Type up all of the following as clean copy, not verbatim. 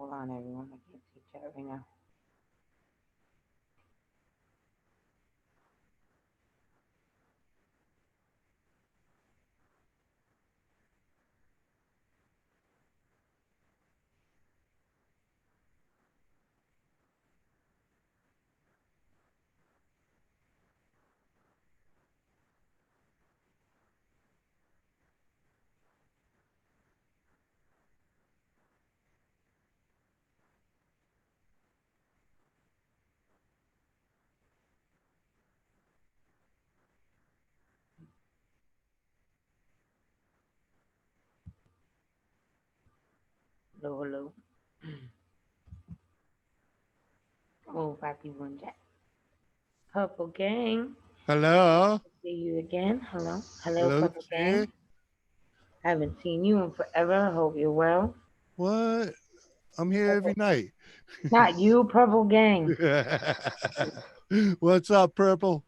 Hold on, everyone. I can't see chat right now. Hello, hello. Oh, 5 people in chat. Purple Gang. Hello. See you again. Hello. Hello, Hello, Purple Gang. kid. Haven't seen you in forever. Hope you're well. What? I'm here every night. Not you, Purple Gang. What's up, Purple?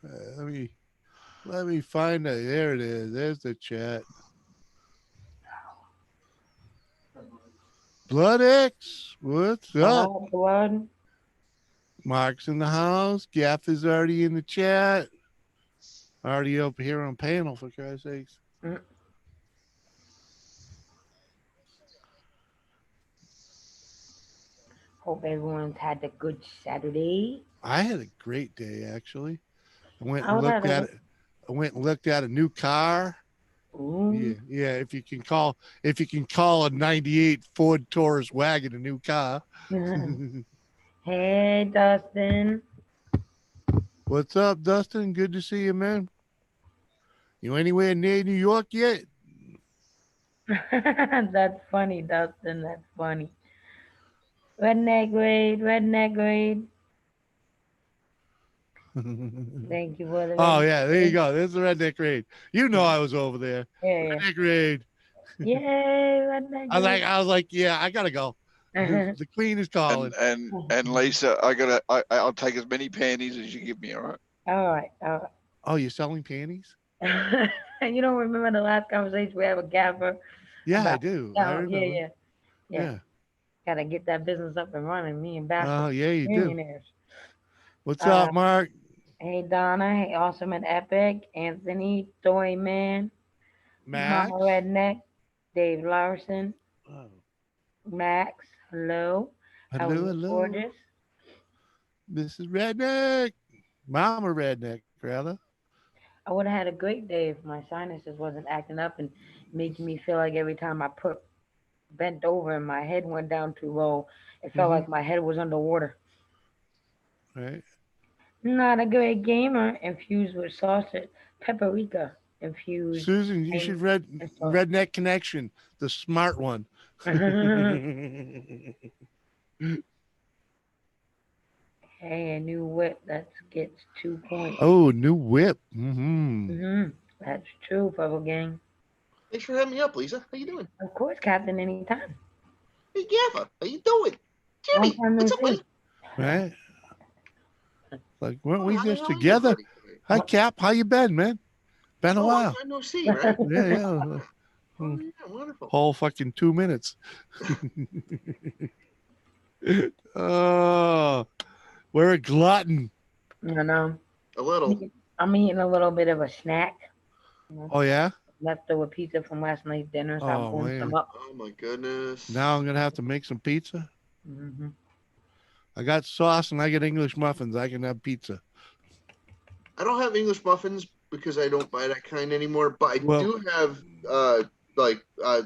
Let me find it. There it is. There's the chat. Blood X, what's up? Blood. Mark's in the house. Gaff is already in the chat. Already up here on panel, for Christ's sakes. Hope everyone's had a good Saturday. I had a great day, actually. I went I and was looked having at it. I went and looked at a new car. Ooh. Yeah. If you can call a '98 Ford Taurus wagon a new car. Hey, Dustin. What's up, Dustin? Good to see you, man. You anywhere near New York yet? That's funny, Dustin. That's funny. Redneck raid, redneck raid. Thank you for the Oh yeah, there you go. There's the redneck raid. You know I was over there. Yeah. Redneck raid. Yay, redneck raid. I was like, yeah, I gotta go. The queen is calling. And Lisa, I'll take as many panties as you give me. All right. All right. Oh, you're selling panties? You don't remember the last conversation we had with Gaffer? Yeah, I do. I remember. Yeah. Gotta get that business up and running. Me and Bashful. Oh, yeah, you millionaires. Do. What's up, Mark? Hey, Donna. Hey, Awesome and Epic. Anthony, Toy Man, Max, Mama Redneck, Dave Larson, Max. Hello. Hello. Gorgeous. This is Redneck. Mama Redneck, rather. I would have had a great day if my sinuses wasn't acting up and making me feel like every time I bent over and my head went down too low, it felt like my head was underwater. Right. Not a great gamer infused with sausage, paprika infused. Susan, you should read Redneck Connection, the smart one. Hey, a new whip that gets 2 points. Oh, new whip. That's true, Purple Gang. Thanks for having me up, Lisa. How you doing? Of course, Captain. Anytime. Hey, Gaffa. How you doing? Jimmy, what's up, buddy? Right. Like, weren't we just together? Hi, Cap. How you been, man? Been a while. I know, see, right? Yeah. Oh, yeah, wonderful. Whole fucking 2 minutes. Oh, we're a glutton. I know. A little. I'm eating a little bit of a snack. Oh, yeah? Leftover pizza from last night's dinner, so I'm pulling some up. Oh, my goodness. Now I'm going to have to make some pizza. I got sauce and I get English muffins. I can have pizza. I don't have English muffins because I don't buy that kind anymore, but I do have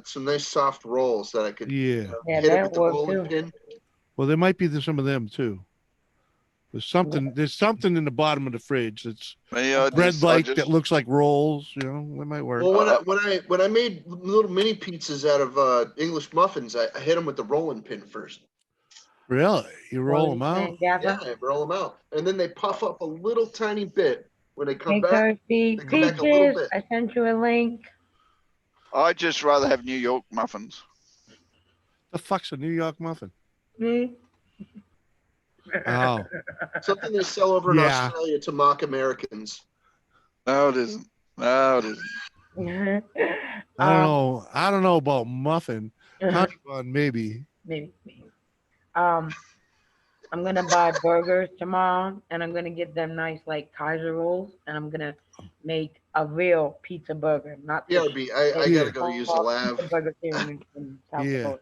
some nice soft rolls that I could hit it with the rolling pin. Well, there might be some of them too. There's something in the bottom of the fridge that's red light that looks like rolls. You know, that might work. Well, when I made little mini pizzas out of English muffins, I hit them with the rolling pin first. Really? You roll them out? Yeah, I roll them out, and then they puff up a little tiny bit when they come back. They come back a little bit. I sent you a link. I'd just rather have New York muffins. The fuck's a New York muffin? Me. Oh. Something they sell over in Australia to mock Americans. No, it isn't. No, it isn't. I don't know about muffin. honey bun, maybe. Maybe. I'm gonna buy burgers tomorrow, and I'm gonna get them nice like Kaiser rolls, and I'm gonna make a real pizza burger, not the BRB. I gotta go use the lab. pizza burger here in South Dakota.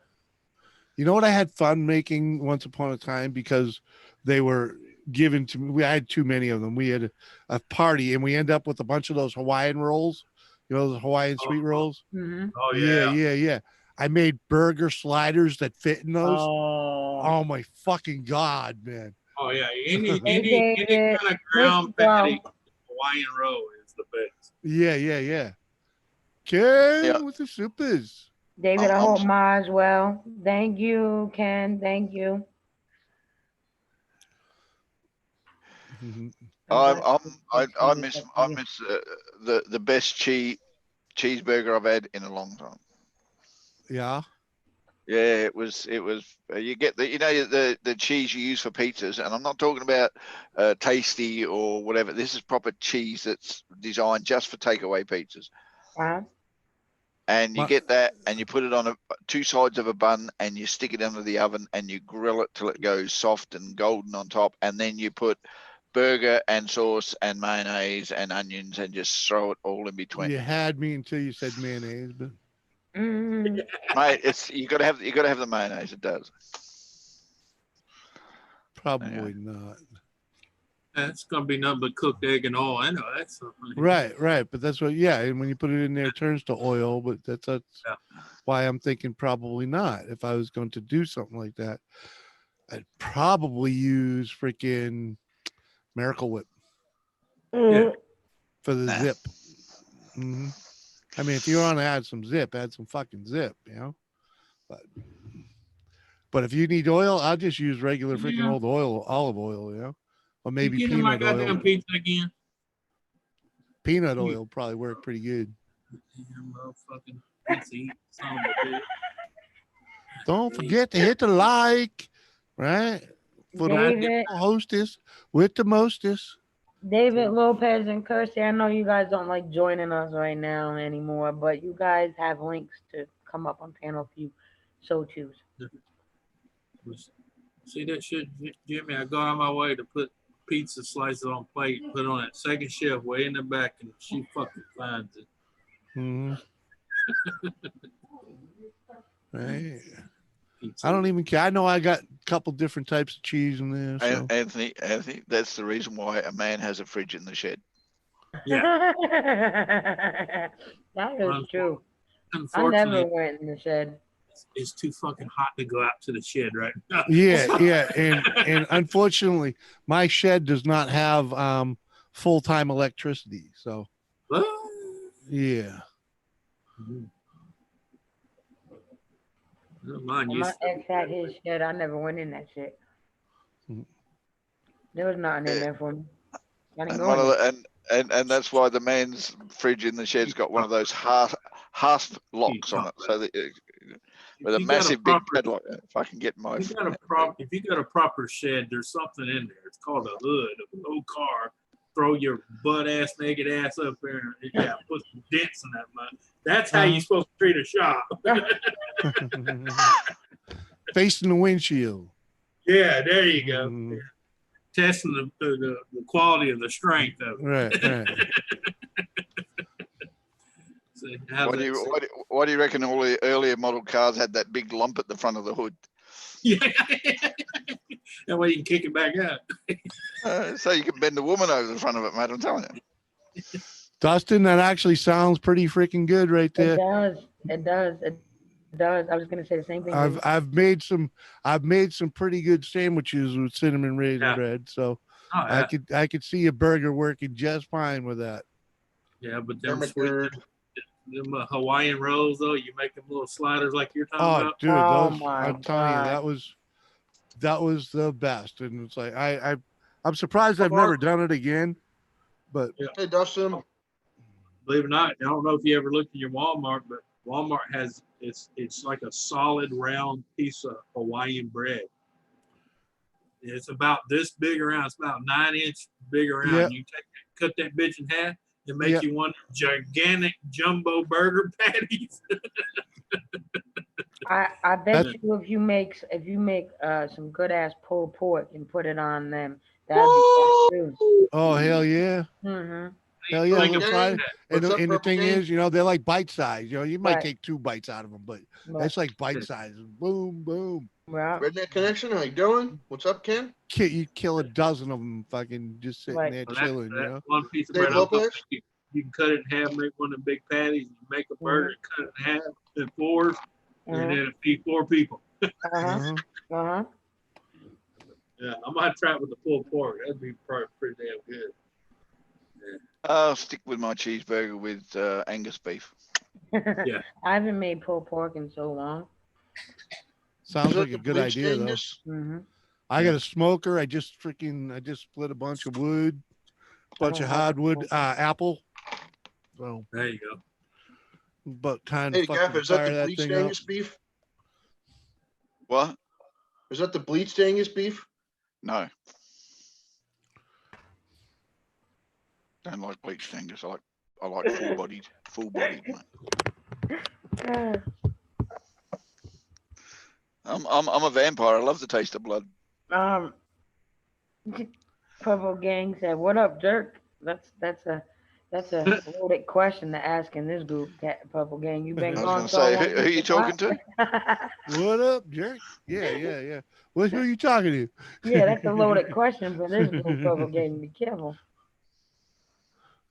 You know what I had fun making once upon a time because they were given to me. I had too many of them. We had a party and we end up with a bunch of those Hawaiian rolls, those Hawaiian sweet rolls. Mm-hmm. Oh yeah. I made burger sliders that fit in those. Oh, Oh my fucking God, man. Oh yeah. Any kind of ground patty Hawaiian roll is the best. Yeah. Ken with the supers. David, I hope mine's well. Thank you, Ken. Thank you. I miss the best cheeseburger I've had in a long time. Yeah. Yeah, it was. You get the cheese you use for pizzas, and I'm not talking about Tasty or whatever. This is proper cheese that's designed just for takeaway pizzas. And you get that, and you put it on two sides of a bun, and you stick it under the oven, and you grill it till it goes soft and golden on top, and then you put burger and sauce and mayonnaise and onions, and just throw it all in between. You had me until you said mayonnaise, but mate, you gotta have the mayonnaise. It does. Probably not. It's gonna be nothing but cooked egg and oil. I know that's right. But that's what. Yeah, and when you put it in there, it turns to oil. But that's why I'm thinking probably not. If I was going to do something like that, I'd probably use freaking Miracle Whip for the zip. Mm-hmm. I mean, if you want to add some zip, add some fucking zip, But if you need oil, I'll just use regular freaking old olive oil, or maybe peanut my goddamn pizza again. Peanut oil will probably work pretty good. Damn motherfucking pizza, son of a bitch. Don't forget to hit the like, right? For the hostess with the mostess. David, Lopez, and Kirsty, I know you guys don't like joining us right now anymore, but you guys have links to come up on panel if you so choose. See that shit, Jimmy? I got on my way to put pizza slices on plate, put it on that second shelf way in the back, and she fucking finds it. Mm-hmm. Right. I don't even care. I know I got a couple different types of cheese in there. So. Anthony, that's the reason why a man has a fridge in the shed. Yeah. That is true. I never went in the shed. It's too fucking hot to go out to the shed right now. Yeah. And unfortunately, my shed does not have full-time electricity. So, yeah. My ex had his shed. I never went in that shit. There was nothing in there for me. And that's why the man's fridge in the shed's got one of those hasp locks on it, so that with a massive big padlock. If I can get my. If you got a proper shed, there's something in there. It's called a hood of an old car. Throw your butt ass naked ass up there and put some dents in that mud. That's how you're supposed to treat a shop. Facing the windshield. Yeah, there you go. Testing the quality of the strength of it. Right. So why do you reckon all the earlier model cars had that big lump at the front of the hood? Yeah. That way you can kick it back up. So you can bend a woman over the front of it, mate. I'm telling you. Dustin, that actually sounds pretty freaking good right there. It does. I was gonna say the same thing. I've made some pretty good sandwiches with cinnamon raisin bread, so I could see a burger working just fine with that. Yeah, but them Hawaiian rolls though, you make them little sliders like you're talking about. Dude, I'm telling you, that was the best, and it's like I'm surprised I've never done it again. But hey, Dustin, believe it or not, I don't know if you ever looked in your Walmart, but Walmart has it's like a solid round piece of Hawaiian bread. It's about this big around. It's about 9-inch big around. Yep. You cut that bitch in half and make you one gigantic jumbo burger patties. I bet you if you make some good ass pulled pork and put it on them, that'd be fun too. Oh hell yeah. Mhm. Hell yeah, Like we'll try it. And, What's up, and the Purple thing Gang? is, they're like bite size. You might Right. take 2 bites out of them, but Right. that's like bite size. Boom, boom. Right. Redneck Connection, how you doing? What's up, Ken? You kill a dozen of them, fucking just sitting Right. there Well, chilling. that one piece of Dave bread I'm talking Lopez? about, you can cut it in half, make one of the big patties, you make a burger, cut it in half, in fours, and then feed 4 people. Uh-huh. Uh-huh. Yeah, I might try it with the pulled pork. That'd be probably pretty damn good. I'll stick with my cheeseburger with Angus beef. Yeah. I haven't made pulled pork in so long. Sounds Is that like a the good bleached idea, though. Angus? Mm-hmm. I got a smoker. I just split a bunch of wood, bunch of hardwood apple. So There you go. but kind Hey, of Gaff, fucking is that fire the that bleached thing up. Angus beef? What? Is that the bleached Angus beef? No. Don't like bleached Angus. I like full bodied, mate. I'm a vampire. I love the taste of blood. Purple Gang said, "What up, jerk?" That's a loaded question to ask in this group. Purple Gang, you been I gone was so going to long. say, who are you talking to? What up, jerk? Yeah. Who are you talking to? Yeah, that's a loaded question for this group. Purple Gang, be careful.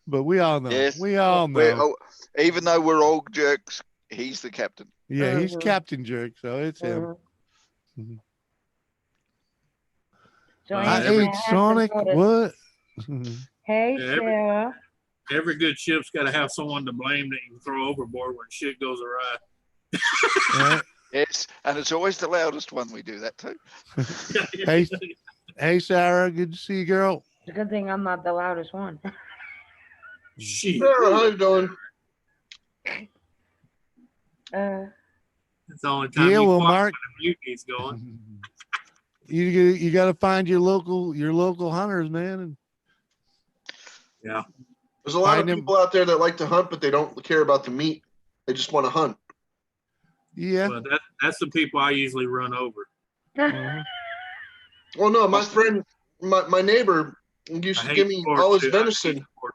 But we all know. Yes. We all know. Even though we're all jerks, he's the captain. Yeah, he's Captain Jerk, so it's him. Mhm. So I Anthony, ate have to Sonic. notice- What? Hey, Yeah, Sarah. Every good ship's got to have someone to blame that you can throw overboard when shit goes awry. Right. Yes, and it's always the loudest one we do that too. Hey, Sarah. Good to see you, girl. It's a good thing I'm not the loudest one. Shit. Sarah, how you doing? It's the only time Yeah, you well, fart Mark, when the mutiny's going. you got to find your local hunters, man. And Yeah. There's a lot of Find 'em. people out there that like to hunt, but they don't care about the meat. They just want to hunt. Yeah. Well, that's the people I usually run over. Uh-huh. Well, no, my friend, my neighbor used I to hate give me sport, all his too. I hate venison. sport.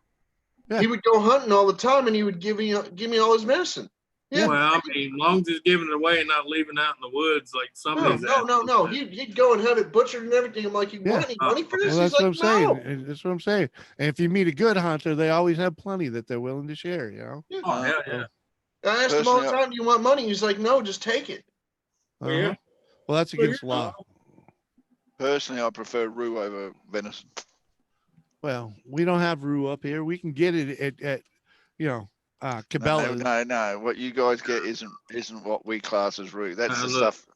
Yeah. He would go hunting all the time, and he would give me all his venison. Yeah. Well, I mean, as long as he's giving it away and not leaving it out in the woods like some of these No. assholes. He'd go and have it butchered and everything. I'm like, you want any money for this? Well, that's He's what like, I'm saying. no. That's what I'm saying. And if you meet a good hunter, they always have plenty that they're willing to share. Yeah. Oh, hell yeah. I asked him all the time, do you want money? He's like, no, just take it. Uh-huh. Yeah. Well, that's against law. Personally, I prefer roux over venison. Well, we don't have roux up here. We can get it at Cabela's. No. What you guys get isn't what we class as roux. That's the stuff.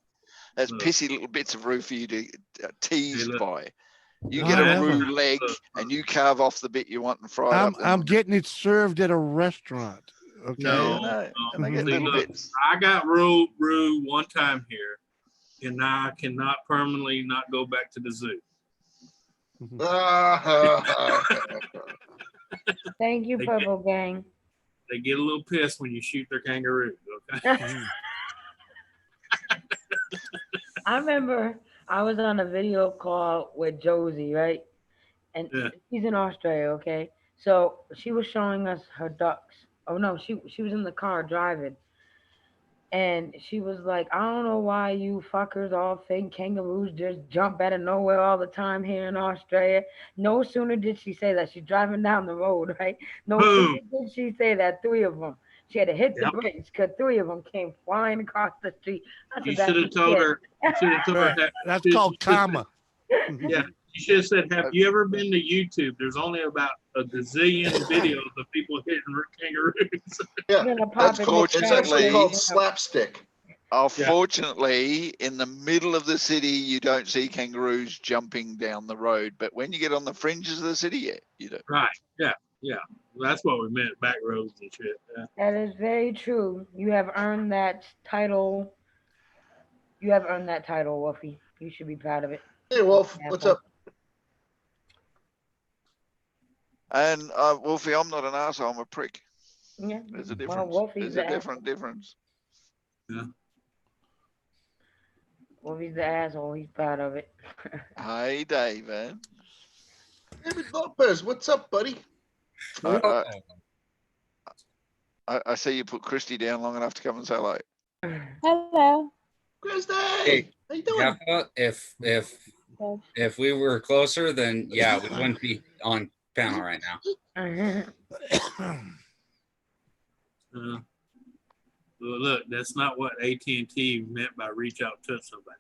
That's pissy little bits of roux for you to tease by. You get a roux leg and you carve off the bit you want and fry it up. I'm getting it served at a restaurant. Okay. No. And I get little bits. I got roux one time here, and now I cannot permanently not go back to the zoo. Thank you, Purple Gang. They get a little pissed when you shoot their kangaroos. Okay. I remember I was on a video call with Josie, right? And she's in Australia, okay? So she was showing us her ducks. Oh no, she was in the car driving. And she was like, I don't know why you fuckers all think kangaroos just jump out of nowhere all the time here in Australia. No sooner did she say that. She's driving down the road, right? No sooner did she say that, 3 of them. She had to hit the brakes because 3 of them came flying across the street. You should have told her. That's called karma. Yeah. You should have said, have you ever been to YouTube? There's only about a gazillion videos of people hitting kangaroos. Yeah, it's actually called slapstick. Fortunately, in the middle of the city, you don't see kangaroos jumping down the road. But when you get on the fringes of the city, yeah, you do. Right. Yeah. That's what we meant, back roads and shit. Yeah. That is very true. You have earned that title. Wolfie. You should be proud of it. Hey, Wolf, what's up? And Wolfie, I'm not an arsehole, I'm a prick. Yeah. There's a difference. Well, There's a difference. Yeah. Wolfie's the asshole. He's proud of it. Hey, David. David Lopez, what's up, buddy? I see you put Christy down long enough to come and say hello. Hello. Christy, Hey, how you doing? If we were closer, then yeah, we wouldn't be on panel right now. Look, that's not what AT&T meant by reach out to somebody.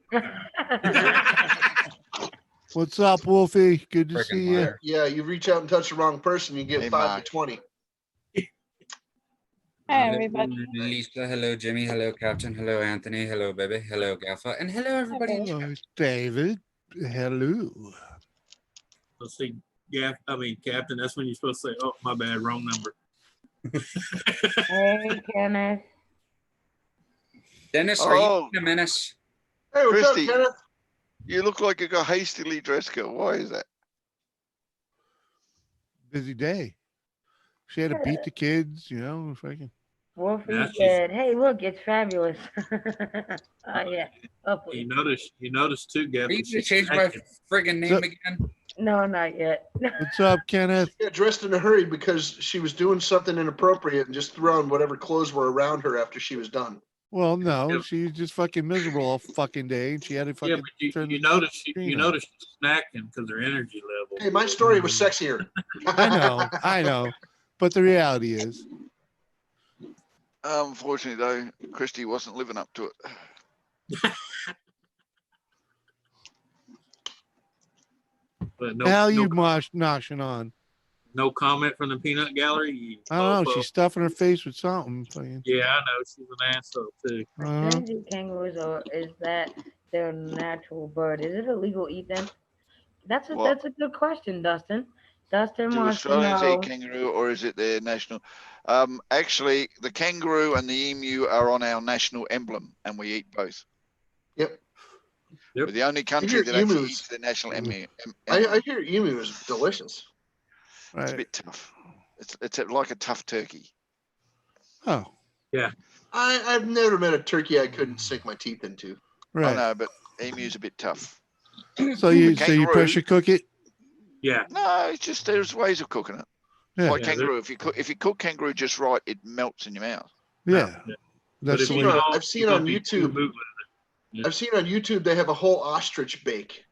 What's up, Wolfie? Good to see you. Yeah, you reach out and touch the wrong person, you get Hey, 5 Mark. to 20. Hi, everybody. Lisa, hello, Jimmy, hello, Captain, hello, Anthony, hello, baby, hello, Gaffa, and hello, everybody. Hello, David. Hello. Let's see, Captain, that's when you're supposed to say, oh, my bad, wrong number. Hey, Kenneth. Dennis, are you a menace? Hey, what's Christy, up, Kenneth? you look like you got hastily dressed, girl. Why is that? Busy day. She had to beat the kids, freaking. Wolfie said, "Hey, look, it's fabulous." Yeah. You notice too, Gavin. Are you gonna change my friggin' name again? No, not yet. What's up, Kenneth? Yeah, dressed in a hurry because she was doing something inappropriate and just threw on whatever clothes were around her after she was done. Well, no, she's just fucking miserable all fucking day, and she had to fucking. Yeah, but you notice she's snacking because her energy level. Hey, my story was sexier. I know, but the reality is, unfortunately, though, Christy wasn't living up to it. But hell, you noshing on. No comment from the peanut gallery. I don't know. She's stuffing her face with something. Yeah, I know. She's an asshole too. Percentage kangaroos, or is that their natural bird? Is it illegal to eat them? That's a good question, Dustin. Dustin Do wants to Australians know. eat kangaroo, or is it their national? Actually, the kangaroo and the emu are on our national emblem, and we eat both. Yep. We're the only country that actually eats the national emu. I hear emu is delicious. It's a bit tough. It's like a tough turkey. Oh. Yeah. I've never met a turkey I couldn't sink my teeth into. Right. I know, but emu's a bit tough. So you pressure cook it? Yeah. No, it's just there's ways of cooking it. Yeah. Like kangaroo, if you cook kangaroo just right, it melts in your mouth. Yeah. That's the way. I've seen on YouTube. I've seen on YouTube they have a whole ostrich bake.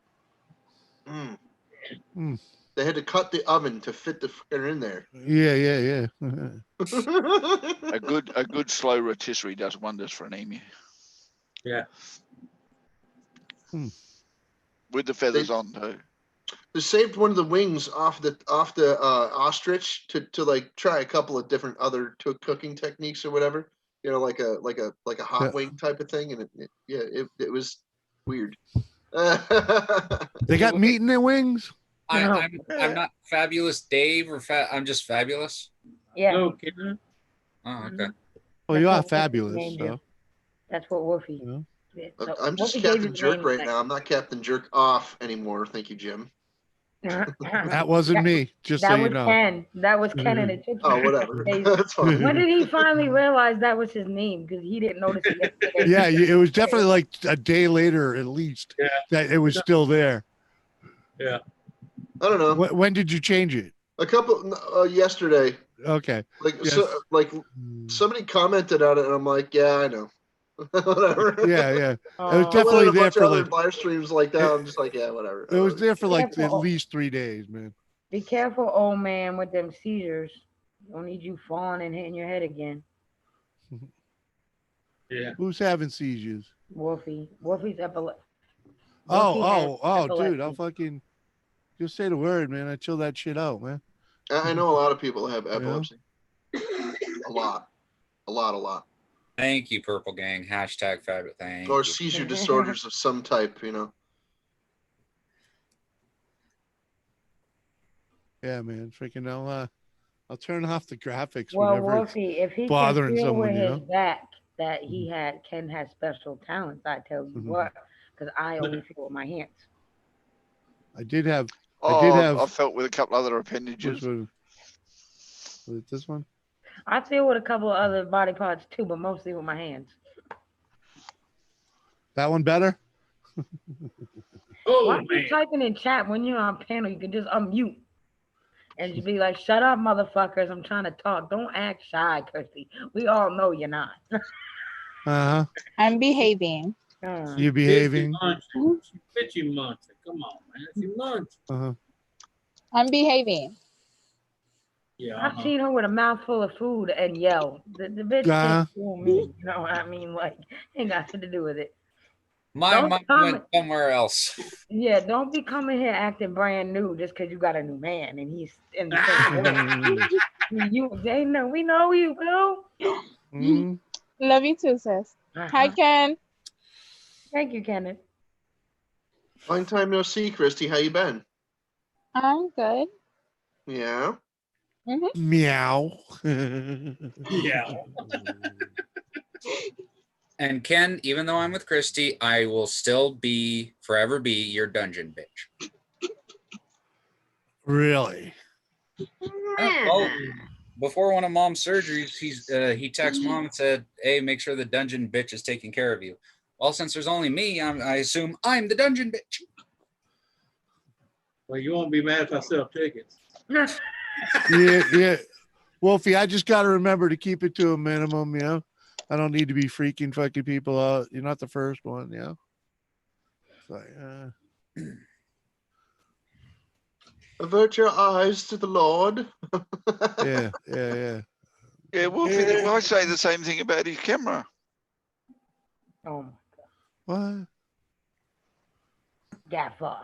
They had to cut the oven to fit the fritter in there. Yeah. a good slow rotisserie does wonders for an emu. Yeah. With the feathers on too. They saved one of the wings off the ostrich to like try a couple of different other cooking techniques or whatever. Like a hot wing type of thing, and it was weird. They got meat in their wings. I'm not Fabulous Dave, or I'm just Fabulous. Yeah. Okay. Oh, okay. Well, you are fabulous. So. That's what Wolfie. Yeah, so I'm just Captain Jerk right now. I'm not Captain Jerk off anymore. Thank you, Jim. That wasn't me. Just so you know. Ken. That was Ken, and it took. Oh, whatever. That's fine. When did he finally realize that was his name? Because he didn't notice it yesterday. Yeah, it was definitely like a day later, at least. Yeah. That it was still there. Yeah. I don't know. When did you change it? A couple yesterday. Okay. Like somebody commented on it, and I'm like, yeah, I know. Whatever. Yeah. It was definitely there for like live streams like that. I'm just like, yeah, whatever. It was there for like at least 3 days, man. Be careful, old man, with them seizures. Don't need you falling and hitting your head again. Yeah. Who's having seizures? Wolfie. Wolfie's epilepsy. Oh, dude, I'll fucking just say the word, man. I chill that shit out, man. I know a lot of people have epilepsy. A lot. Thank you, Purple Gang. Hashtag Fabulous. Thank you. Or seizure disorders of some type, Yeah, man. Freaking I'll turn off the graphics whenever Wolfie, if he bothering can feel someone, with his back that Ken has special talents, I tell you what, because I only feel with my hands. I did have. I felt with a couple other appendages. Was it this one? I feel with a couple of other body parts too, but mostly with my hands. That one better? Oh Why are you man. typing in chat when you're on panel? You can just unmute and just be like, "Shut up, motherfuckers! I'm trying to talk. Don't act shy, Kirsty. We all know you're not." Uh-huh. I'm behaving. You Bitchy behaving? munching. She bitchy munching. Come on, man. She munching. Uh-huh. I'm behaving. Yeah. I've seen her with a mouthful of food and yell. The bitch Uh-huh. can't fool me. You know what I mean? Like, ain't got shit to do with it. My Don't mind come. went somewhere else. Yeah, don't be coming here acting brand new just because you got a new man and he's in the same room. They know we know you, boo. Mhm. Love you too, sis. Hi, Uh-huh. Ken. Thank you, Kenneth. Long time no see, Christy. How you been? I'm good. Yeah. Meow. Yeah. And Ken, even though I'm with Christy, I will still forever be your dungeon bitch. Really? Well, before one of Mom's surgeries, he texted Mom and said, "Hey, make sure the dungeon bitch is taking care of you." Well, since there's only me, I assume I'm the dungeon bitch. Well, you won't be mad if I sell tickets. Yeah. Wolfie, I just got to remember to keep it to a minimum, you know? I don't need to be freaking fucking people out. You're not the first one, you know? It's like, Avert your eyes to the Lord. yeah. Yeah, Wolfie, I say the same thing about his camera. Oh, What? Gaffer.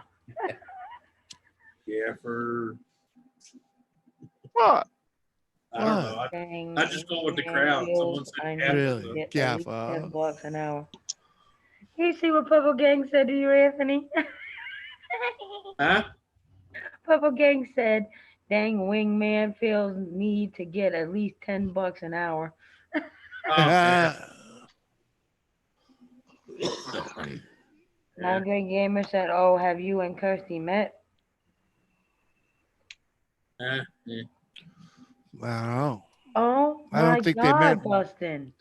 Yeah, for What? I don't know. I just go with the crowd. Someone said I half Really? of get Gaffer. at least $10 an hour. You see what Purple Gang said to you, Anthony? Huh? Purple Gang said, "Dang wingman feels need to get at least $10 an hour." Oh, yeah. Andre Gamer said, "Oh, have you and Kirsty met?" Yeah. I don't know. Oh I don't my think they met God, Dustin.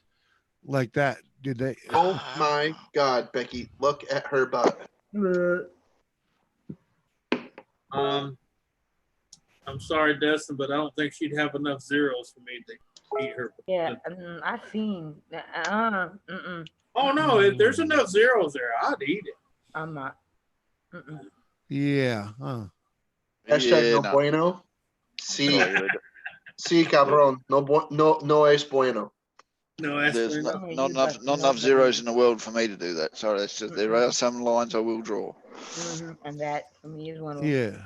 like that, did they? Oh my God, Becky, look at her butt. I'm sorry, Dustin, but I don't think she'd have enough zeros for me to eat her. Yeah, I've seen. Oh no, if there's enough zeros there, I'd eat it. I'm not. Yeah. Huh. Hashtag no no. bueno. Sí, Sorry, sí, cabrón. No es bueno. No, that's there's fair not enough. enough zeros in the world for me to do that. Sorry, that's just, there are some lines I will draw. And that for me is one of them. Yeah.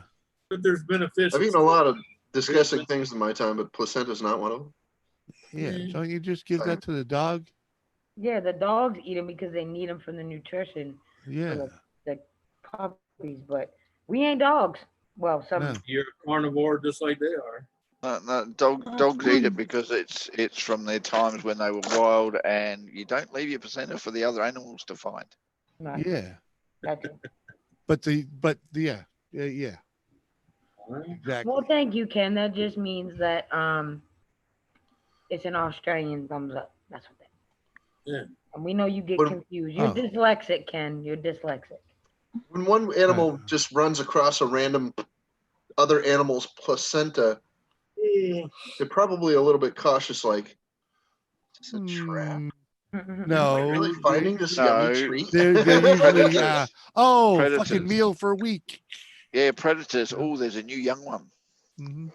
But there's beneficial. I've eaten a lot of disgusting things in my time, but placenta's not one of them. Yeah. Don't you just give that to the dog? Yeah, the dogs eat them because they need them for the nutrition. Yeah. For the puppies, but we ain't dogs. Well, some. No. You're a carnivore just like they are. No, dogs eat it because it's from their times when they were wild, and you don't leave your placenta for the other animals to find. Right. Yeah. That's it. Yeah. Exactly. Well, thank you, Ken. That just means that it's an Australian thumbs up. That's what that. Yeah. And we know you get What- confused. You're dyslexic, Ken. You're dyslexic. When one animal just runs across a random other animal's placenta, they're probably a little bit cautious, like, it's a trap. No. Really finding this yummy treat? They're usually Predators. fucking meal for a week. Yeah, predators. Oh, there's a new young one. Mm-hmm.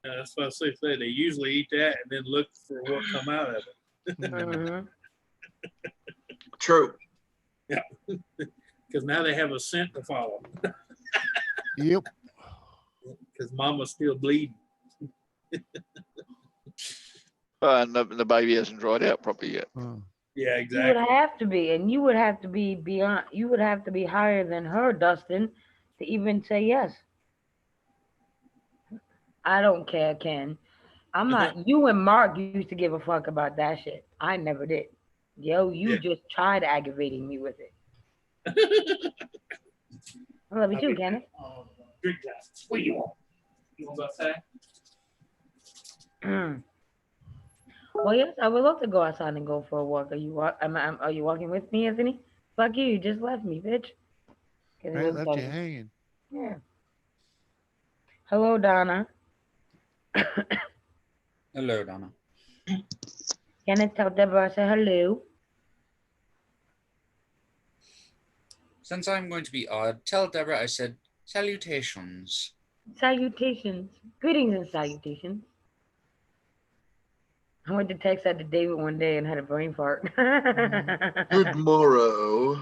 Yeah, that's what I say. They usually eat that and then look for what come out of it. True. Yeah. Because now they have a scent to follow. Yep. Because mama's still bleeding. And the baby hasn't dried out properly yet. Yeah, You exactly. would have to be, and you would have to be beyond. You would have to be higher than her, Dustin, to even say yes. I don't care, Ken. I'm not. You and Mark used to give a fuck about that shit. I never did. Yo, you just tried aggravating me with it. I love you too, Kenneth. Drink that. What you want? You want to say? Well, yes, I would love to go outside and go for a walk. Are you walking with me, Anthony? Fuck you, you just left me, bitch. 'Cause it I was left you like, hanging. yeah. Hello, Donna. Hello, Donna. Can I tell Deborah I said hello? Since I'm going to be odd, tell Deborah I said salutations. Salutations. Greetings and salutations. I went to text that to David one day and had a brain fart. Good morrow.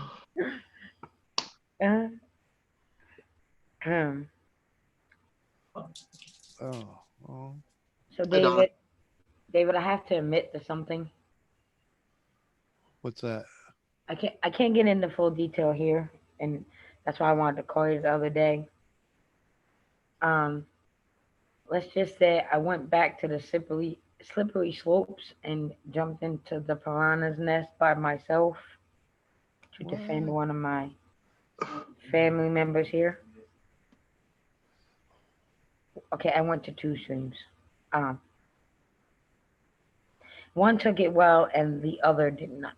Um, Oh. so Hi, Donna. David, I have to admit to something. What's that? I can't get into full detail here, and that's why I wanted to call you the other day. Let's just say I went back to the slippery slopes and jumped into the piranha's nest by myself to defend one of my family members here. Okay, I went to two streams. One took it well, and the other did not.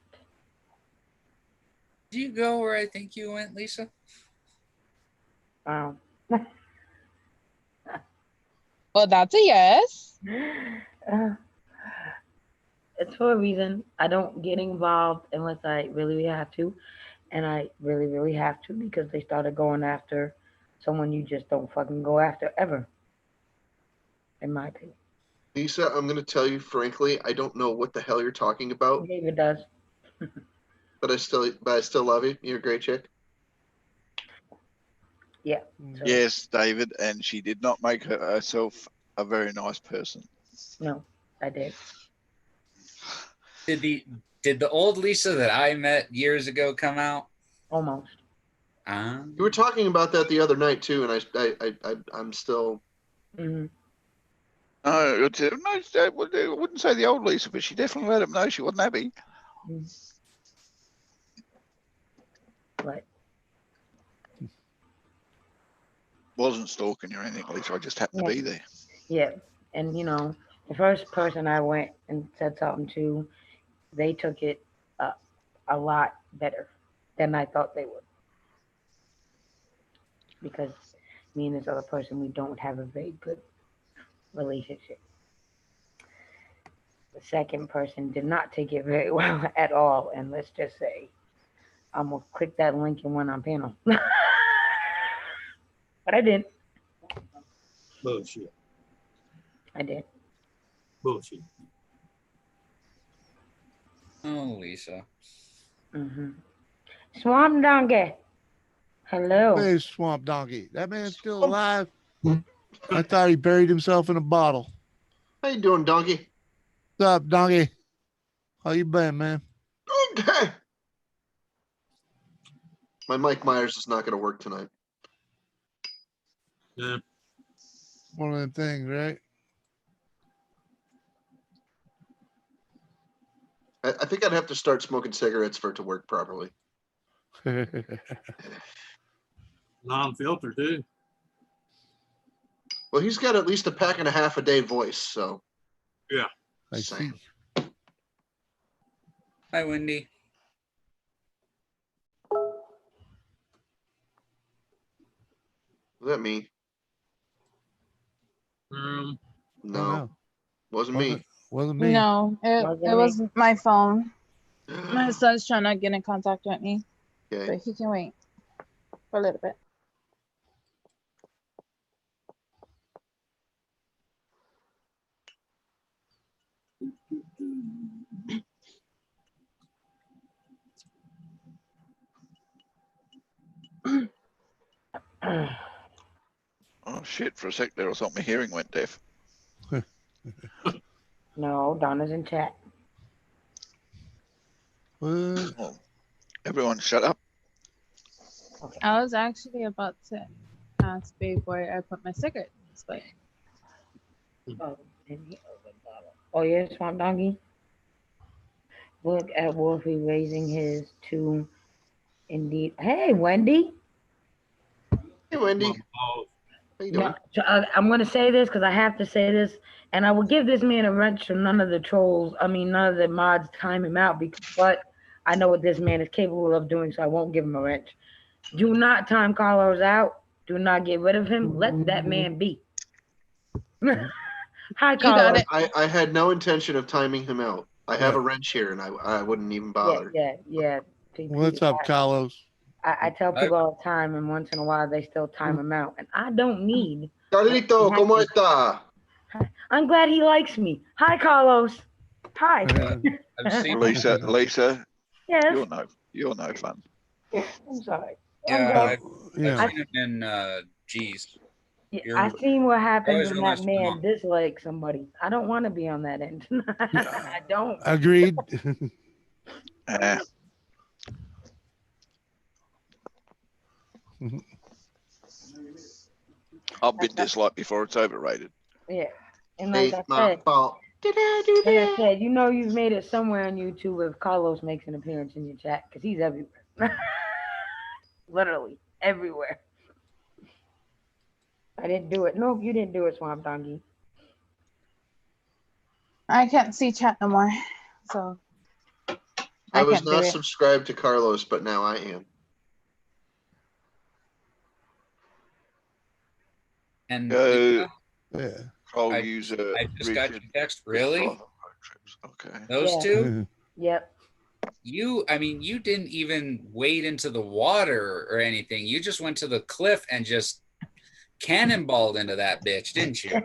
Did you go where I think you went, Lisa? Um, Well, that's a yes. it's for a reason. I don't get involved unless I really have to, and I really have to because they started going after someone you just don't fucking go after ever. In my opinion, Lisa, I'm gonna tell you frankly, I don't know what the hell you're talking about, David does. but I still love you. You're a great chick. Yeah. Mm. So, Yes, David, and she did not make herself a very nice person. no, I did. Did the old Lisa that I met years ago come out? Almost. You were talking about that the other night too, and I'm still. Hmm. No, I wouldn't say the old Lisa, but she definitely let him know she wasn't happy. Right. Wasn't stalking you or anything, Lisa. I just happened to be there. Yeah. And the first person I went and said something to, they took it a lot better than I thought they would. Because me and this other person, we don't have a very good relationship. The second person did not take it very well at all. And let's just say, I'm going to click that link and went on panel. But I didn't. Bullshit. I did. Bullshit. Oh, Lisa. Mm-hmm. Swamp Donkey. Hello. Hey, Swamp Donkey. That man's still alive. I thought he buried himself in a bottle. How you doing, donkey? What's up, Donkey? How you been, man? Okay. My Mike Myers is not going to work tonight. Yeah. One of them things, right? I think I'd have to start smoking cigarettes for it to work properly. Non-filter too. Well, he's got at least a pack and a half a day voice, so. Yeah. I see. Hi, Wendy. Was that me? Oh, No, no. wasn't me. Wasn't me. No, it was my phone. My son's trying to get in contact with me, Okay. but he can wait for a little bit. Oh shit! For a sec there, I thought my hearing went deaf. No, Donna's in chat. What? Oh, everyone, shut up. Okay. I was actually about to ask Babe where I put my cigarettes, but Oh, yeah, Swamp Donkey. Look at Wolfie raising his two. Indeed. Hey, Wendy. Hey, Wendy. Oh, How you doing? No, so I'm going to say this because I have to say this, and I will give this man a wrench so none of the trolls, none of the mods time him out, but I know what this man is capable of doing, so I won't give him a wrench. Do not time Carlos out. Do not get rid of him. Let that man be. Hi, You got Carlos. it. I had no intention of timing him out. I have a Right. wrench here, and I wouldn't even Yeah, bother. yeah. What's up, Carlos? I tell people all the time, and once in a while they still time him out, and I don't need. Carlito, ¿cómo está? I'm glad he likes me. Hi, Carlos. Hi. I've seen. Lisa, Yes. you're no fun. I'm sorry. Yeah, Yeah. I've seen him in. Geez. I seen what happens always when real nice that to my man mom. dislikes somebody. I don't want to be on that end. I don't. Agreed. Eh. I've been disliked before. It's overrated. Yeah. And like Ain't I my said, fault. Did I do like I that? said, you know you've made it somewhere on YouTube if Carlos makes an appearance in your chat because he's everywhere. Literally everywhere. I didn't do it. Nope, you didn't do it, Swamp Donkey. I can't see chat no more. So I was can't do not it. subscribed to Carlos, but now I am. And Yeah. I'll I use just got your text. Really? Okay. Those Yeah. two? Yep. You didn't even wade into the water or anything. You just went to the cliff and just cannonballed into that bitch, didn't you?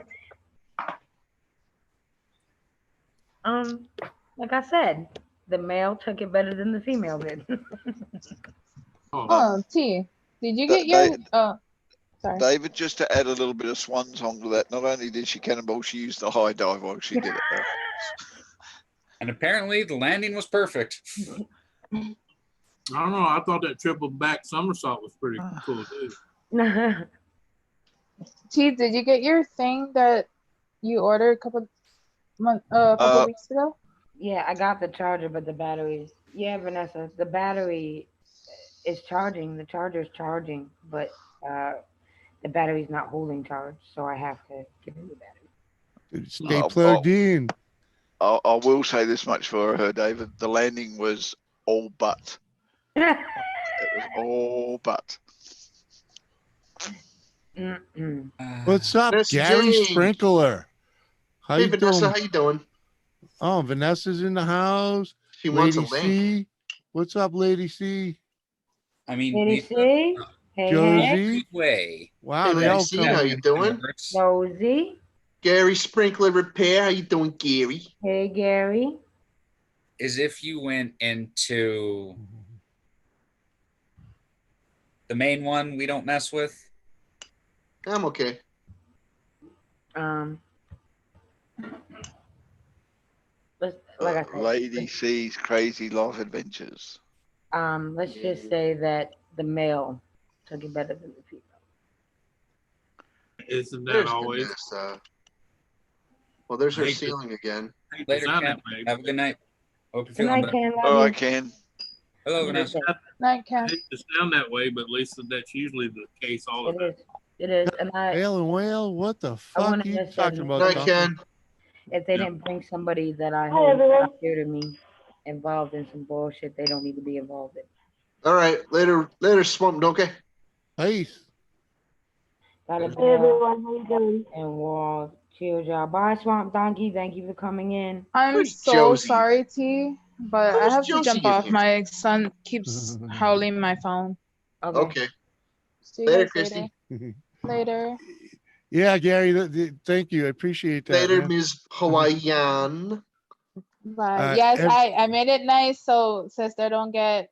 Like I said, the male took it better than the female did. Oh, T, did you get your? Sorry. David, just to add a little bit of swan song to that, not only did she cannonball, she used the high dive while she did it. Though. And apparently the landing was perfect. I don't know. I thought that triple back somersault was pretty cool too. T, did you get your thing that you ordered a couple weeks ago? Yeah, I got the charger, but the battery. Yeah, Vanessa, the battery is charging. The charger's charging, but the battery's not holding charge, so I have to give it the battery. Stay plugged in. I will say this much for her, David. The landing was all but. It was all but. What's up, Vanessa Gary Jane. Sprinkler? How Hey you Vanessa, doing? how you doing? Oh, Vanessa's in the house. She wants a Lady link. C. What's up, Lady C? I mean, Lady C? Hey, Josie. way. Wow, Hey they Lady all C, come. how you doing? Josie. Gary Sprinkler Repair, how you doing, Gary? Hey, Gary. Is if you went into the main one we don't mess with. I'm okay. Like I said, Lady C's Crazy Life Adventures. let's just say that the male took it better than the female. Isn't that There's always? Vanessa. Well, there's her Hate to- ceiling again. hate to Later, sound Cam. that way, Have a good night. Hope you're Good feeling night, better. Ken. Oh, Love I you. can. Hello, Vanessa. Night, Cam. hate to sound that way, but Lisa, that's usually the case all the time. It is. And Whale and whale? What the fuck wanna are you just talking say- about? Night, Doc? Ken. if they didn't bring somebody that I hold dear to me involved in some bullshit, they don't need to be involved in. All right, later, Swamp, okay? Peace. Got a Hey bell everyone, how you doing? and wall. Chill, y'all. Bye, Swamp Donkey. Thank you for coming in. I'm Where's so Josie? sorry, T, but Why I was have to Josie jump in off. here? My son keeps howling my phone. Okay. See you Later, guys Christy. Later. Yeah, Gary. Thank you. I appreciate that. Later, man. Ms. Hawaiian. Bye. Yes, I made it nice so sister don't get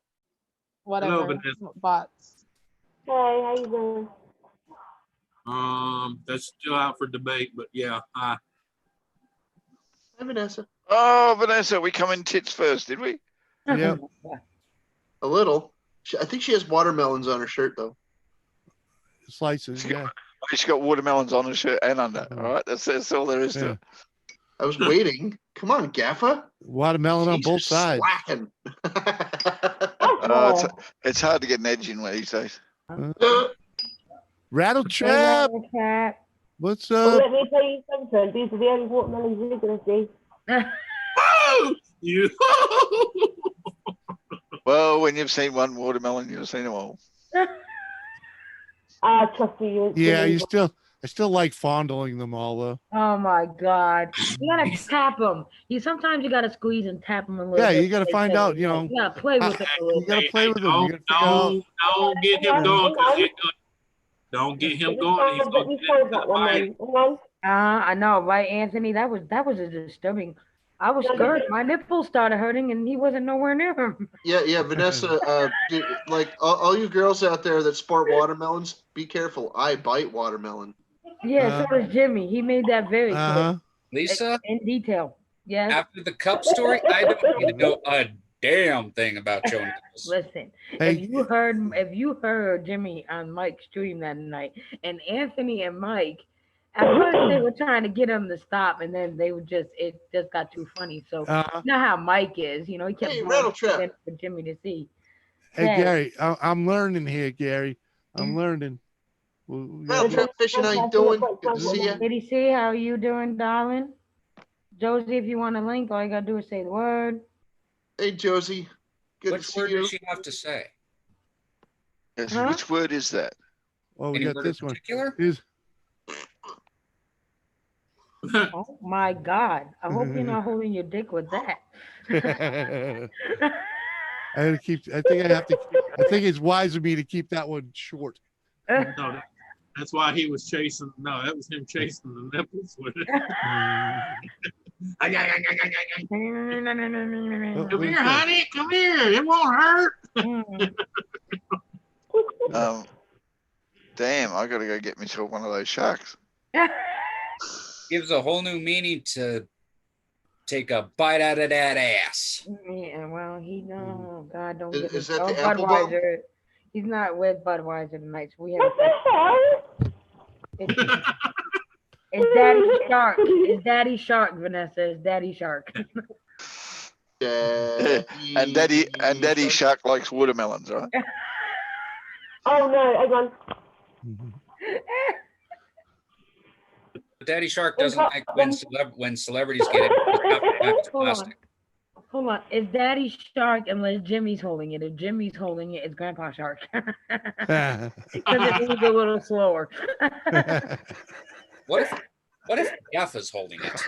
whatever Vanessa. bots. Hey, how you doing? That's still out for debate, but yeah, Hi, Vanessa. Oh, Vanessa, we come in tits first, did we? Yep. A little. I think she has watermelons on her shirt, though. Slices, yeah. She's got watermelons on her shirt and under. All right, that's all there is to Yeah. it. I was waiting. Come on, Gaffa. Watermelon on Jeez, both you're sides. slacking. It's hard to get an edge in these days. Rattle Hey, trap. Rattle Trap. What's Well, up? let me tell you something. These are the only watermelons you're gonna see. you. Well, when you've seen one watermelon, you've seen them all. Trust me, you. Yeah, I still like fondling them all though. Oh my God. You gotta tap them. Sometimes you gotta squeeze and tap them a little Yeah, bit. you got to find out, you know, You gotta play with them a little you got to bit. play with them. You got to figure out. Don't get him going. Don't get him going. He's gonna We get fold into that the one bite. then. Hang on. I know, right, Anthony? That was a disturbing. I was scared. My nipples started hurting, and he wasn't nowhere near him. Yeah, Vanessa. Like all you girls out there that sport watermelons, be careful. I bite watermelon. Yeah, so does Jimmy. He made that very clear Lisa, in detail. Yes. after the cup story, I don't need to know a damn thing about your nipples. Listen, Hey. if you heard Jimmy on Mike's stream that night, and Anthony and Mike, at first they were trying to get him to stop, and then it just got too funny. So you know how Mike is, he kept Hey, blowing rattle it trap. in for Jimmy to see. Hey, Hey. Gary, I'm learning here, Gary. I'm learning. Rattle trap fishing. How you doing? Good to see you. Kitty C, how are you doing, darling? Josie, if you want a link, all you gotta do is say the word. Hey, Josie. Good Which to see word you. does she have to say? Yes, Huh? which word is that? Oh, we Any got word in this one. particular? Is Oh my God! I hope you're not holding your dick with that. I have to keep. I think I have to. I think it's wise of me to keep that one short. No, that's why he was chasing. No, that was him chasing the nipples with it. Come here, honey. Come here. It won't hurt. Damn, I gotta go get myself one of those sharks. Gives a whole new meaning to take a bite out of that ass. Yeah, well, oh God, don't Is get that don't the apple bomb? Budweiser. He's not with Budweiser tonight, so we have. What the hell? It's Daddy Shark. It's Daddy Shark, Vanessa. It's Daddy Shark. And Daddy Shark likes watermelons, right? Oh no, hang on. But Daddy Shark doesn't like when celebrities get it. Hold on. It's Daddy Shark unless Jimmy's holding it. If Jimmy's holding it, it's Grandpa Shark. Because it moves a little slower. What if Jeff is holding it?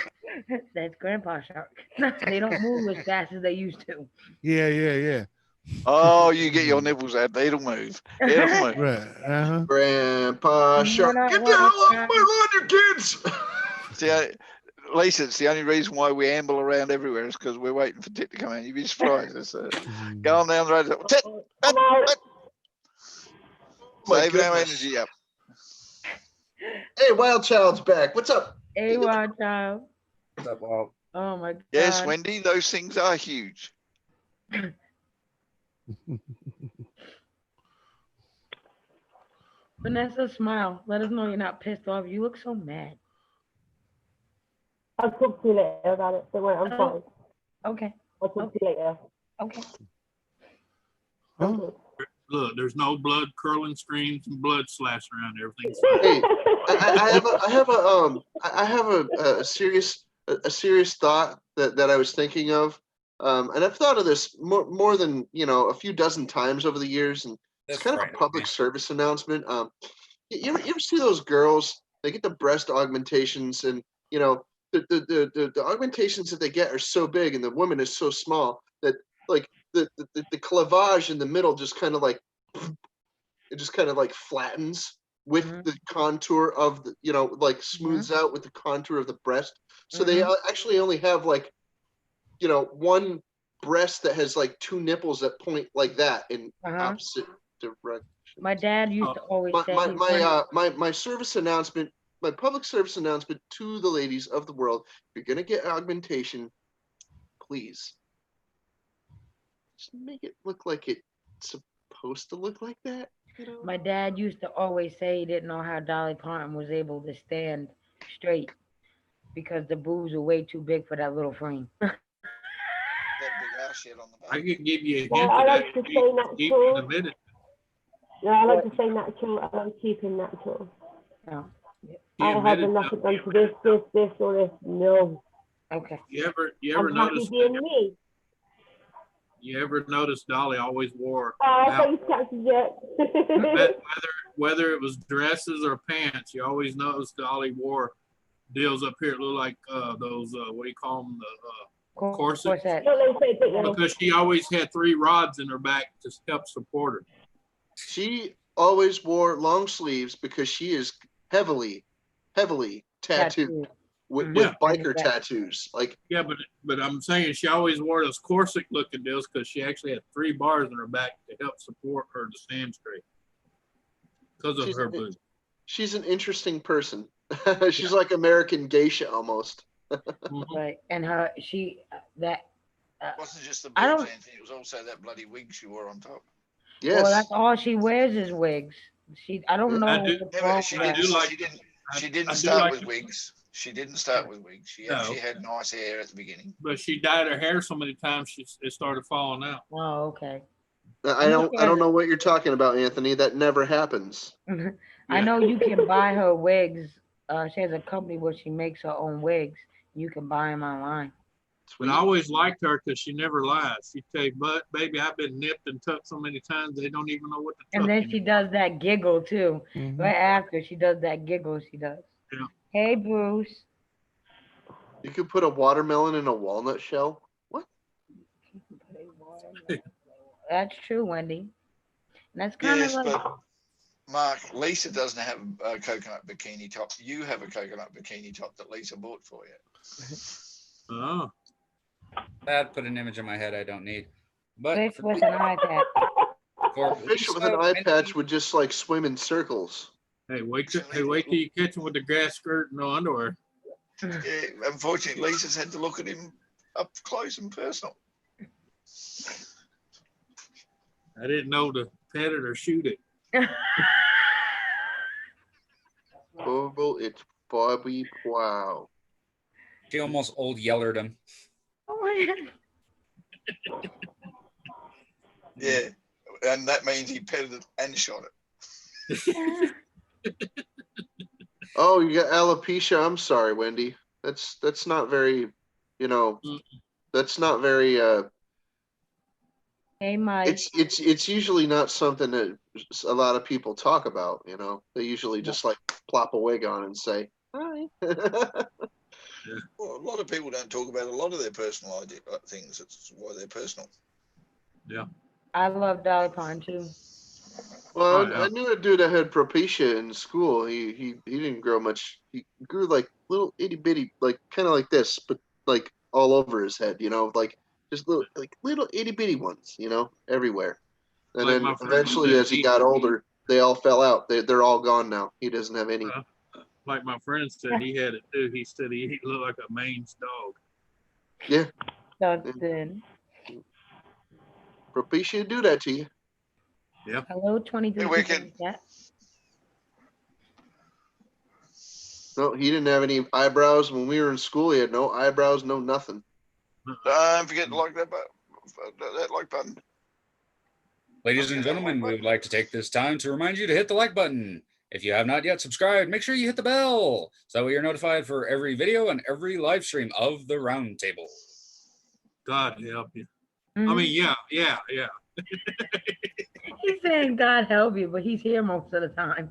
That's Grandpa Shark. They don't move as fast as they used to. Yeah. Oh, you get your nipples out. It'll move. It'll move. Right. Grandpa Shark. Get the hell off my lawn, you kids! See, Lisa, it's the only reason why we amble around everywhere is because we're waiting for Tit to come out. You'd be surprised. It's, going down the road. Tit! Saving our energy up. Hey, Wild Child's back. What's up? Hey, Wild Child. What's up, Wild? Oh my God. Yes, Wendy, those things are huge. Vanessa, smile. Let us know you're not pissed off. You look so mad. I'll talk to you later about it. Don't worry, I'm fine. Okay. I'll talk to you later. Okay. Oh. Look, there's no blood curling streams and blood splashing around. Everything's Hey, I have a serious thought that I was thinking of, and I've thought of this more than a few dozen times over the years, and it's kind of a public service announcement. You ever see those girls? They get the breast augmentations, and the augmentations that they get are so big, and the woman is so small that like the cleavage in the middle just kind of like flattens with the contour of the smooths out with the contour of the breast. So they actually only have one breast that has like two nipples that point like that in opposite direction. My dad used to always say my service announcement, my public service announcement to the ladies of the world: if you're gonna get augmentation, please just make it look like it's supposed to look like that. My dad used to always say he didn't know how Dolly Parton was able to stand straight because the boobs were way too big for that little frame. I can give you a hint Well, of I that like to say in natural. a minute. No, I like to say natural. I like keeping natural. No. I haven't nothing done to this, or this. No. Okay. You ever I'm happy notice? being me. You ever notice Dolly always wore I out, think that's it. whether it was dresses or pants, you always noticed Dolly wore deals up here that look like those what do you call them, the corsets? Because she always had 3 rods in her back to help support her. She always wore long sleeves because she is heavily tattooed with biker tattoos. Like, yeah, but I'm saying she always wore those corset looking deals because she actually had 3 bars in her back to help support her to stand straight because of her boobs. She's an interesting person. She's like American geisha almost. Right, and that wasn't just the boobs, Anthony. It was also that bloody wig she wore on top. Yes. Well, that's all she wears is wigs. I don't know. She didn't start with wigs. She didn't start with wigs. She actually had nice hair at the beginning. But she dyed her hair so many times it started falling out. Oh, okay. I don't know what you're talking about, Anthony. That never happens. I know you can buy her wigs. She has a company where she makes her own wigs. You can buy them online. But I always liked her because she never lies. She'd say, "But baby, I've been nipped and tucked so many times they don't even know what to tuck." And then she does that giggle too. Right after she does that giggle, she does. Yeah. Hey, Bruce. You could put a watermelon in a walnut shell. What? That's true, Wendy. And that's kind of like. But Mark, Lisa doesn't have a coconut bikini top. You have a coconut bikini top that Lisa bought for you. Oh. That put an image in my head I don't need. But Fish with an eye patch. Fish with an eye patch would just like swim in circles. Hey, wait till you catch him with the grass skirt and no underwear. Yeah, unfortunately, Lisa's had to look at him up close and personal. I didn't know to pet it or shoot it. Oh, it's Bobby. Wow. She almost old yellered him. Yeah, and that means he petted it and shot it. Oh, you got alopecia. I'm sorry, Wendy. That's not very, that's not very. Hey, Mike. It's usually not something that a lot of people talk about. They usually just like plop a wig on and say. All right. Well, a lot of people don't talk about a lot of their personal things. It's why they're personal. Yeah. I love Dolly Parton too. Well, I knew a dude that had alopecia in school. He didn't grow much. He grew like little itty bitty, like kind of like this, but like all over his head. Like just little itty bitty ones. Everywhere. And like then eventually, as he got older, they all fell out. They're all gone now. He doesn't have any. Like my friend said, he had it too. He said he looked like a Maine's dog. Yeah. Dustin. Alopecia do that to you. Yeah. Hello, 23. No, he didn't have any eyebrows when we were in school. He had no eyebrows, no nothing. Don't forget to like that like button. Ladies and gentlemen, we would like to take this time to remind you to hit the like button. If you have not yet subscribed, make sure you hit the bell so that way you're notified for every video and every live stream of the Roundtable. God help you. I mean, yeah. He's saying God help you, but he's here most of the time.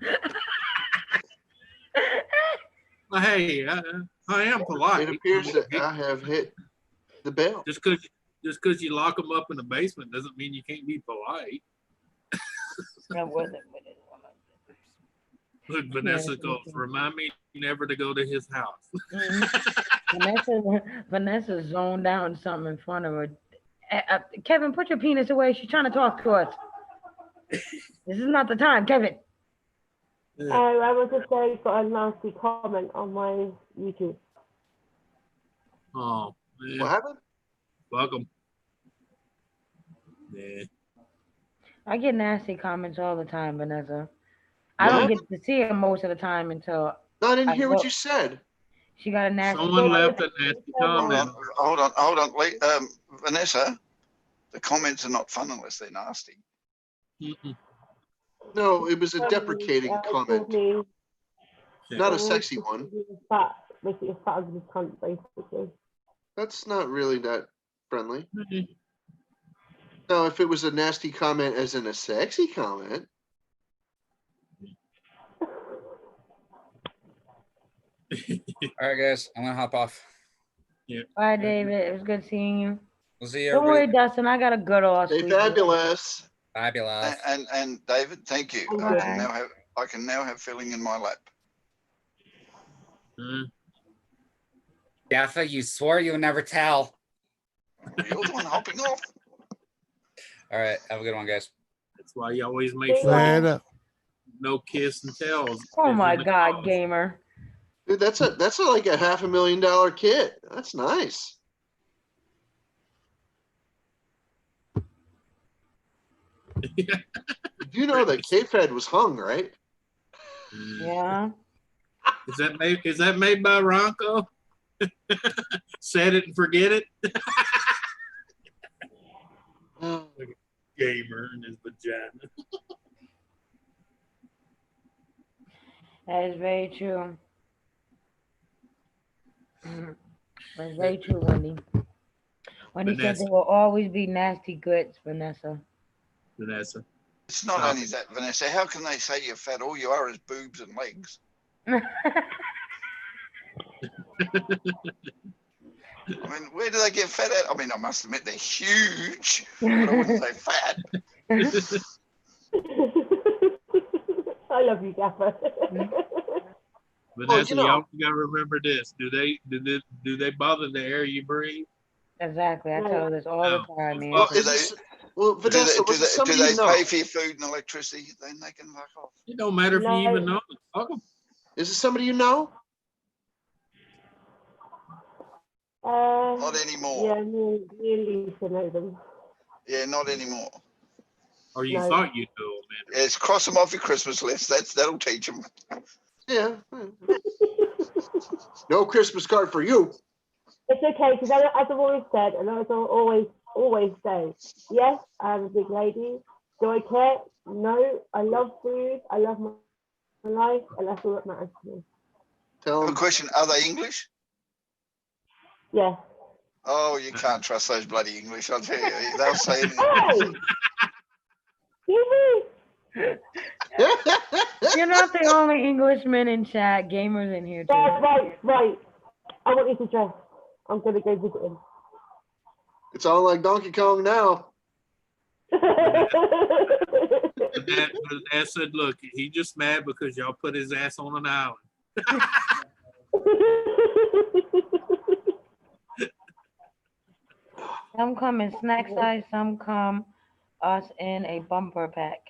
Hey, I am polite. It appears that I have hit the bell. Just because you lock them up in the basement doesn't mean you can't be polite. That wasn't what it was. Look, Vanessa goes, remind me never to go to his house. Vanessa zoned out in something in front of her. Kevin, put your penis away. She's trying to talk to us. This is not the time, Kevin. I was just saying, got a nasty comment on my YouTube. Oh, man. What happened? Welcome. Yeah. I get nasty comments all the time, Vanessa. I don't get to see it most of the time until. No, I didn't hear what you said. She got a nasty. Someone left a nasty comment. Hold on. Vanessa, the comments are not fun unless they're nasty. No, it was a deprecating comment. Not a sexy one. Basically, a fat ugly cunt, basically. That's not really that friendly. No, if it was a nasty comment as in a sexy comment. All right, guys, I'm gonna hop off. Bye, David. It was good seeing you. We'll see you. Don't worry, Dustin. I got a good off. Stay fabulous. Fabulous. And David, thank you. Bye. I can now have filling in my lap. Jaffa, you swore you would never tell. You're the one hopping off. All right, have a good one, guys. That's why you always make sure Later. no kiss and tells. Oh my God, gamer. Dude, that's like a $500,000 kit. That's nice. You know that K-Fed was hung, right? Yeah. Is that made by Ronco? Set it and forget it. Gamer and his vagina. That is very true. That's very true, Wendy. Wendy said there will always be nasty goods, Vanessa. It's not only that, Vanessa. How can they say you're fat? All you are is boobs and legs. I mean, where do they get fat at? I mean, I must admit they're huge, but I wouldn't say fat. I love you, Gaffer. Vanessa, y'all gotta remember this. Do they bother the air you breathe? Exactly. I tell her this all the time, man. Vanessa, do they pay for your food and electricity? Then they can fuck off. It don't matter if you even know. Is it somebody you know? Not anymore. Yeah, me and Lisa know them. Yeah, not anymore. Or you thought you knew them, man. Yes, cross them off your Christmas list. That'll teach them. Yeah. No Christmas card for you. It's okay, because as I've always said, and as I always say, yes, I'm a big lady. Do I care? No. I love food. I love my life, and that's all that matters to me. I have a question. Are they English? Yeah. Oh, you can't trust those bloody English. I'll tell you. They'll say anything. You're not the only Englishman in chat. Gamers in here too. Right. I want you to dress. I'm gonna go visit him. It's all like Donkey Kong now. Dad said, look, he just mad because y'all put his ass on an island. Some come in snack size, some come us in a bumper pack.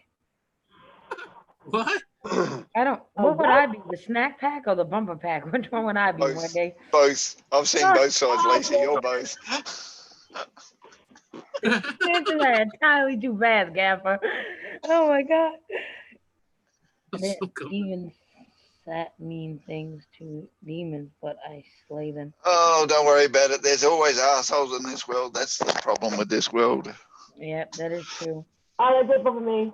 What? I don't. What would I be? The snack pack or the bumper pack? Which one would I be one day? Both. I've seen both sides, Lacey. You're both. Answer that entirely too fast, Gaffer. Oh my God. Demons that mean things to demons, but I slay them. Oh, don't worry about it. There's always assholes in this world. That's the problem with this world. Yep, that is true. Oh, don't bother me.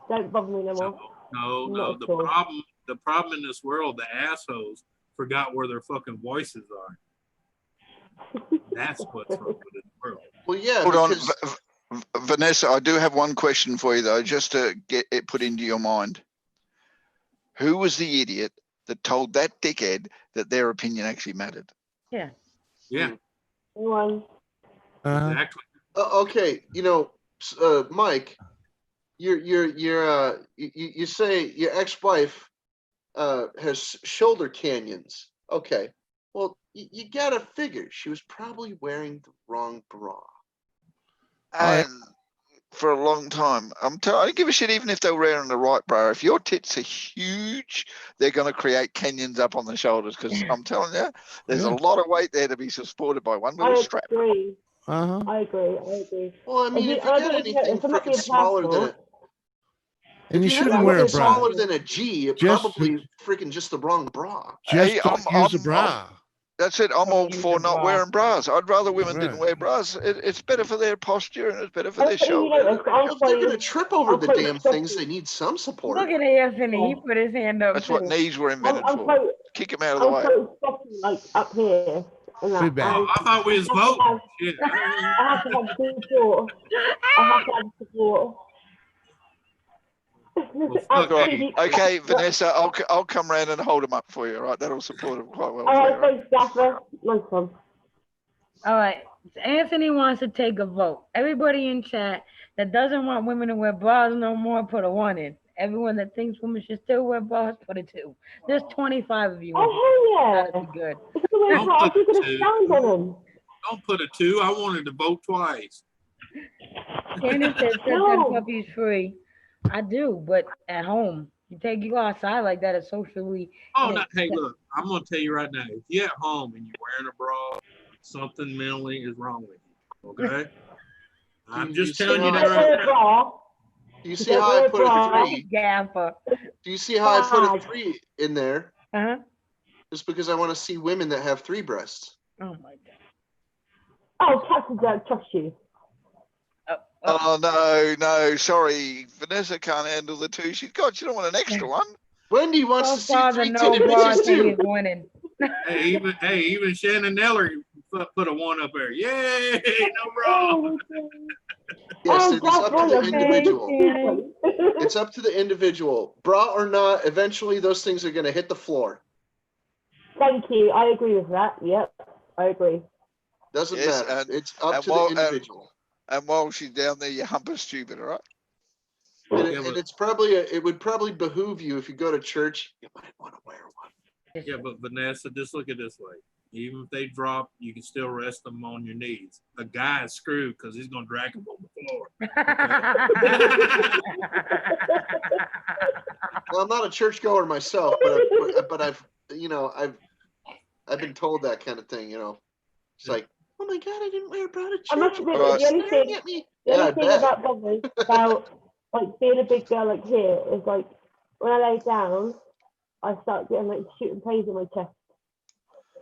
Don't bother me no more. No. The problem in this world, the assholes forgot where their fucking voices are. That's what's wrong with this world. Well, yeah. Hold on, Vanessa. I do have one question for you though, just to get it put into your mind. Who was the idiot that told that dickhead that their opinion actually mattered? Yeah. One. Exactly. Okay, Mike, you say your ex-wife has shoulder canyons. Okay, well, you gotta figure she was probably wearing the wrong bra. And for a long time, I don't give a shit even if they're wearing the right bra. If your tits are huge, they're going to create canyons up on the shoulders because I'm telling you, there's a lot of weight there to be supported by one little strap. Agree. Uh-huh. I agree. Well, I mean, if you got anything freaking smaller than it. And you If you shouldn't have wear a anything bra. smaller than a G, it probably freaking just the wrong bra. Just don't use a bra. That's it. I'm all for not wearing bras. I'd rather women didn't Right. wear bras. It's better for their posture and it's better for their shoulders. If they're going to trip over the damn things, they need some support. Look at Anthony. He put his hand up. That's what knees were invented for. Kick them out of the way. I'm so stuffy, like up here, and that. Feedback. Oh, I thought we was voting. Shit. I have to have support. I have to have support. Well, fuck Right. me. Okay, Vanessa, I'll come round and hold them up for you. All right, that'll support them quite well. All For right, you, all right? thanks, Gaffer. Nice one. All right. Anthony wants to take a vote. Everybody in chat that doesn't want women to wear bras no more, put a 1 in. Everyone that thinks women should still wear bras, put a 2. There's 25 of you. Oh, hell yeah. That'd be good. It's the way Don't bras, put you're going to two. stand on them. Don't put a 2. I wanted to vote twice. Shannon says set them No. puppies free. I do, but at home. You go outside like that, it's socially. Oh, no. Hey, look, I'm going to tell you right now. If you're at home and you're wearing a bra, something mentally is wrong with you. Okay? I'm just telling you that right now. Do you see how I put a 3? Gaffer. Do you see how I put a 3 in there? Uh-huh. Just because I want to see women that have 3 breasts. Oh my god. Oh, Cassie don't trust you. Oh no, sorry. Vanessa can't handle the 2 she's got. She don't want an extra one. Wendy wants So to see far, the 3 no titty bra bitches thing too. is winning. Even Shannon Neller put a 1 up there. Yay, no bra. Yes, Oh, it's up to the God, individual. It's up to the individual. Bra or not, eventually those things are going to hit the floor. Thank you. I agree with that. Yep, I agree. Doesn't Yes, matter. It's up to while- the individual. And while she's down there, you hump her stupid, all right? And it's probably it would probably behoove you if you go to church, you might want to wear one. Yeah, but Vanessa, just look at it this way. Even if they drop, you can still rest them on your knees. A guy is screwed because he's going to drag them on the floor. Well, I'm not a churchgoer myself, but I've I've been told that kind of thing. It's like, oh my god, I didn't wear a bra to I must church. admit, Right. the only thing, Yeah, I the only thing bet. about Bobby, about like being a big girl like here, is like when I lay down, I start getting like shooting pains in my chest.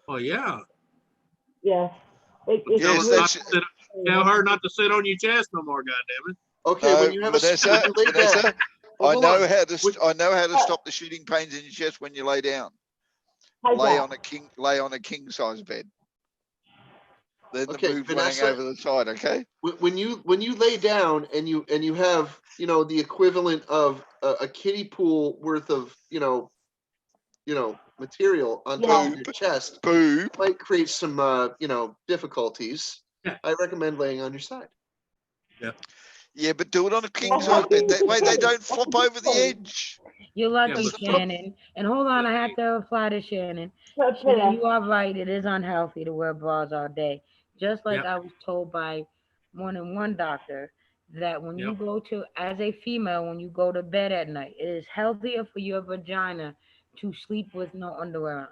Oh, yeah. Yeah. It's Yes, really- that's Tell her not to sit on your chest no more, goddammit. Okay, when you have Vanessa. when you lay down. Vanessa, Oh, I hold know on. how to. I know how to stop the shooting pains in your chest when you lay down. how's Lay that? on a king size bed. Then the Okay, move Vanessa. running over the side. Okay. When you lay down and you have the equivalent of a kiddie pool worth of material on top of your chest, Boob. might create some difficulties. Yeah. I recommend laying on your side. Yeah, but do it on a king size bed. That way they don't flop over the edge. You're lucky, but- Shannon. And hold on, I have to reply to Shannon. Put a Shannon, pillow. you are right. It is unhealthy to wear bras all day. Just like Yep. I was told by more than one doctor that when you Yep. go to, as a female, when you go to bed at night, it is healthier for your vagina to sleep with no underwear on.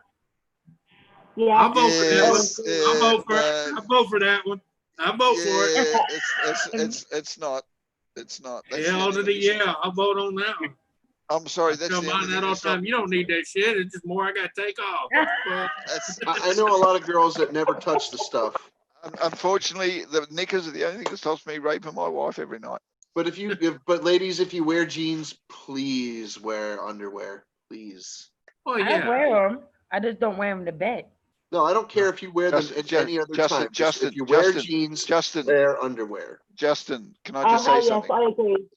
Yeah. I'll vote for that one. Yes, I'll vote for it. no. I'll vote for that one. I'll vote for it. Yeah, it's not. It's not. That's the Yeah, end of the mission. yeah, I'll vote on that one. I'm sorry. I That's tell the end mine of that the all the time. You don't need that shit. It's just more I got to take off. That's, I know a lot of girls that never touch the stuff. unfortunately, the knickers are the only thing that stops me raping my wife every night. But but ladies, if you wear jeans, please wear underwear, please. Oh, I yeah. wear them. I just don't wear them to bed. No, I don't care if you wear them at any other time. Just if you wear jeans, wear underwear. Justin, can I just say yes, something? I agree.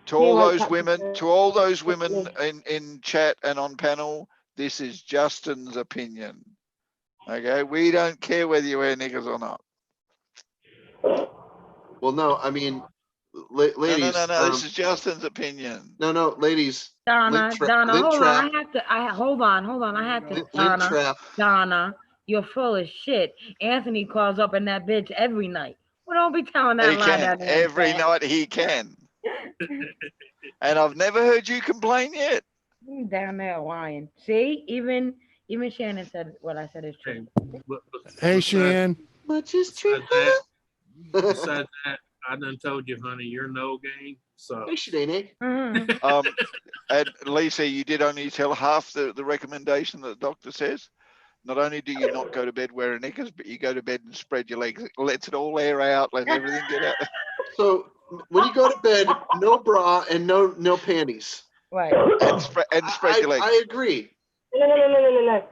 To all Yeah, those like women, that. to all those women in chat and on panel, this is Justin's opinion. Okay, we don't care whether you wear knickers or not. Well, no, I mean, ladies. No. This is Justin's opinion. No, ladies. Donna, hold on. I hold on. I have to. Lint Donna, trap. Donna, you're full of shit. Anthony calls up in that bitch every night. Well, don't be telling that He lie can down there. every night. He can. And I've never heard you complain yet. You down there lying. See, even Shannon said what I said is true. Hey, Shan. Much is true. Besides that, I done told you, honey, you're no game. So Hey, Shadane. Mhm. And Lisa, you did only tell half the recommendation that the doctor says. Not only do you not go to bed wearing knickers, but you go to bed and spread your legs. It lets it all air out, let everything get out. So when you go to bed, no bra and no panties. Right. And spread your legs. I agree. No.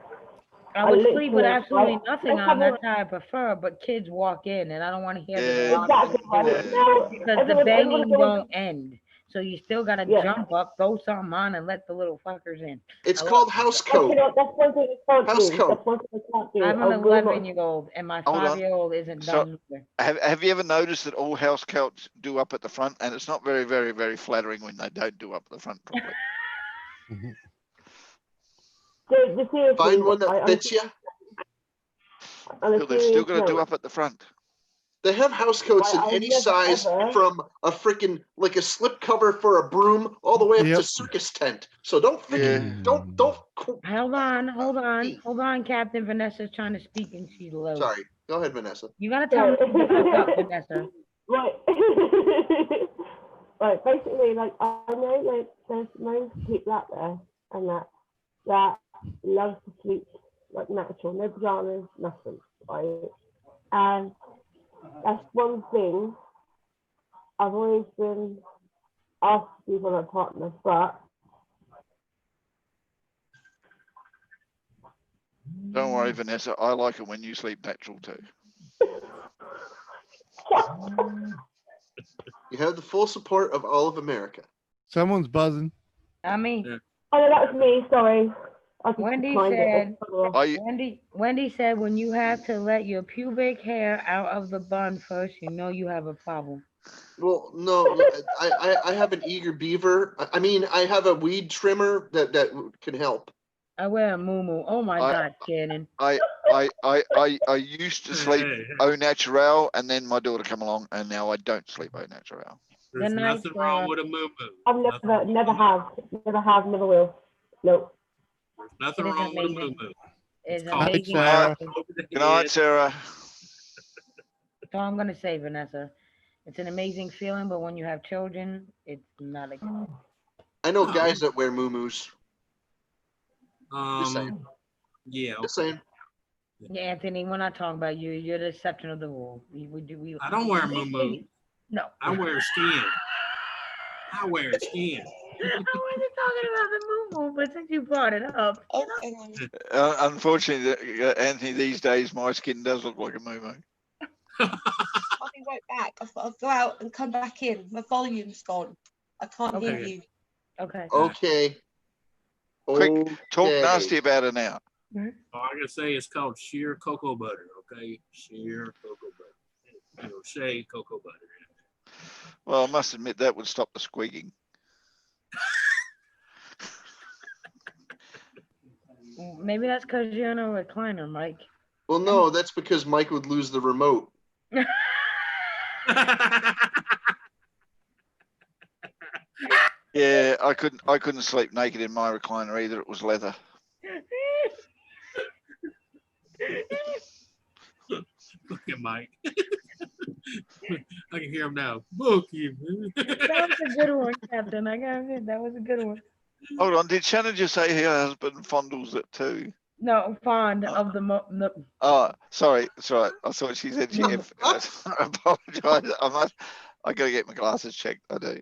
I would sleep with literally, absolutely right? nothing Let's have on. a That's how I prefer. But kids walk in, and I don't want to hear the Yeah. knocking on exactly, the right? door No, because the everyone banging goes. don't end. So you still gotta Yeah. jump up, throw something on, and let the little fuckers in. It's I love called it. house I code. cannot. That's one thing I can't House do. code. That's one thing I can't do. I have I an will not. 11-year-old, and my Hold on. 5-year-old isn't So- done either. Have you ever noticed that all house cats do up at the front, and it's not very, very, very flattering when they don't do up at the front properly. Seriously, Find one that I'm fits you. on a So they've still serious got to do note. up at the front. They have house coats in I've any never, size, ever- from a freaking like a slip cover for a broom all the way up Yep. to circus tent. So don't freaking don't. Hold on, Captain. Vanessa's trying to speak and she's low. Sorry. Go ahead, Vanessa. You gotta tell me to fuck up, Vanessa. Right. Right. Basically, like I know, like there's loads of people out there and that love to sleep like natural, no pajamas, nothing, right? And that's one thing I've always been asked to do for my partner, but Don't worry, Vanessa. I like it when you sleep natural too. You have the full support of all of America. Someone's buzzing. I mean, Yeah. oh no, that was me. Sorry, I just Wendy declined said- it. Are you, Wendy said when you have to let your pubic hair out of the bun first, you know you have a problem. Well, no, I have an eager beaver. I mean, I have a weed trimmer that can help. I wear a muumuu. Oh my I- God, Shannon. I used to sleep Hey, au naturel, and then my daughter come along, and now I don't sleep au naturel. there's Good night, nothing wrong Sarah. with a moo moo. I've never will. Nope. There's nothing It is wrong with a moo amazing. moo. It's called amazing. Sarah. over the Good night, head. Sarah. That's all I'm gonna say, Vanessa. It's an amazing feeling, but when you have children, it's not a good. I know Oh. guys that wear muumuus. Just saying. Yeah, Just okay. saying. Yeah, Anthony, we're not talking about you. You're the exception of the rule. We I don't wear a moo moo. No. I wear skin. I wear skin. I wasn't talking about the moo but since you brought it up, Oh, hang on. Unfortunately, Anthony, these days my skin does look like a moo. I'll be right back. I've got to go out and come back in. My volume's gone. I can't hear Okay. you. okay. Okay. Quick, talk Okay. nasty about it now. All I can say is called sheer cocoa butter. Okay, sheer cocoa butter. You know, shea cocoa butter. Well, I must admit that would stop the squeaking. Maybe that's because you're in a recliner, Mike. Well, no, that's because Mike would lose the remote. Yeah, I couldn't sleep naked in my recliner either. It was leather. Look at Mike. I can hear him now. Book you. That was a good one, Captain. I gotta admit, that was a good one. Hold on, did Shannon just say her husband fondles it too? No, fond of the Oh, sorry, it's all right. I thought she said she. I apologize. I gotta get my glasses checked. I do.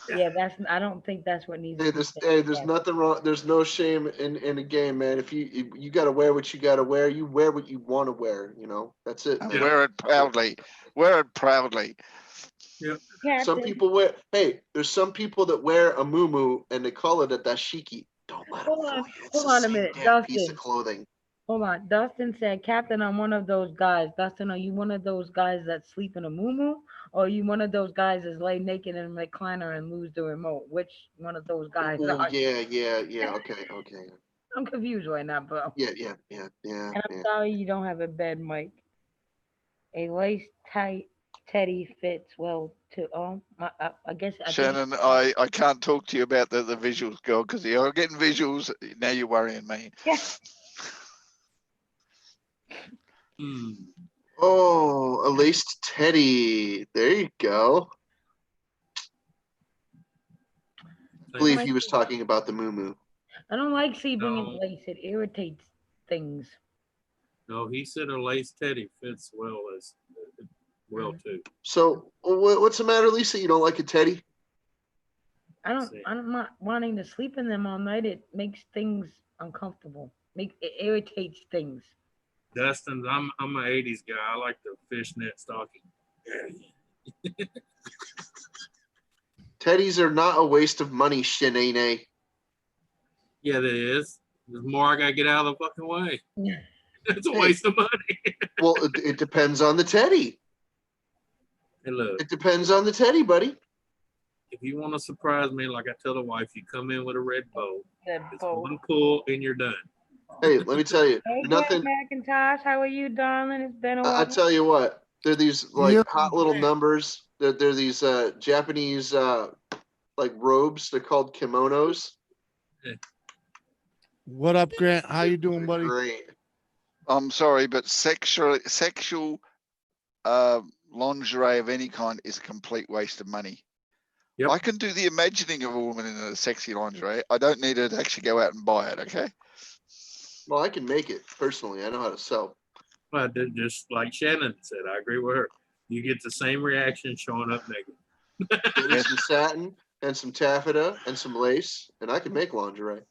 yeah. That's. I don't think that's what needs. Hey, to be there's, said. hey, there's nothing wrong. There's no shame in a game, man. If you got to wear what you got to wear, you wear what you want to wear. You know, that's it. And man. wear it proudly. Wear it proudly. Captain. Some people wear. Hey, there's some people that wear a muumuu and they call it a dashiki. Don't let them Hold on, fool you. It's hold the on a same minute, damn piece Dustin. of clothing. Hold on. Dustin said, Captain, I'm one of those guys. Dustin, are you one of those guys that sleep in a muumuu? Or are you one of those guys that lay naked in a recliner and lose the remote? Which one of those guys Oh are you? yeah. Okay. I'm confused right now, bro. Yeah. And I'm sorry you don't have a bed, Mike. A lace tight teddy fits well too. Oh, I guess. Shannon, I can't talk to you about the visuals, girl, because you're getting visuals. Now you're worrying me. Yeah. Oh, a laced teddy. There you go. I believe he was talking about the muumuu. I don't like sleeping in No. lace. It irritates things. No, he said a lace teddy fits well too. So what's the matter, Lisa? You don't like a teddy? I'm not wanting to sleep in them all night. It makes things uncomfortable. It irritates things. Dustin's. I'm an '80s guy. I like the fishnet stocking. Teddies are not a waste of money, Shanae. Yeah, there is. There's more I gotta get out of the fucking way. It's a Hey. waste of money. Well, it depends on the teddy. Hey, look. It depends on the teddy, buddy. If you want to surprise me, like I tell the wife, you come in with a red bow. Red It's bow. one pull and you're done. Hey, let me tell you, Hey, nothing. Grant McIntosh, how are you, darling? It's been a while. I tell you what, they're these like Yeah. hot little numbers. They're these Japanese like robes. They're called kimonos. What up, Grant? How you doing, buddy? Great. I'm sorry, but sexual lingerie of any kind is a complete waste of money. Yep. I can do the imagining of a woman in a sexy lingerie. I don't need her to actually go out and buy it, okay? Well, I can make it personally. I know how to sew. Well, just like Shannon said, I agree with her. You get the same reaction showing up naked. Give me some satin and some taffeta and some lace, and I can make lingerie.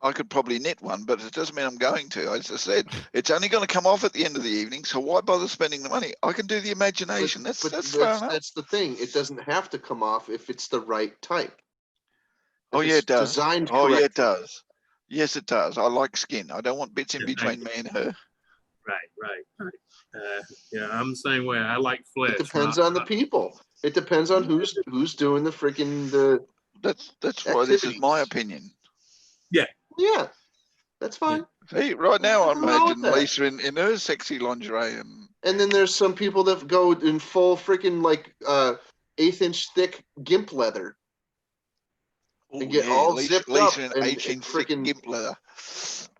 I could probably knit one, but it doesn't mean I'm going to. As I said, it's only going to come off at the end of the evening, so why bother spending the money? I can do the imagination. That's fair enough. That's the thing. It doesn't have to come off if it's the right type. Oh, If yeah, it's it does. Designed Oh, yeah, it correctly. does. Yes, it does. I like skin. I don't want bits in Yeah, between thank me and her. Right. Yeah, I'm the same way. I like flesh. It depends on the people. It depends on who's doing the freaking the. That's why this is my activities. opinion. Yeah, that's fine. See, right now I'm Nothing wrong with imagining that. Lisa in her sexy lingerie, and And then there's some people that go in full freaking like 1/8-inch thick gimp leather oh and get yeah, all Lisa, zipped Lisa up in and 18 thick freaking. gimp leather.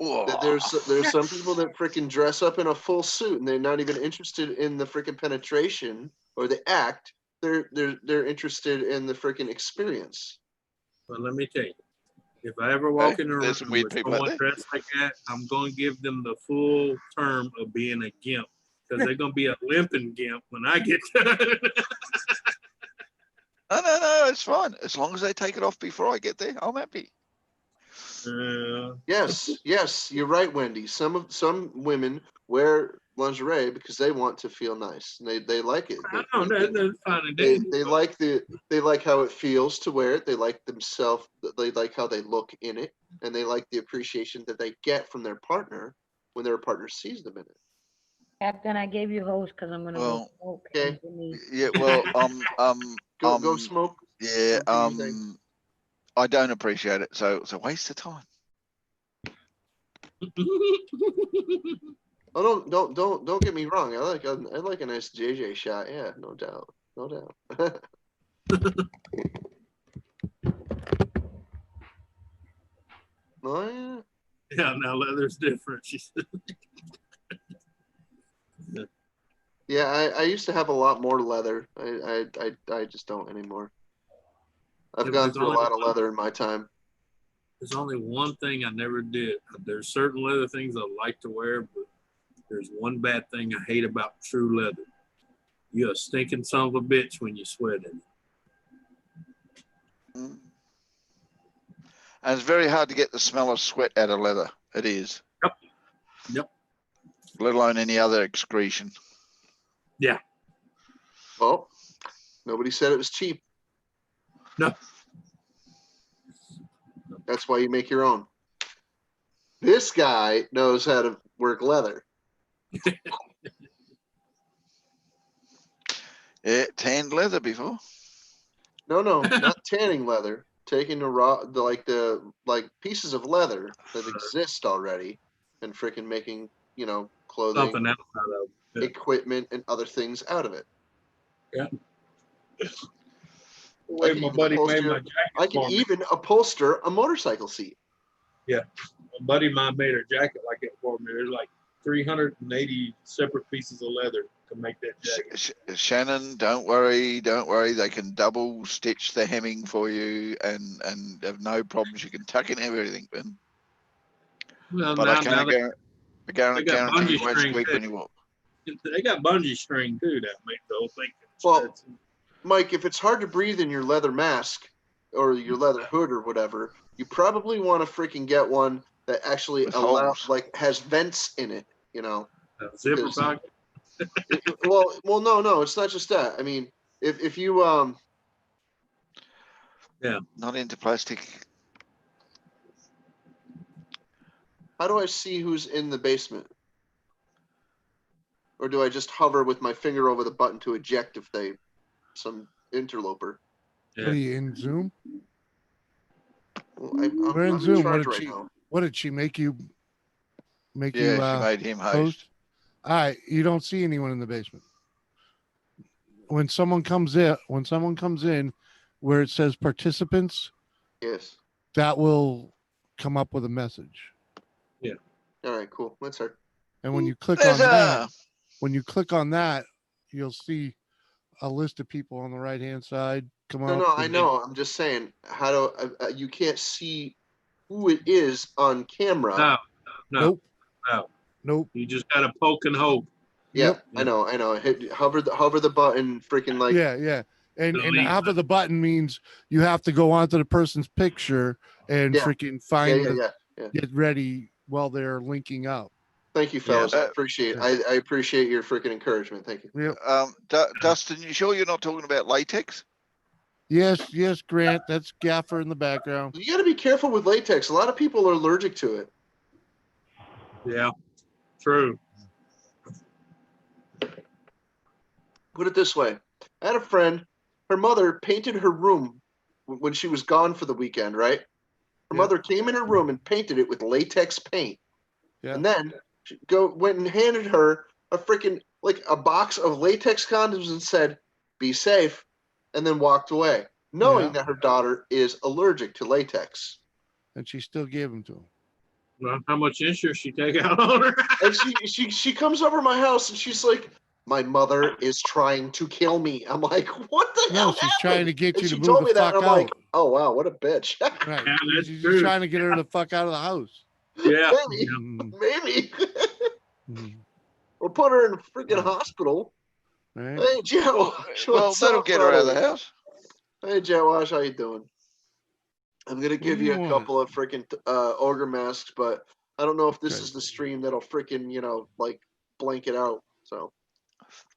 Oh. There's some people that freaking dress up in a full suit and they're not even interested in the freaking penetration or the act. They're interested in the freaking experience. But let me tell you, if I ever walk in a room there's some weird with people out someone there. dressed like that, I'm going to give them the full term of being a gimp because they're going to be a limping gimp when I get done. No, it's fine. As long as they take it off before I get there, I'm happy. Yes, you're right, Wendy. Some women wear lingerie because they want to feel nice. They like it. I know that's fine and They dandy. they like how it feels to wear it. They like themselves. They like how they look in it, and they like the appreciation that they get from their partner when their partner sees them in it. Captain, I gave you host because I'm gonna Well, go smoke. okay. and give me- Yeah, well, Go smoke. yeah, Go do your thing. I don't appreciate it, so it's a waste of time. Oh, don't get me wrong. I like a nice JJ shot. Yeah, no doubt. Oh yeah. Yeah, now leather's different. She said. Yeah, I used to have a lot more leather. I just don't anymore. I've gone through a lot of leather in my time. There's only one thing I never did. There's certain leather things I like to wear, but there's one bad thing I hate about true leather. You're a stinking son of a bitch when you sweat in it. And it's very hard to get the smell of sweat out of leather. It is. Yep. Let alone any other excretion. Yeah. Well, nobody said it was cheap. No. That's why you make your own. This guy knows how to work leather. Yeah, tanned leather before. No, not tanning leather. Taking the pieces of leather that exist already and freaking making, clothing, Something else out of it. equipment, and other things out of it. Yeah. The I way can my even buddy made upholster- my jacket I can for me. even upholster a motorcycle seat. Yeah. A buddy of mine made a jacket like that for me. There's like 380 separate pieces of leather to make that jacket. Shannon, don't worry. They can double stitch the hemming for you and have no problems. You can tuck in everything, Ben. Well, But I can't guarantee bungee you won't string squeak too. when you walk. They got bungee string too that make the whole thing. Well, Mike, if it's hard to breathe in your leather mask or your leather hood or whatever, you probably want to freaking get one that actually With allow holes. like has vents in it. You know. Zipper Because- pocket. Well, no, it's not just that. I mean, if you Not into plastic. how do I see who's in the basement? Or do I just hover with my finger over the button to eject if they some interloper? What are you in Zoom? Well, We're in I'm Zoom. charge What right did she? now. What did she make you? Make Yeah, you she made him host. host? All right, you don't see anyone in the basement. When someone comes in, where it says participants, Yes. that will come up with a message. All right. Cool. That's her. And when you click There's on that, you'll see a list of people on the right hand side come up. No, I know. I'm just saying. How do you can't see who it is on camera? Nope. No. Nope. You just got to poke and hope. Yeah, Yep. I know. Hit hover the button. Freaking like. Yeah. And Delete hover the button means you have to go onto the person's picture and Yeah. freaking find Yeah. get ready while they're linking up. Thank you, fellas. I Yeah. appreciate. I appreciate your freaking encouragement. Thank you. Yep. Dustin, you sure you're not talking about latex? Yes, Grant. That's Gaffer in the background. You got to be careful with latex. A lot of people are allergic to it. Yeah, true. Put it this way. I had a friend, her mother painted her room when she was gone for the weekend, right? Her mother came in her room and painted it with latex paint. Yeah. And then she went and handed her a freaking, like a box of latex condoms and said, be safe, and then walked away, knowing that her daughter is allergic to latex. And she still gave them to him. Well, how much insurance she take out on her? And she comes over my house and she's like, my mother is trying to kill me. I'm like, what the hell? No, she's trying to get And you to she move told the me that, fuck and I'm out. like, oh wow, what a bitch. Right. Yeah, that's She's true. just trying to get her the fuck out of the house. Yeah. Maybe. Mhm. Or put her in a freaking hospital. Right. Hey, Joe. Well, that'll get her out of the house. Hey, Joe Wash, how you doing? I'm gonna give do you you a want? couple of freaking ogre masks, but I don't know if this Okay. is the stream that'll freaking like blank it out. So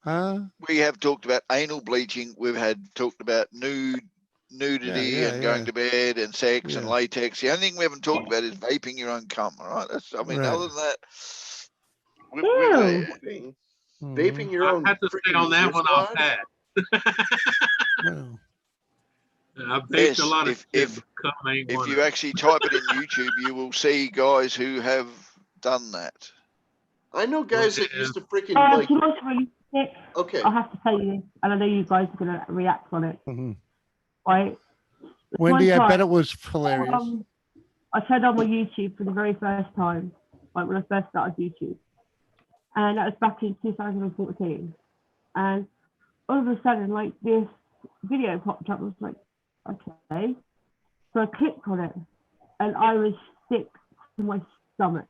Huh? We have talked about anal bleaching. We've talked about nudity Yeah, and going to bed and sex and Yeah. latex. The only thing we haven't talked about is vaping your own cum. All right. Right. Other than that, Ew. vaping your I own. have to say freaking on that one, I'll wristwatch? pass. Well, I've baked yes, a lot of shit, if but cum ain't if one you of them. actually type it in YouTube, you will see guys who have done that. I know guys that used to freaking Do like. you know what's really sick? Okay. I have to tell you this, and I know you guys are gonna react on it, mhm. right? Wendy, One I bet time, it was hilarious. I turned on my YouTube for the very first time, like when I first started YouTube, and that was back in 2014. And all of a sudden, like this video popped up. I was like, okay. So I clicked on it, and I was sick to my stomach.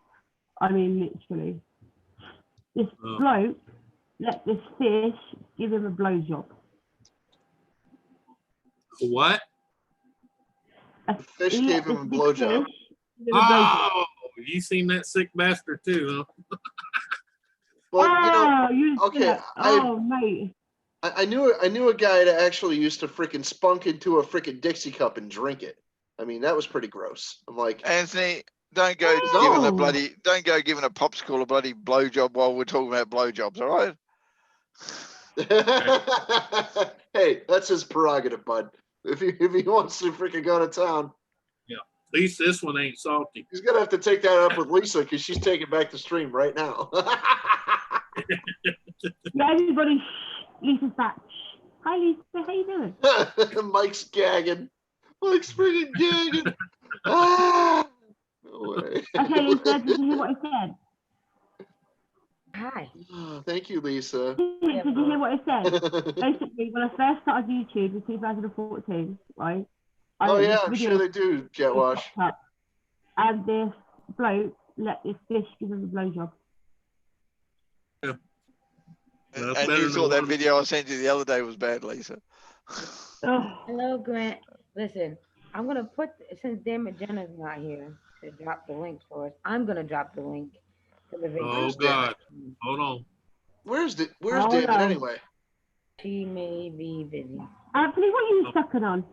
I mean, literally. This Oh. bloke let this fish give him a blowjob. What? Fish He gave let him a this big blowjob. fish give him a blowjob. Oh, you seen that sick bastard too, huh? Well, Oh, you didn't see okay, that? Oh, mate. I knew a guy that actually used to freaking spunk into a freaking Dixie cup and drink it. I mean, that was pretty gross. I'm like, Anthony, don't go No. giving a popsicle a bloody blowjob while we're talking about blowjobs, all right? hey, that's his prerogative, bud. If he wants to freaking go to town, At least this one ain't salty. he's gonna have to take that up with Lisa because she's taking back the stream right now. Yeah, everybody, Lisa's back. Hi, Lisa. How you doing? Mike's gagging. Mike's freaking gagging. Ah! No way. Okay, Lisa, did you hear what I said? Hi. Oh, thank you, Lisa. Did you hear what I said? Basically, when I first started YouTube in 2014, right? Oh I yeah, this I'm video sure they do, Jet Wash. popped up, and this bloke let this fish give him a blowjob. That's And better you than thought that one. video I sent you the other day was bad, Lisa. Oh, Hello, Grant. Listen, I'm gonna put since Dan McJenna's not here, to drop the link for us. I'm gonna drop the link to the video. Oh God, hold on. Where's Oh, David no. anyway? She may be busy. Anthony, what are you sucking on?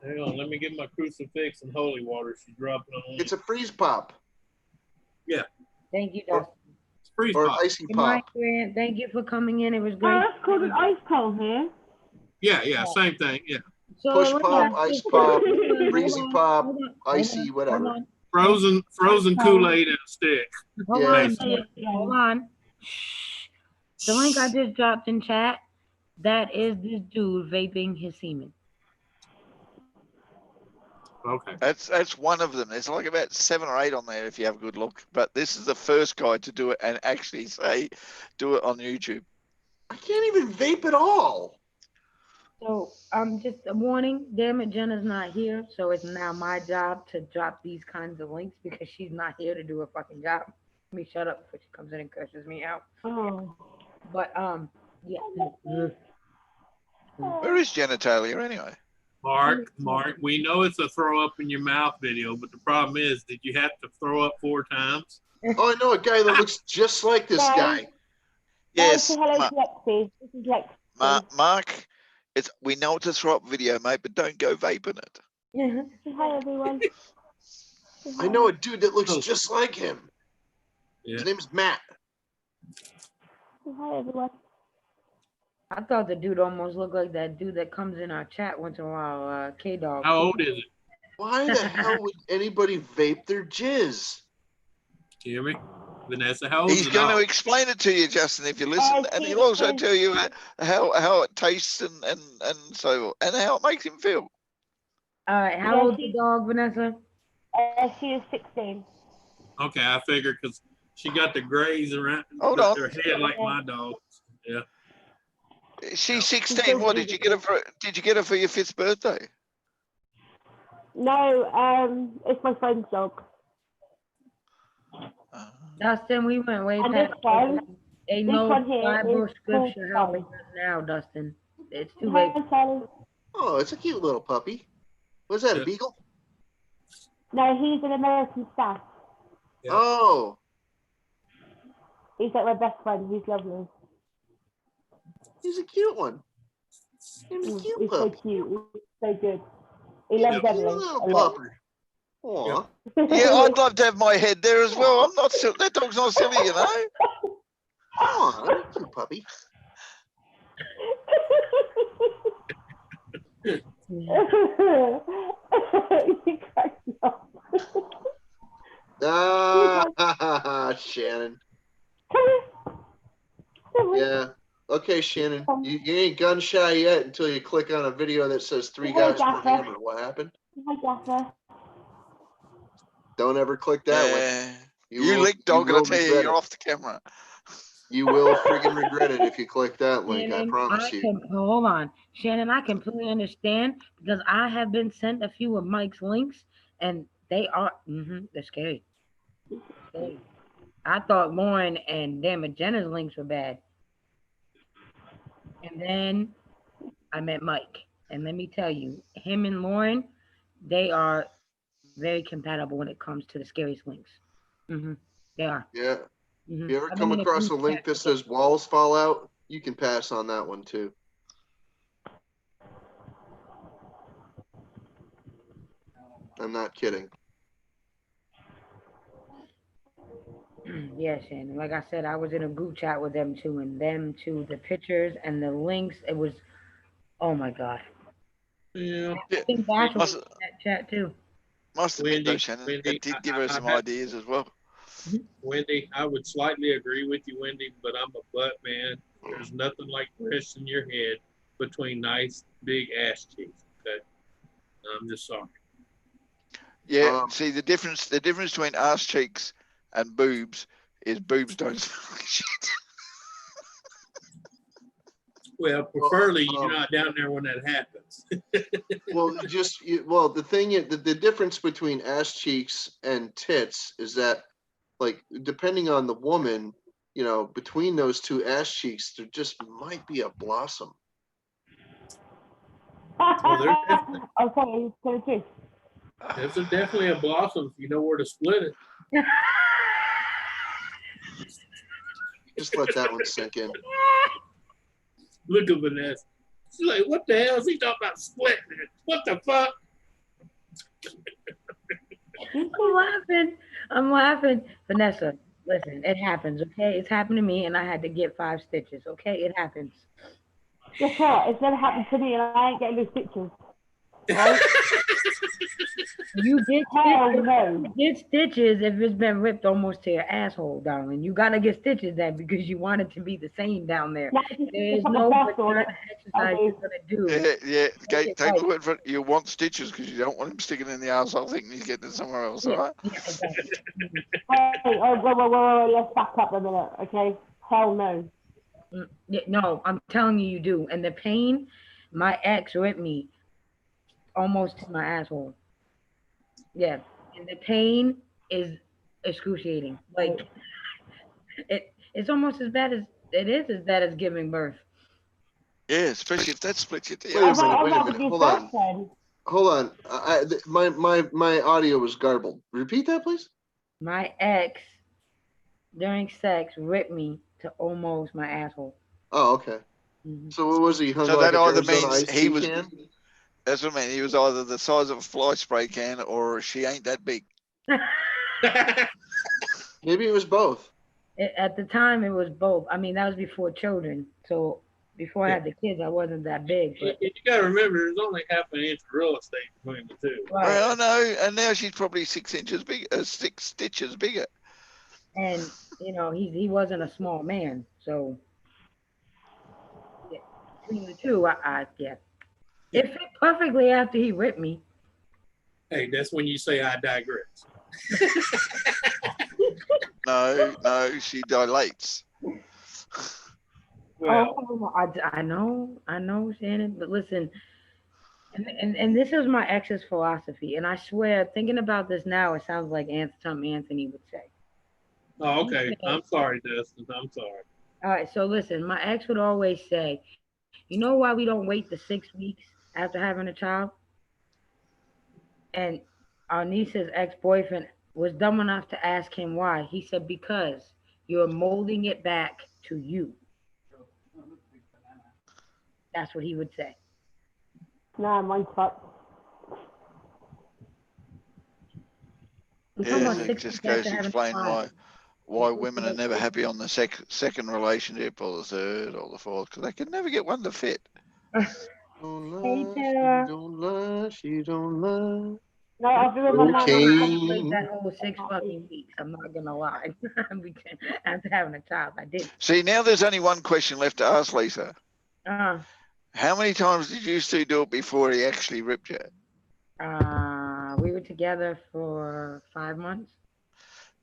Hang on, let me get my crucifix and holy water. She's dropping on. It's a freeze pop. Thank you, Or- Dustin. It's freeze Or pop. icy Good night, pop. Grant. Thank you for coming in. It was Oh, great. that's called an ice cold here. Yeah, same thing. Yeah, So Push let me pop, ask ice you- pop, hold breezy on, pop, hold on, icy, hold whatever. on, frozen Kool-Aid and a stick. hold on, Basically. hold on. Shh. The link I just dropped in chat, that is this dude vaping his semen. Okay. That's one of them. There's like about 7 or 8 on there if you have a good look. But this is the first guy to do it and actually say, do it on YouTube. I can't even vape at all. So just a warning, damn it, Jenna's not here. So it's now my job to drop these kinds of links because she's not here to do a fucking job. Let me shut up before she comes in and curses me out. Oh. But yeah. Where is genitalia anyway? Mark, we know it's a throw up in your mouth video, but the problem is, did you have to throw up 4 times? Oh, I know a guy that looks just like this guy. Yes, Say hello to Lexi. This is Lexi. Mark. We know it's a throw up video, mate, but don't go vaping it. Say hi, everyone. I know a dude that looks just like him. Yeah. His name is Matt. Say hi, everyone. I thought the dude almost looked like that dude that comes in our chat once in a while, K-Dog. How old is it? Why the hell would anybody vape their jizz? You hear me? Vanessa, how old He's is it? going to explain it to you, Justin, if you listen, and he'll also tell you how it tastes and so and how it makes him feel. All right, how old's the dog, Vanessa? She is 16. Okay, I figured because she got the grays around her head like my dog. Yeah. She's 16. What did you get her for? Did you get her for your 5th birthday? No, it's my friend's dog. Dustin, we went way And past. this one, Ain't this no one here Bible is scripture called helping us now, Dustin. It's too Hi, late. Charlie. Oh, it's a cute little puppy. Was that, a beagle? No, he's an American Staff. Yeah. Oh. He's like my best friend. He's lovely. He's a cute one. He's a cute He's so puppy. cute. He's so good. He loves Cute Emily little a lot. pupper. Aw. Yeah, I'd love to have my head there as well. I'm not silly. That dog's not silly, you know. Aw, that's a cute puppy. He cracks me up. Ah, Shannon. Yeah. Okay, Shannon. You ain't gun shy yet until you click on a video that says 3 guys, 1 hammer. What happened? Hi, Gaffer. Don't ever click that one. You lick dog, and I'll tell you, you're off the camera. You will friggin' regret it if you click that link. I Shannon, promise you. hold on. Shannon, I completely understand because I have been sent a few of Mike's links and they are, they're scary. Scary. I thought Lauren and damn it, Jenna's links were bad. And then I met Mike. And let me tell you, him and Lauren, they are very compatible when it comes to the scariest links. They are. Yeah. Mhm. If you ever I've come been in a across a group link chat that with says walls fall out, you can pass on that one too. I'm not kidding. Yeah, Shannon. Like I said, I was in a group chat with them too, and them too. The pictures and the links, it was, oh my god. Yeah. I think Bash was in that chat too. Must admit, though, Wendy, Shannon, Wendy, it did give her some ideas as well. Wendy, I would slightly agree with you, Wendy, but I'm a butt man. There's nothing like resting your head between nice big ass cheeks. Okay, I'm just sorry. Yeah, see the difference between ass cheeks and boobs is boobs don't smell like shit. Well, preferably you're not down there when that happens. Well, the thing is, the difference between ass cheeks and tits is that, like, depending on the woman, you know, between those 2 ass cheeks, there just might be a blossom. Okay, so just. There's definitely a blossom if you know where to split it. Just let that one sink in. Look at Vanessa. She's like, what the hell is he talking about splitting it? What the fuck? I'm laughing. Vanessa, listen, it happens, okay? It's happened to me and I had to get 5 stitches, okay? It happens. Guess what? It's never happened to me and I ain't getting no stitches. Right? You get Hell stitches, no. you get stitches if it's been ripped almost to your asshole, darling. You gotta get stitches then because you want it to be the same down there. There's no what kind of exercise you're gonna do. Yeah. Make Okay, it take right. my word for it. You want stitches because you don't want him sticking in the arsehole thinking he's getting it somewhere else, all right? Yeah, exactly. Hey, oh, whoa, let's back up a minute, okay? Hell no. Yeah, no, I'm telling you, you do. And the pain, my ex ripped me almost to my asshole. Yeah, and the pain is excruciating. Like it's almost as bad as giving birth. Yeah, especially if that splits you. Wait a Yeah, minute. Hold on. My audio was garbled. Repeat that, please. My ex during sex ripped me to almost my asshole. Oh, okay. So what was he? Hung so like that an either Arizona means iced he tea was. can? That's what I mean. He was either the size of a fly spray can or she ain't that big. Maybe it was both. At the time, it was both. I mean, that was before children. So before I had the kids, I wasn't that big. But You got to remember, there's only half an inch of real estate between the two. right. Well, I know, and now she's probably 6 inches big, 6 stitches bigger. And he wasn't a small man, so yeah, between the two, it fit perfectly after he ripped me. Hey, that's when you say I digress. No, she dilates. Well, I know, Shannon, but listen, and this is my ex's philosophy, and I swear, thinking about this now, it sounds like something Anthony would say. Oh, okay. I'm sorry, Dustin. I'm sorry. All right, so listen, my ex would always say, you know why we don't wait the 6 weeks after having a child? And our niece's ex-boyfriend was dumb enough to ask him why. He said, because you're molding it back to you. That's what he would say. Nah, mine's fucked. Yeah, it just goes to explain why women are never happy on the second relationship or the third or the fourth, because they can never get one to fit. Don't lie. No, I've been with my mom. Like that whole 6 fucking weeks. I'm not gonna lie. After having a child, I did. See, now there's only one question left to ask, Lisa. How many times did you two do it before he actually ripped you? We were together for 5 months.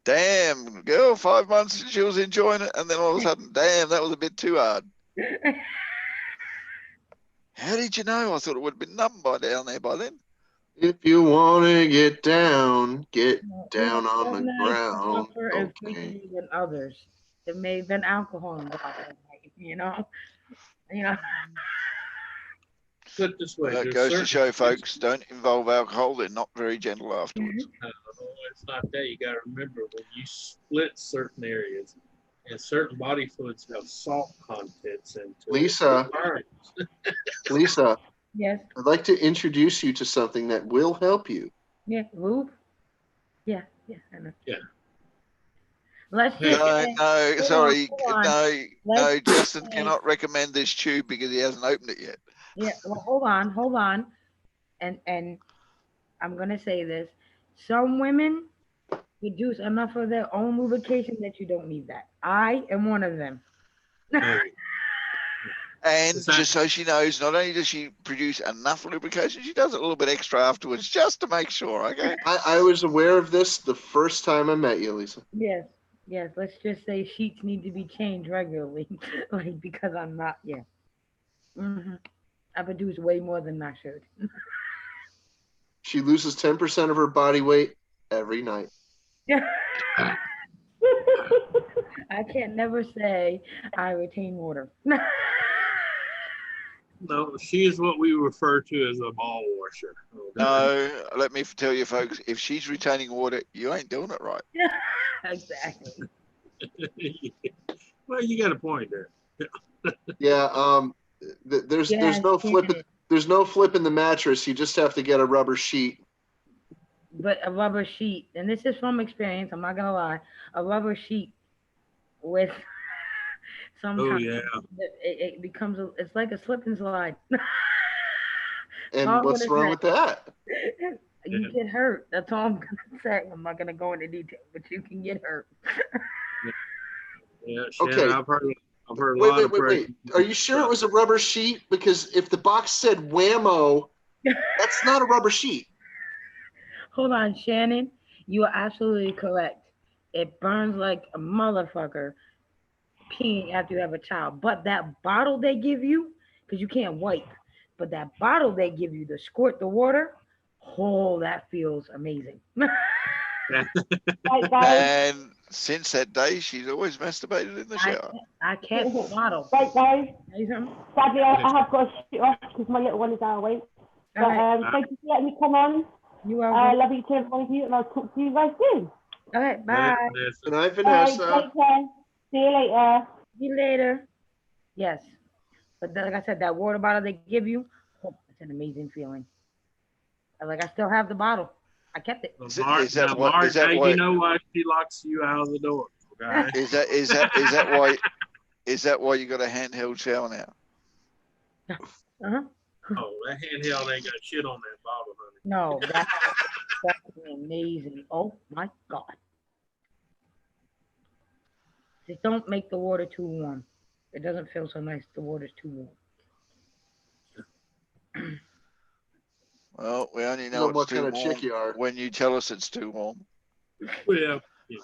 Damn, girl, 5 months and she was enjoying it, and then all of a sudden, damn, that was a bit too hard. How did you know? I thought it would have been numb down there by then. If you want to get down on the ground. Okay. Than others. There may have been alcohol involved, Put this way, Well, that goes to show, folks, don't involve alcohol. They're not very gentle afterwards. No, it's not that. You got to remember, when you split certain areas, and certain body fluids have salt contents into Lisa. Lisa. Yes. I'd like to introduce you to something that will help you. Yeah, lube. Yeah, I know. Yeah. Let's just no. Justin cannot recommend this tube because he hasn't opened it yet. Yeah, well, hold on, and I'm gonna say this: some women produce enough of their own lubrication that you don't need that. I am one of them. And just so she knows, not only does she produce enough lubrication, she does a little bit extra afterwards just to make sure, okay? I was aware of this the first time I met you, Lisa. Yes. Let's just say sheets need to be changed regularly, because I'm not. Yeah. I produce way more than I should. She loses 10% of her body weight every night. Yeah. I can't never say I retain water. No, she is what we refer to as a ball washer. Okay? No, let me tell you, folks. If she's retaining water, you ain't doing it right. Exactly. Well, you got a point there. Yeah. There's Yes, no yeah. flipping. There's no flipping the mattress. You just have to get a rubber sheet. But a rubber sheet, and this is from experience, I'm not gonna lie, a rubber sheet with Oh sometimes yeah. it becomes it's like a slip and slide. That's And all I'm what's gonna wrong say. with that? You Yeah. get hurt. That's all I'm gonna say. I'm not gonna go into detail, but you can get hurt. Yeah, Shannon, Okay. I've heard a Wait, lot wait, of wait, wait. Are you sure it was a rubber sheet? Because if the box said whammo, that's not a rubber sheet. Hold on, Shannon. You are absolutely correct. It burns like a motherfucker peeing after you have a child. But that bottle they give you, because you can't wipe, but that bottle they give you to squirt the water, oh, that feels amazing. Right, guys. And since that day, she's always masturbated in the shower. I kept the bottle. Right, guys. Say something? Sadly, I have got to shoot off because my little one is out of weight. But All right. thank you for letting me come on. You are Love each and every one of you, and I'll talk to you guys soon. all right. Bye. Good night, All right, Vanessa. take care. See you later. See you later. Yes. But like I said, that water bottle they give you, oh, it's an amazing feeling. Like I still have the bottle. I kept it. Mark, Is that now, what- Mark, is that now why- you know why she locks you out of the door. Okay. Is that why you got a handheld shower now? Uh-huh. Oh, that handheld ain't got shit on that bottle, honey. No, that's amazing. Oh my God. Just don't make the water too warm. It doesn't feel so nice. The water's too warm. Well, we only You know know it's what too kind of warm chick you are. when you tell us it's too warm. Well, yeah.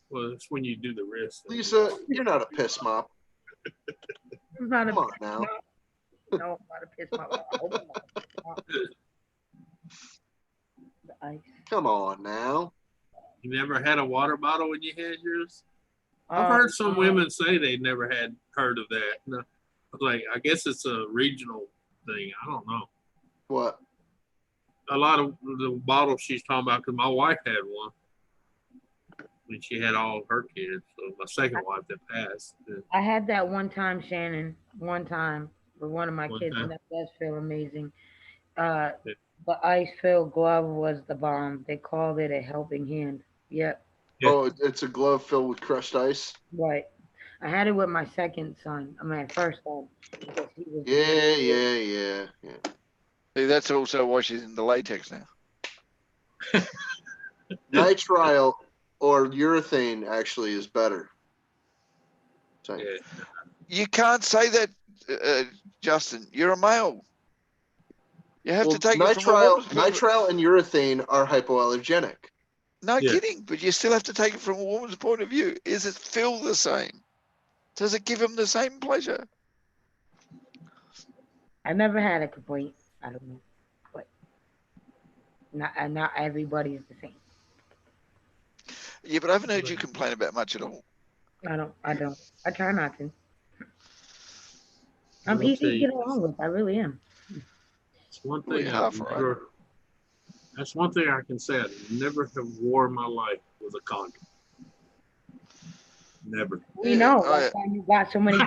Well, it's when you do the wrist. Lisa, you're not a piss mop. I'm not Come on now. No, I'm not a piss my The ice. Come on now. You never had a water bottle when you had yours? I've heard some women say they never had heard of that. No, like, I guess it's a regional thing. I don't know. What? A lot of the bottles she's talking about, because my wife had one when she had all of her kids. So my second wife that passed. I had that one time, Shannon. One time with one of my One kids, time. and that does feel amazing. The ice-filled glove was the bomb. They called it a helping hand. Yep, Yeah. Oh, it's a glove filled with crushed ice. right. I had it with my second son. I mean, first son. Because he was Yeah. See, that's also why she's into latex now. Nitrile or urethane actually is better. So, Yeah. You can't say that, Justin. You're a male. You have well, to take it from a nitrile, woman's point of view. nitrile and urethane are hypoallergenic. No Yeah. kidding, but you still have to take it from a woman's point of view. Is it feel the same? Does it give him the same pleasure? I never had a complaint. I don't know, but not everybody is the same. Yeah, but I haven't heard you complain about much at all. I don't. I try not to. I'm I'll easy tell to you, get along with. I really am. it's one Well, thing you're I've half right. never, that's one thing I can say I never have wore in my life was a condom. Never. We Yeah, know. That's why you got so many.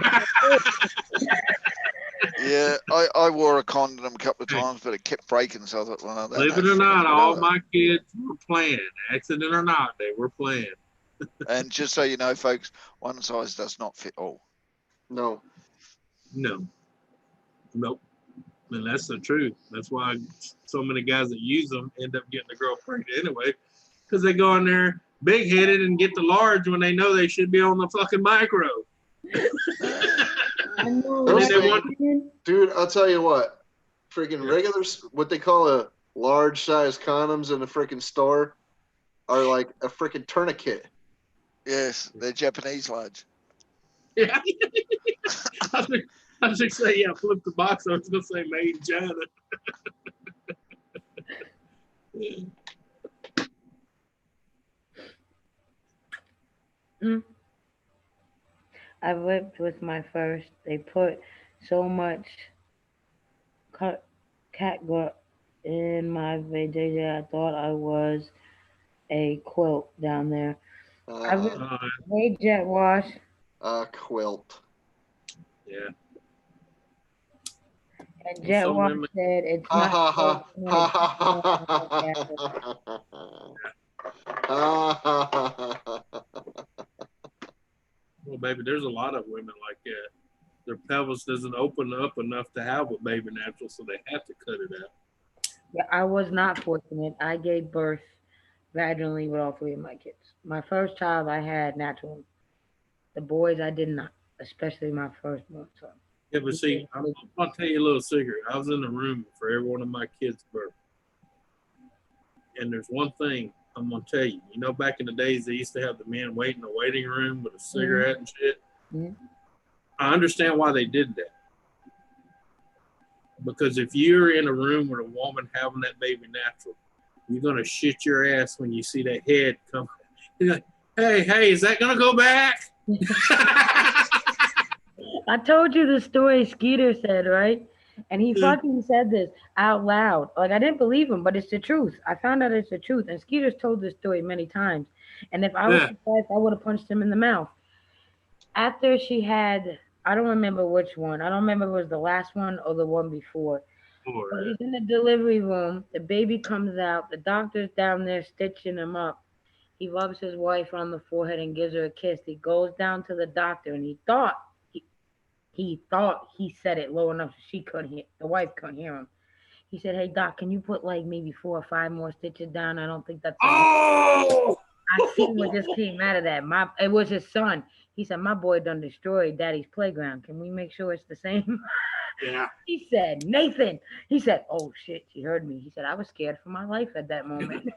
Yeah, I wore a condom a couple of times, but it kept breaking, so I thought, well, no, Believe it or not, all my kids were playing. Accident or not, they were playing. And just so you know, folks, one size does not fit all. No. No. Nope. And that's the truth. That's why so many guys that use them end up getting a girl pregnant anyway, because they go in there big headed and get the large when they know they should be on the fucking micro. I know. Those Right? things- Dude, I'll tell you what. Freaking regular, what they call a large size condoms in a freaking store are like a freaking tourniquet. Yes, they're Japanese large. Yeah. I was just say, yeah, flip the box. I was going to say made in China. I lived with my first. They put so much catgut in my vajayjay. I thought I was a quilt down there. I was, hey, Jet Wash. Quilt. Yeah. And Jet Wash said it's Ha not. ha ha ha ha ha ha. Well, baby, there's a lot of women like that. Their pelvis doesn't open up enough to have a baby natural, so they have to cut it out. Yeah, I was not fortunate. I gave birth vaginally with all three of my kids. My first child I had natural. The boys I did not, especially my firstborn son. Yeah, but see, I'll tell you a little secret. I was in the room for every one of my kids' birth. And there's one thing I'm going to tell you. You know, back in the days, they used to have the men wait in the waiting room with a cigarette and shit. Mm-hmm. I understand why they did that. Because if you're in a room with a woman having that baby natural, you're going to shit your ass when you see that head come. You're like, hey, is that going to go back? I told you the story Skeeter said, right? And he fucking said this out loud. Like, I didn't believe him, but it's the truth. I found out it's the truth. And Skeeter's told this story many times. And if I was surprised, I would have punched him in the mouth. After she had, I don't remember which one. I don't remember if it was the last one or the one before. But he's in the delivery room. The baby comes out. The doctor's down there stitching him up. He rubs his wife on the forehead and gives her a kiss. He goes down to the doctor, and he thought he said it low enough so she couldn't hear. The wife couldn't hear him. He said, "Hey doc, can you put like maybe 4 or 5 more stitches down? I don't think that's." Oh! I seen what just came out of that. It was his son. He said, "My boy done destroyed Daddy's playground. Can we make sure it's the same?" Yeah. He said, "Nathan." He said, "Oh shit," she heard me. He said, "I was scared for my life at that moment."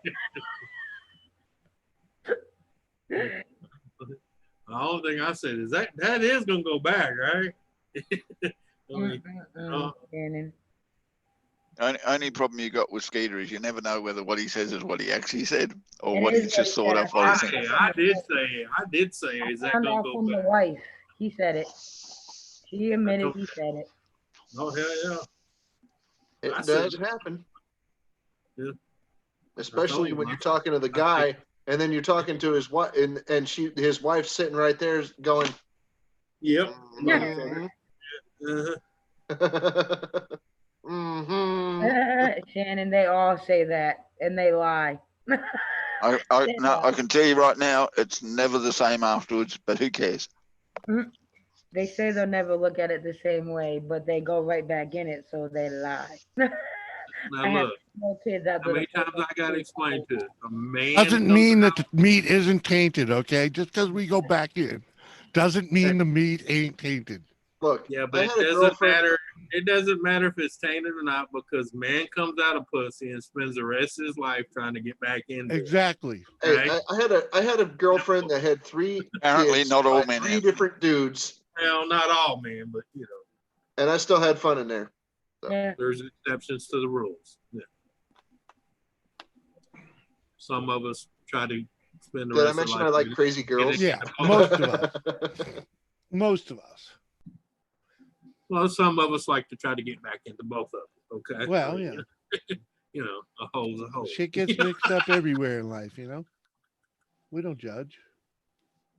The only thing I said is that is gonna go back, right? Only problem you got with Skeeter is you never know whether what he says is what he actually said or It what is he's just what he thought up said. while he's thinking. I did say, is that gonna go From back? the wife, he said it. She admitted he said it. Oh hell yeah! It does happen. Yeah. Especially when you're talking to the guy, and then you're talking to his wife, and his wife's sitting right there going, "Yep." Shannon, they all say that, and they lie. I can tell you right now, it's never the same afterwards, but who cares? They say they'll never look at it the same way, but they go right back in it, so they lie. Now look, no kids out how many there. times I got to explain to it? A man doesn't mean that the meat isn't tainted, okay? Just because we go back in doesn't mean the meat ain't tainted. Look, yeah, but it doesn't matter. It doesn't matter if it's tainted or not, because man comes out of pussy and spends the rest of his life trying to get back into exactly. it. Hey, right? I had a girlfriend that had 3 Apparently kids not all by men 3 have. different dudes. Well, not all men, but you know. And I still had fun in there. So. Yeah. There's exceptions to the rules. Yeah. Some of us try to spend the Did rest I of mention life I like crazy girls? Yeah, most of us. Most of us. Well, some of us like to try to get back into both of them. Okay. Well, yeah. You know, a hole's a hole. Shit gets mixed up everywhere in life, you know. We don't judge.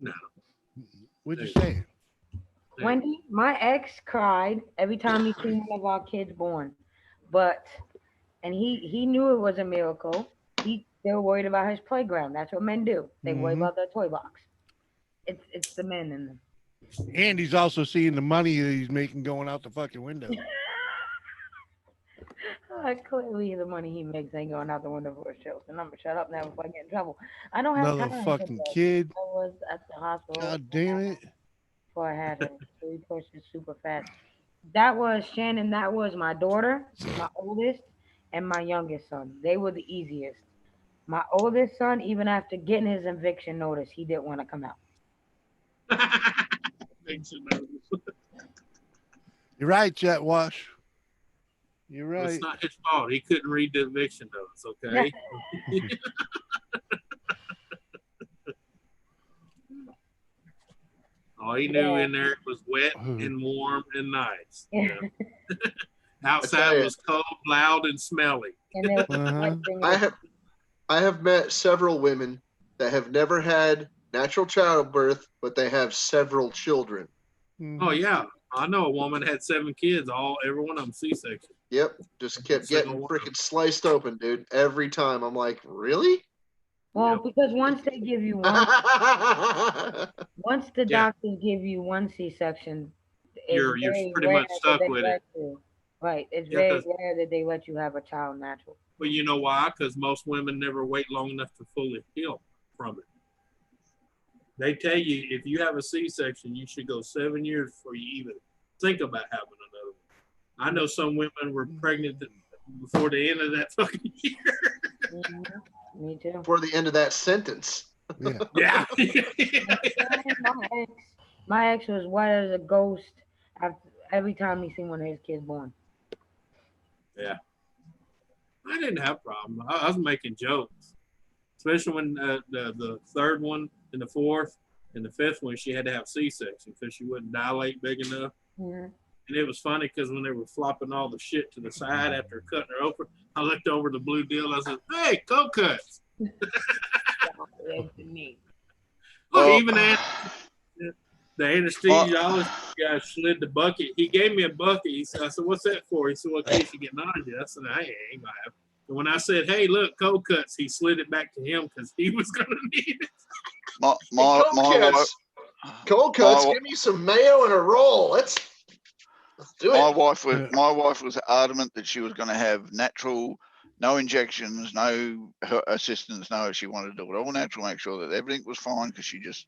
No. We're just saying. Wendy, my ex cried every time he seen one of our kids born, and he knew it was a miracle. He still worried about his playground. That's what men do. They worry about their toy box. It's the men in them. And he's also seeing the money that he's making going out the fucking window. Clearly, the money he makes ain't going out the window for his children. I'm gonna shut up now before I get in trouble. I don't have Another time. fucking kid. I was at the hospital. God damn it. Before I had her. So he pushed it super fast. That was Shannon. That was my daughter, my oldest, and my youngest son. They were the easiest. My oldest son, even after getting his eviction notice, he didn't want to come out. You're right, Jet Wash. You're right. It's not his fault. He couldn't read the eviction notice, okay? All he knew Yeah. in there was wet and warm and nice. You know? I Outside tell ya. was cold, loud, and smelly. And there was Uh-huh. one thing I have met several women that have never had natural childbirth, but they have several children. Oh yeah, I know a woman had 7 kids, every one of them C-section. Yep, just kept Single getting one. freaking sliced open, dude. Every time, I'm like, really? well, because once they give you one, once the Yeah. doctors give you one C-section, it's You're very pretty rare much that stuck they with let it. you. Right, it's Yeah, very 'cause- rare that they let you have a child natural. Well, you know why? Because most women never wait long enough to fully heal from it. They tell you if you have a C-section, you should go 7 years before you even think about having another one. I know some women were pregnant before the end of that fucking year. Me too. Before the end of that sentence. Yeah. Yeah. My ex was white as a ghost after every time he seen one of his kids born. Yeah. I didn't have a problem. I was making jokes, especially when the third one and the fourth and the fifth one, she had to have C-section because she wouldn't dilate big enough. Mm-hmm. And it was funny because when they were flopping all the shit to the side after cutting her open, I looked over the blue deal. I said, "Hey, cold cuts." Even the anesthesiologist guy slid the bucket. He gave me a bucket. I said, "What's that for?" He said, "Well, in case you get nausea." I said, "Hey, I ain't gonna have." And when I said, "Hey, look, cold cuts," he slid it back to him because he was gonna need it. Cold cuts. Give me some mayo and a roll. Let's do it. My wife was adamant that she was going to have natural, no injections, no assistance, no. She wanted to do it all natural, make sure that everything was fine because she just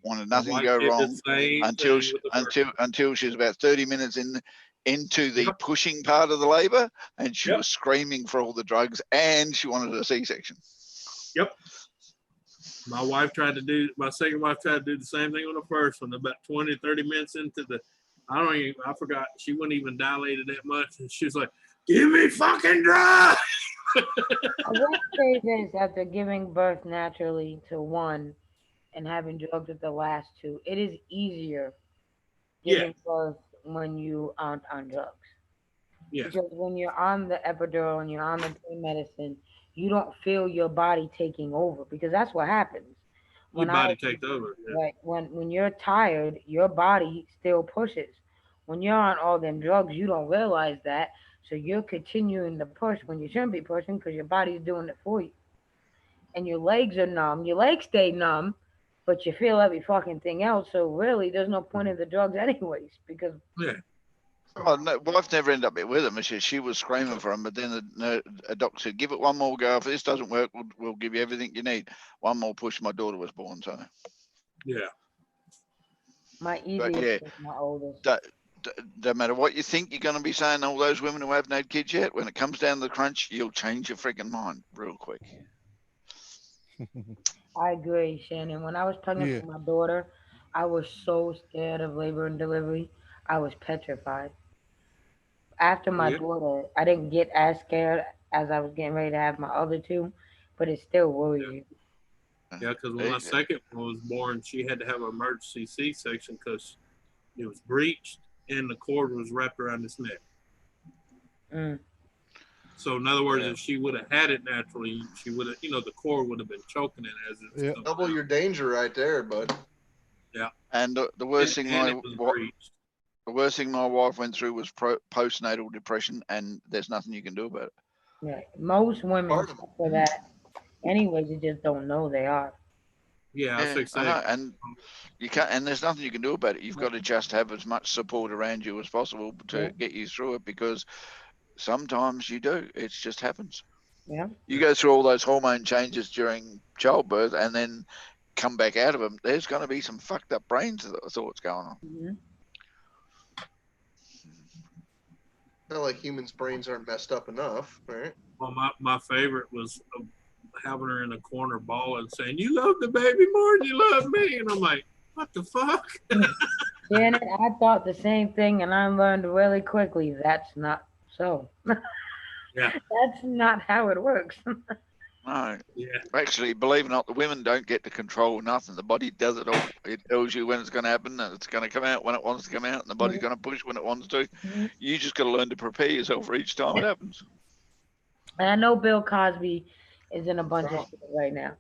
wanted nothing to go wrong until she was about 30 minutes into the pushing part of the labor, and she was screaming for all the drugs, and she wanted a C-section. Yep. My second wife tried to do the same thing on the first one. About 20, 30 minutes into I forgot, she wasn't even dilated that much. And she was like, "Give me fucking drugs." I will say this, after giving birth naturally to one and having drugs with the last two, it is easier giving birth when you aren't on drugs. Yeah. Because when you're on the epidural and you're on the pain medicine, you don't feel your body taking over, because that's what happens. Your body takes over. Yeah. Right. When you're tired, your body still pushes. When you're on all them drugs, you don't realize that. So you're continuing to push when you shouldn't be pushing because your body's doing it for you. And your legs are numb. Your legs stay numb, but you feel every fucking thing else. So really, there's no point in the drugs anyways, because Oh, no, wife never ended up with him. She was screaming for him, but then a doctor said, "Give it one more go. If this doesn't work, we'll give you everything you need." One more push, my daughter was born. So yeah, my easiest is my oldest. No matter what you think you're going to be saying, all those women who haven't had kids yet, when it comes down to the crunch, you'll change your freaking mind real quick. I agree, Shannon. When I was pregnant for my daughter, I was so scared of labor and delivery. I was petrified. After my daughter, I didn't get as scared as I was getting ready to have my other two, but it still worries you. Yeah, because when my second one was born, she had to have an emergency C-section because it was breached and the cord was wrapped around his neck. Mm. So in other words, if she would have had it naturally, she would have, the cord would have been choking it as it's double your danger right there, bud. Yeah. And the worst thing the worst thing my wife went through was postnatal depression, and there's nothing you can do about it. Yeah, most women suffer that anyways. You just don't know they are. Yeah, and you can't, and there's nothing you can do about it. You've got to just have as much support around you as possible to get you through it, because sometimes you do. It just happens. Yeah. You go through all those hormone changes during childbirth, and then come back out of them. There's going to be some fucked up brains thoughts going on. Mm-hmm. Not like humans' brains aren't messed up enough, right? Well, my favorite was having her in a corner bawling, saying, "You love the baby more than you love me," and I'm like, "What the fuck?" Janet, I thought the same thing, and I learned really quickly that's not so. Yeah, that's not how it works. No. Yeah. Actually, believe it or not, the women don't get to control nothing. The body does it all. It tells you when it's going to happen, and it's going to come out when it wants to come out, and the body's going to push when it wants to. You just got to learn to prepare yourself for each time it happens. And I know Bill Cosby is in a bunch of shit right now.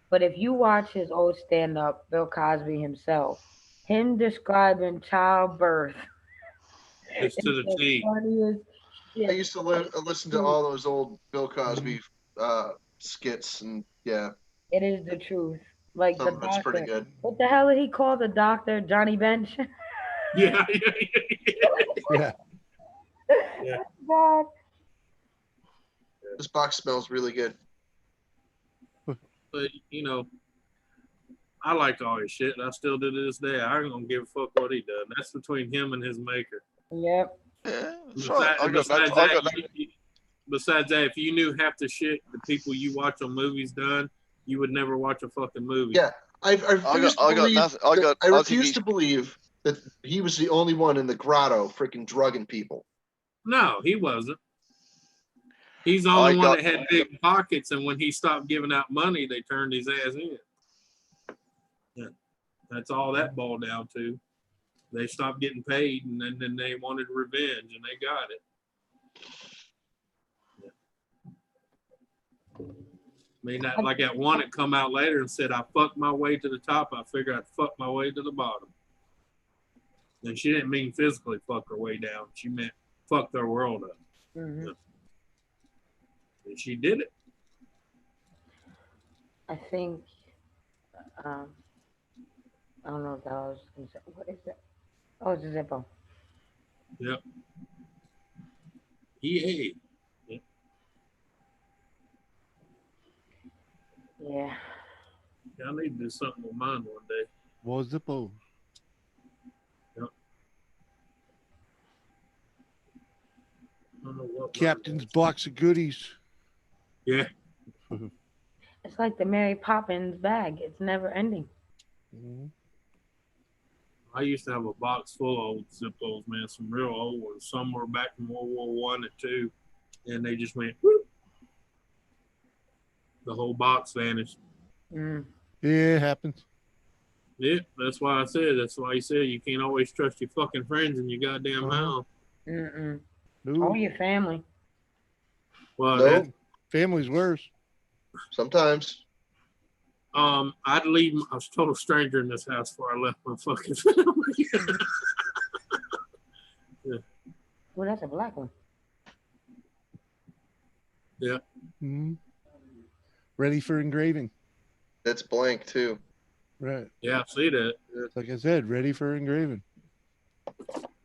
But if you watch his old stand up, Bill Cosby himself, him describing childbirth, It's to the the T. funniest I shit. used to listen to all those old Bill Cosby skits, and yeah, It is the truth. Like the some of it's pretty doctor. good. What the hell did he call the doctor? Johnny Bench? Yeah. Yeah. Yeah. God. This box smells really good. But you know, I like all his shit, and I still do to this day. I ain't gonna give a fuck what he does. That's between him and his maker. Yep. Yeah, that's right. I got Besides that, if you knew half the shit the people you watch on movies done, you would never watch a fucking movie. Yeah, I refuse to believe that he was the only one in the grotto freaking drugging people. No, he wasn't. He's the only one that had big pockets, and when he stopped giving out money, they turned his ass in. Yeah, that's all that boiled down to. They stopped getting paid, and then they wanted revenge, and they got it. Yeah. I mean, like that one that come out later and said, I fucked my way to the top. I figured I'd fuck my way to the bottom. And she didn't mean physically fuck her way down. She meant fuck their world up. Mm-hmm. Yeah. And she did it. I think, I don't know if that was going to say, what is that? Oh, it's a Zippo. Yep. EA. Yep. Yeah. I need to do something with mine one day. Well, Zippo. Yep. I don't know what Captain's box of goodies. Yeah. It's like the Mary Poppins bag. It's never ending. Mm-hmm. I used to have a box full of old Zippos, man, some real old ones. Some were back from World War I and II, and they just went, whoop. The whole box vanished. Mm. Yeah, it happens. Yeah, that's why I said, that's why you said you can't always trust your fucking friends in your goddamn house. Mm-mm. Ooh. Or your family. Well, No. Family's worse. Sometimes. I'd leave a total stranger in this house before I left my fucking family. Yeah. Well, that's a black one. Yeah. Mm-hmm. Ready for engraving. That's blank too. Right. Yeah, I see that. Yeah. Like I said, ready for engraving.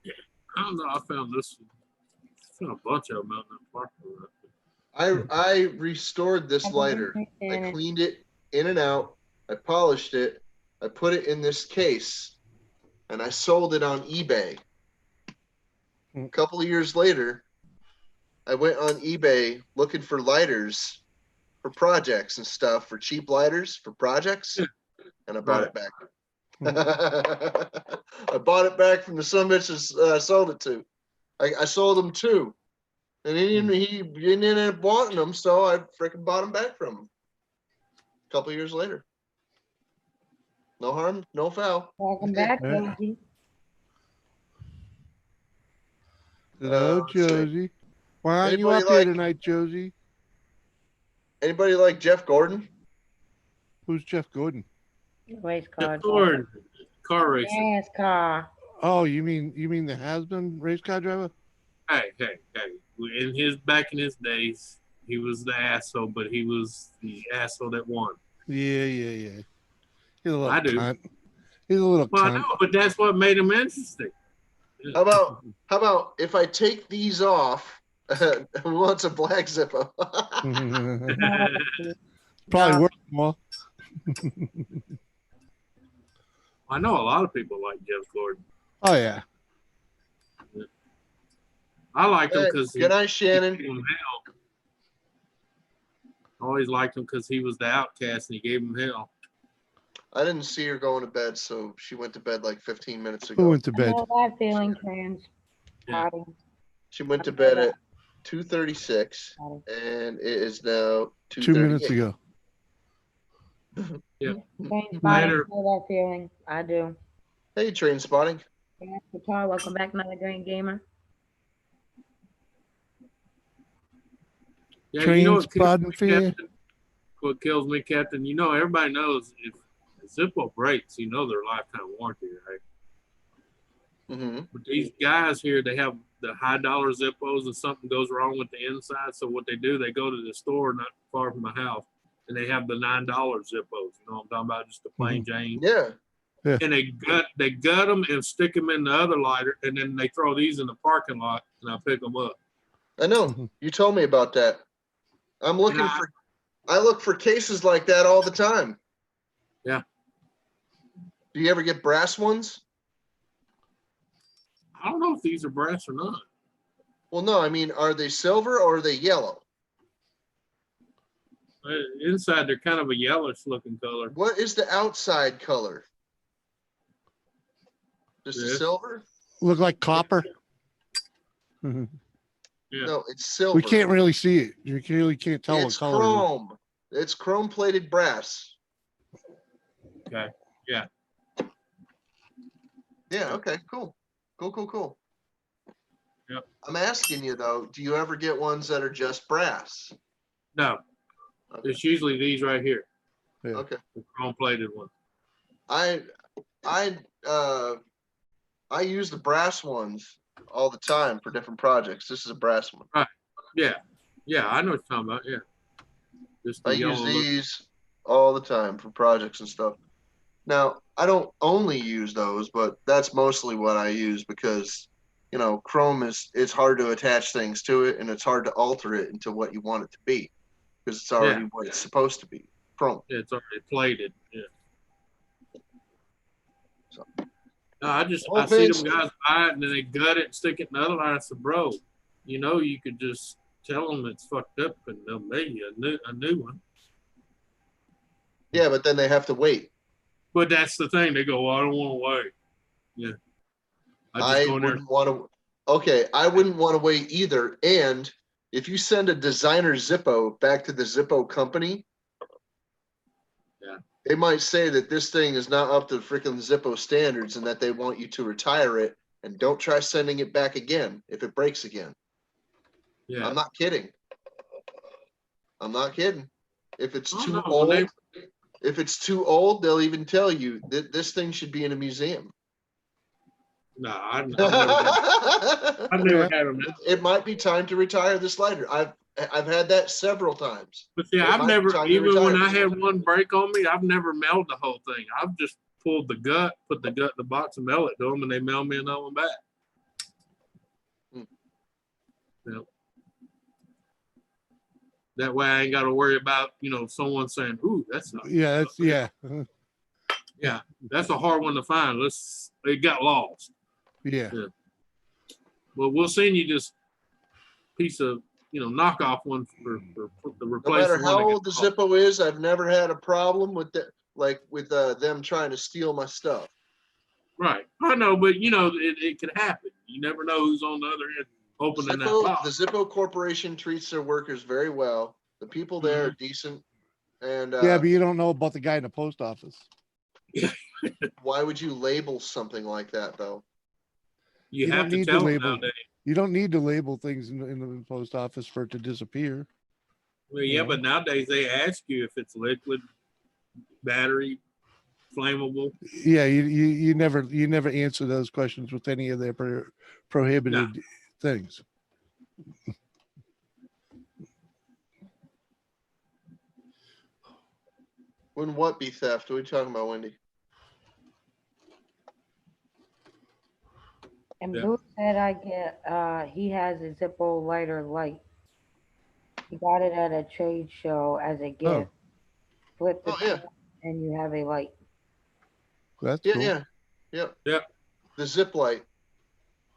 Yeah. I don't know. I found this. I found a bunch of them out in the parking lot. I restored this lighter. I cleaned it in and out. I polished it. I put it in this case, and I sold it on eBay. A couple of years later, I went on eBay looking for lighters for projects and stuff, for cheap lighters for projects, and I bought it back. I bought it back from the son bitches I sold it to. I sold them two. And he didn't end up wanting them, so I freaking bought them back from him. A couple of years later. No harm, no foul. Welcome back, Josie. Hello, Josie. Why aren't you up here tonight, Josie? Anybody like Jeff Gordon? Who's Jeff Gordon? Race car. Jeff Gordon, car racing. Yes, car. Oh, you mean the has-been race car driver? Hey. Back in his days, he was the asshole, but he was the asshole that won. Yeah. He's a little I do. cunt. He's a little Well, cunt. I know, but that's what made him interesting. How about if I take these off? Who wants a black Zippo? Probably worth more. I know a lot of people like Jeff Gordon. Oh yeah. I liked him because good night, Shannon. I always liked him because he was the outcast and he gave him hell. I didn't see her going to bed, so she went to bed like 15 minutes ago. Who went to bed? I know that feeling, trans. Yeah. She went to bed at 2:36, and it is now 2 minutes 2:38. ago. Yeah. Train spotting, Later. know that feeling. I do. Hey, train spotting. Yeah, Qatar, welcome back, another great gamer. Yeah, Train you know what kills spotting me, for you? Captain? What kills me, Captain? You know, everybody knows if Zippo breaks, you know their lifetime warranty, right? Mm-hmm. But these guys here, they have the high dollar Zippos, and something goes wrong with the inside. So what they do, they go to the store not far from my house, and they have the $9 Zippos. You know what I'm talking about? Just the plain Jane. Yeah. And they gut them and stick them in the other lighter, and then they throw these in the parking lot, and I pick them up. I know. You told me about that. I'm looking Yeah. for. I look for cases like that all the time. Yeah. Do you ever get brass ones? I don't know if these are brass or not. Well, no. I mean, are they silver or are they yellow? Inside, they're kind of a yellowish looking color. What is the outside color? Just This. silver? Look like copper. Yeah. No, it's silver. We can't really see it. You really can't tell It's what color. It is. chrome. It's chrome plated brass. Okay. Yeah. Yeah. Okay. Cool. Cool. Yep. I'm asking you though. Do you ever get ones that are just brass? No. Okay. It's usually these right here. Yeah. Okay. The chrome plated one. I use the brass ones all the time for different projects. This is a brass one. Right. Yeah. Yeah, I know what you're talking about. Yeah. Just the I yellow use look. these all the time for projects and stuff. Now, I don't only use those, but that's mostly what I use because, you know, chrome it's hard to attach things to it and it's hard to alter it into what you want it to be because it's already what it's supposed to be. Chrome. Yeah, it's already plated. Yeah. So. No, I Well, see Vince, them guys buy it and then they gut it and stick it in the other line. I said, bro, you know, you could just tell them it's fucked up and they'll make you a new one. Yeah, but then they have to wait. But that's the thing. They go, well, I don't want to wait. Yeah. I wouldn't want to. Okay, I wouldn't want to wait either. And if you send a designer Zippo back to the Zippo company, yeah, they might say that this thing is not up to freaking Zippo standards and that they want you to retire it and don't try sending it back again if it breaks again. Yeah. I'm not kidding. If it's too no, old, if it's too old, they'll even tell you that this thing should be in a museum. No, I've never had them. It might be time to retire this lighter. I've had that several times. But see, I've never, even when I had one break on me, I've never mailed the whole thing. I've just pulled the gut, put the gut in the box and mail it to them, and they mail me another one back. Yep. That way I ain't got to worry about, you know, someone saying, ooh, that's not. Yeah, that's, yeah. Yeah, that's a hard one to find. It got lost. Yeah. Well, we'll send you this piece of, you know, knockoff one for the replacement. No matter how old the Zippo is, I've never had a problem with that, like with them trying to steal my stuff. Right. I know, but you know, it can happen. You never know who's on the other end opening that box. The Zippo Corporation treats their workers very well. The people there are decent. And yeah, but you don't know about the guy in the post office. Why would you label something like that, though? You have to tell them nowadays. You don't need to label things in the post office for it to disappear. Well, yeah, but nowadays they ask you if it's liquid, battery, flammable. Yeah, you never answer those questions with any of their prohibited things. Wouldn't what be theft? What are you talking about, Wendy? And Blue said he has a Zippo lighter light. He got it at a trade show as a gift. Flip the top and you have a light. That's cool. Yeah. The zip light.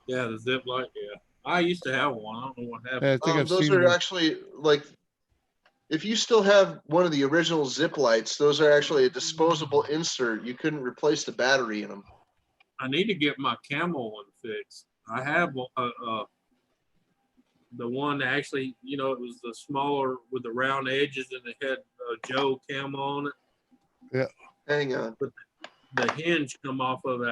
Yeah, the zip light. Yeah, I used to have one. I don't know what happened. I think those are actually like, if you still have one of the original zip lights, those are actually a disposable insert. You couldn't replace the battery in them. I need to get my camel one fixed. I have the one that actually, you know, it was the smaller with the round edges and it had Joe Camel on it. Yeah. Hang on. But the hinge come off of it.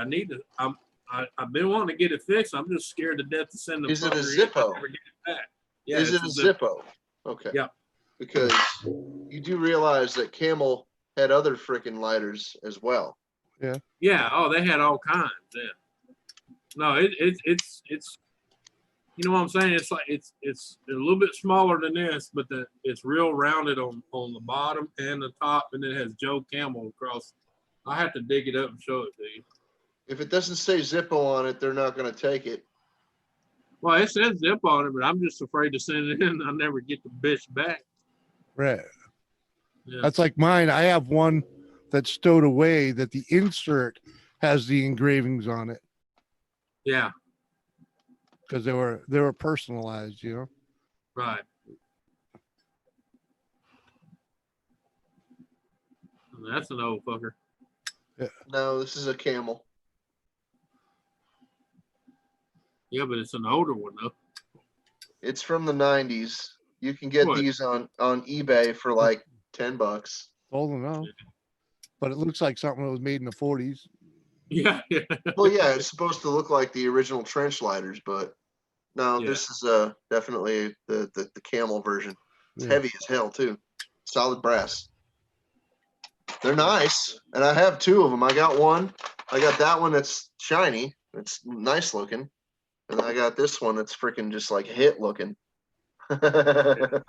I've been wanting to get it fixed. I'm just scared to death to send the Is it a fucker in and Zippo? never get it back. Yeah, Is it a Zippo? Okay. Yeah. Because you do realize that Camel had other freaking lighters as well. Yeah. Yeah. Oh, they had all kinds. Yeah. No, it's you know what I'm saying? It's like it's a little bit smaller than this, but it's real rounded on the bottom and the top, and it has Joe Camel across. I have to dig it up and show it to you. If it doesn't say Zippo on it, they're not going to take it. Well, it says Zip on it, but I'm just afraid to send it in. I'll never get the bitch back. Right. Yeah. That's like mine. I have one that's stowed away that the insert has the engravings on it Yeah. because they were personalized, you know. Right. That's an old fucker. No, this is a Camel. Yeah, but it's an older one though. It's from the 90s. You can get What? these on eBay for like $10. Old enough. But it looks like something that was made in the 40s. Yeah. Yeah. Well, yeah, it's supposed to look like the original trench lighters, but no, Yeah. this is definitely the Camel version. It's Yeah. heavy as hell too. Solid brass. They're nice, and I have two of them. I got one. I got that one that's shiny. It's nice looking, and I got this one that's freaking just like hit looking. That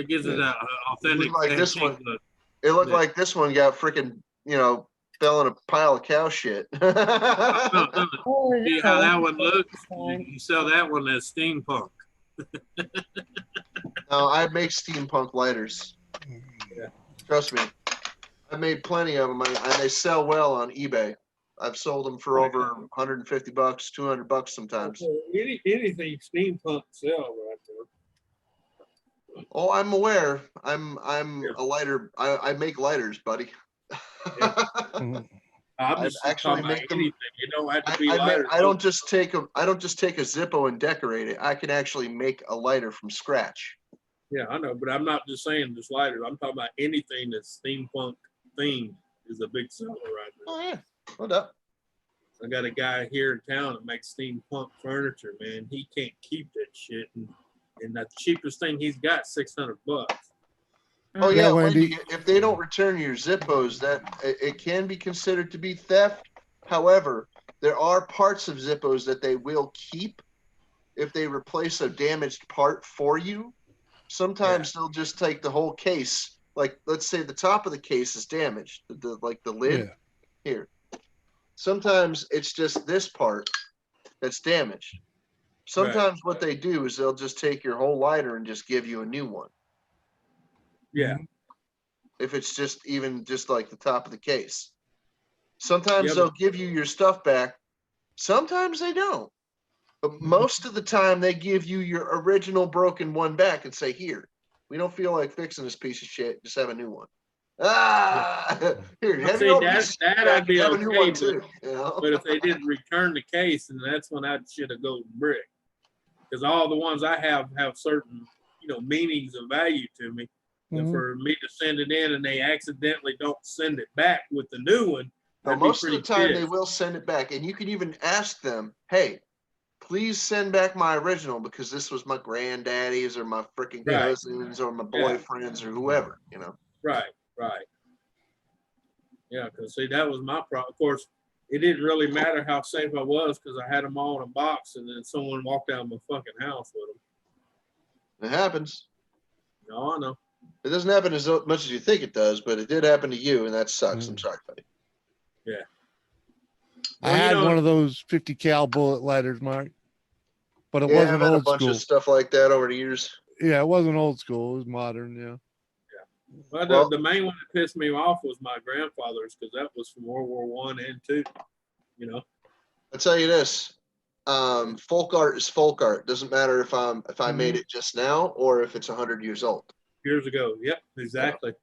gives it that authentic. It looked like this antique one. look. It looked Yeah. like this one got freaking, fell in a pile of cow shit. No, Oh, is see that how a that one looks? fine? You sell that one as steampunk. No, I make steampunk lighters. Yeah. Trust me. I made plenty of them, and they sell well on eBay. I've sold them for over $150, $200 sometimes. Anything steampunk sell right there. Oh, I'm aware. I'm a lighter. I make lighters, buddy. Mhm. I'm I just actually talking about make them. anything. It don't have to be I lighter. don't just take a Zippo and decorate it. I can actually make a lighter from scratch. Yeah, I know, but I'm not just saying just lighters. I'm talking about anything that's steampunk themed is a big seller right now. Oh yeah, no doubt. I got a guy here in town that makes steampunk furniture, man. He can't keep that shit. And the cheapest thing he's got $600. Oh Yeah, yeah, Wendy. Wendy, if they don't return your Zippos, that it can be considered to be theft. However, there are parts of Zippos that they will keep if they replace a damaged part for you. Sometimes they'll just take the whole case. Like, let's say the top of the case is damaged, the lid here. Sometimes it's just this part that's damaged. Sometimes what they do is they'll just take your whole lighter and just give you a new one. Yeah. If it's just like the top of the case. Sometimes Yeah, they'll give you your stuff back. Sometimes they don't. But most of the time they give you your original broken one back and say, here, we don't feel like fixing this piece of shit. Just have a new one. Here, have your old piece of shit that back I'd be and have a new okay one with. too. You know? But if they didn't return the case, and that's when I should have go brick. Because all the ones I have certain, meanings of value to me. And for me to send it in and they accidentally don't send it back with the new one, Now, I'd be most of the pretty time they pissed. will send it back, and you can even ask them, hey, please send back my original because this was my granddaddy's or my freaking cousins or my boyfriends or whoever, Right. Yeah, because see, that was my problem. Of course, it didn't really matter how safe I was because I had them all in a box, and then someone walked out of my fucking house with them. It happens. No, I know. It doesn't happen as much as you think it does, but it did happen to you, and that sucks. I'm sorry, buddy. Yeah. I had one of those 50 cal bullet lighters, Mark, but it I've wasn't had a old bunch school. of stuff like that over the years. Yeah, it wasn't old school. It was modern. Yeah. Well, the main one that pissed me off was my grandfather's because that was from World War I and II. I'll tell you this: folk art is folk art. Doesn't matter if I made it just now or if it's 100 years old. Years ago. Yep, exactly.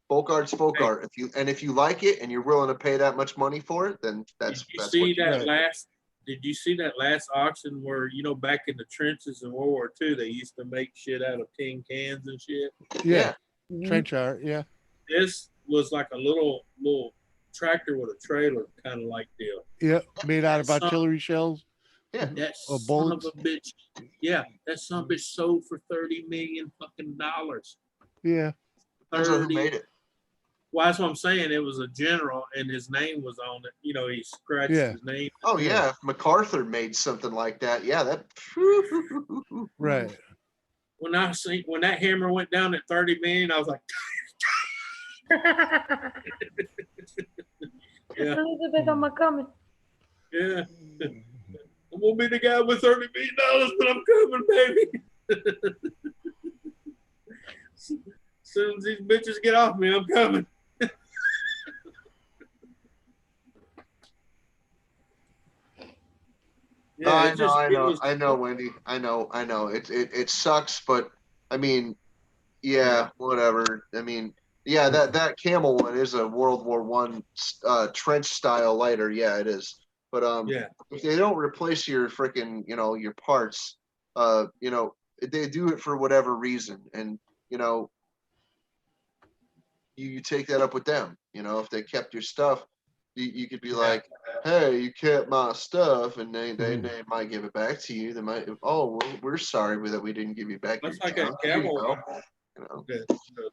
Folk art's folk art. If you like it and you're willing to pay that much money for it, then that's see what you that do. last Did you see that last auction where, you know, back in the trenches in World War II, they used to make shit out of tin cans and shit? Yeah. Mhm. Trench art. Yeah. This was like a little tractor with a trailer kind of like deal. Yep. Made out of That son- artillery shells. Yeah. That Or son bullets. of a bitch. Yeah, that son of a bitch sold for $30 million fucking dollars. Yeah. Depends on who 30. made it. Well, that's what I'm saying. It was a general, and his name was on it. You know, he scratched Yeah. his name. Oh Yeah. yeah, if MacArthur made something like that, yeah, that. Right. When that hammer went down at 30 million, I was like, yeah, Elizabeth, I'm coming. yeah. I'm gonna be the guy with $30 million, but I'm coming, baby. As soon as these bitches get off me, I'm coming. No, I know, it I know, Wendy. I know. It sucks, but I mean, yeah, whatever. I mean, yeah, that camel one is a World War One trench style lighter. Yeah, it is. But Yeah. if they don't replace your freaking, your parts, they do it for whatever reason, and you take that up with them. If they kept your stuff, you could be like, hey, you kept my stuff, and they might give it back to you. They might, oh, we're sorry that we didn't give you back That's your like a junk. Here you camel go. one.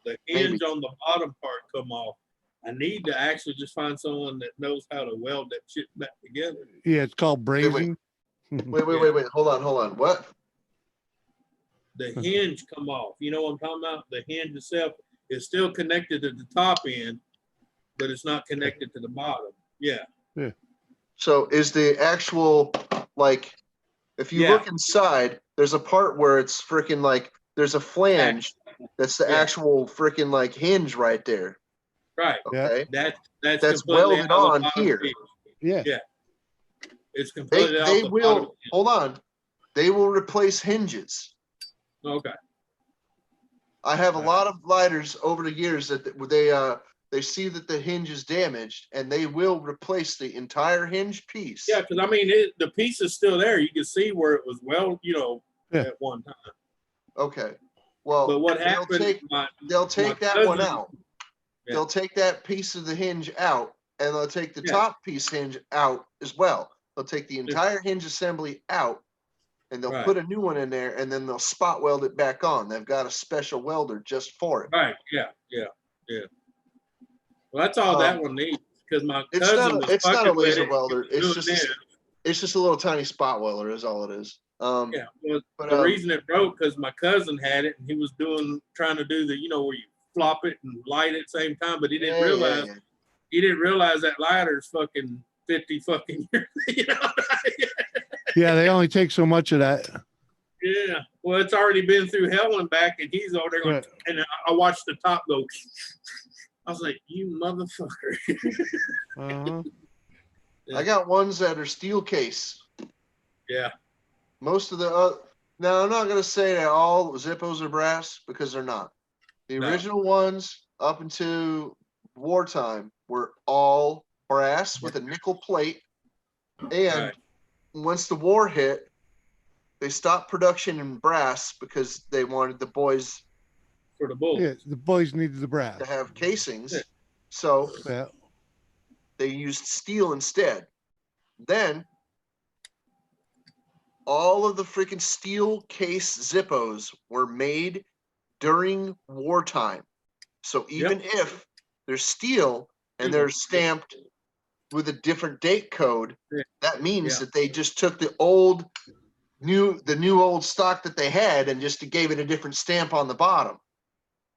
The hinge on the bottom part come off. I need to actually just find someone that knows how to weld that shit back together. Yeah. It's called brazing. Wait. Hold on. What? The hinge come off. You know what I'm talking about? The hinge itself is still connected to the top end, but it's not connected to the bottom. Yeah. Yeah. So is the actual, like, if you look inside, there's a part where it's freaking like there's a flange that's the actual freaking like hinge right there. Right. Okay. That's welded out the on here. piece. Yeah. Yeah. It's completely out They the will bottom. hold on. They will replace hinges. Okay. I have a lot of lighters over the years that they see that the hinge is damaged, and they will replace the entire hinge piece. Yeah, because I mean, the piece is still there. You can see where it was at one time. Okay. Well, but what happened? They'll take that cousin, one out. Yeah. They'll take that piece of the hinge out, and they'll take the top piece hinge out as well. They'll take the entire hinge assembly out, and they'll put a new one in there, and then they'll spot weld it back on. They've got a special welder just for it. Right. Yeah. Well, that's all that one needs, because my cousin was it's not a fucking with laser it. welder. It's just a little tiny spot welder is all it is. Well, the reason it broke because my cousin had it, and he was trying to do the, where you flop it and light it at the same time, but he didn't realize he didn't realize that lighter's fucking 50 fucking years. Yeah, they only take so much of that. Yeah. Well, it's already been through hell and back, and he's over there going, and I watched the top go. I was like, you motherfucker. I got ones that are steel case. Yeah. Most of the now I'm not gonna say that all Zippos are brass, because they're not. The original ones up until wartime were all brass with a nickel plate, and once the war hit, they stopped production in brass because they wanted the boys for the bullets. Yeah, the boys needed the brass to have casings, so they used steel instead. Then all of the freaking steel case Zippos were made during wartime. So even if they're steel and they're stamped with a different date code, that means that they just took the new old stock that they had and just gave it a different stamp on the bottom.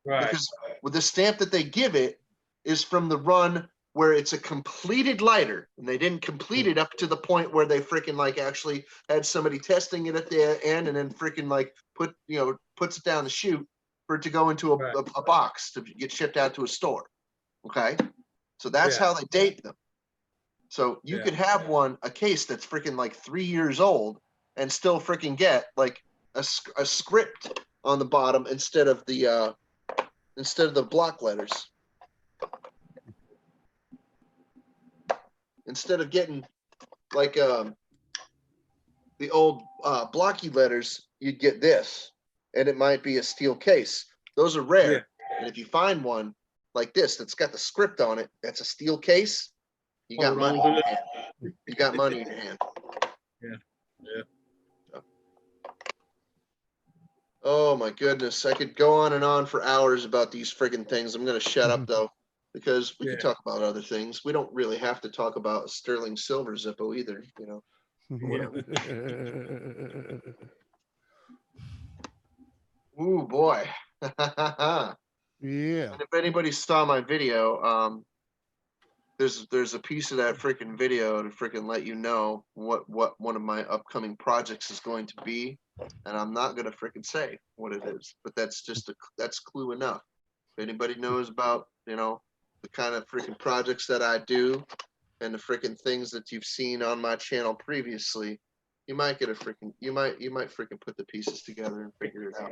Right. Because with the stamp that they give it is from the run where it's a completed lighter, and they didn't complete it up to the point where they freaking like actually had somebody testing it at the end and then freaking like puts it down the chute for it to go into a box to get shipped out to a store. Okay. So that's how they date them. So you could have a case that's freaking like 3 years old and still freaking get like a script on the bottom instead of the block letters. Instead of getting like the old blocky letters, you'd get this, and it might be a steel case. Those are rare. Yeah. And if you find one like this that's got the script on it, that's a steel case, you got Hold money on in to your hand. You got money in your hand. Yeah. Oh my goodness. I could go on for hours about these friggin' things. I'm gonna shut up though, because we can talk about other things. We don't really have to talk about sterling silver Zippo either, you know. Whatever. Ooh boy. Yeah. And if anybody saw my video, there's a piece of that freaking video to freaking let you know what one of my upcoming projects is going to be, and I'm not gonna freaking say what it is, but that's just that's clue enough. If anybody knows about, you know, the kind of freaking projects that I do and the freaking things that you've seen on my channel previously, you might get a freaking you might freaking put the pieces together and figure it out.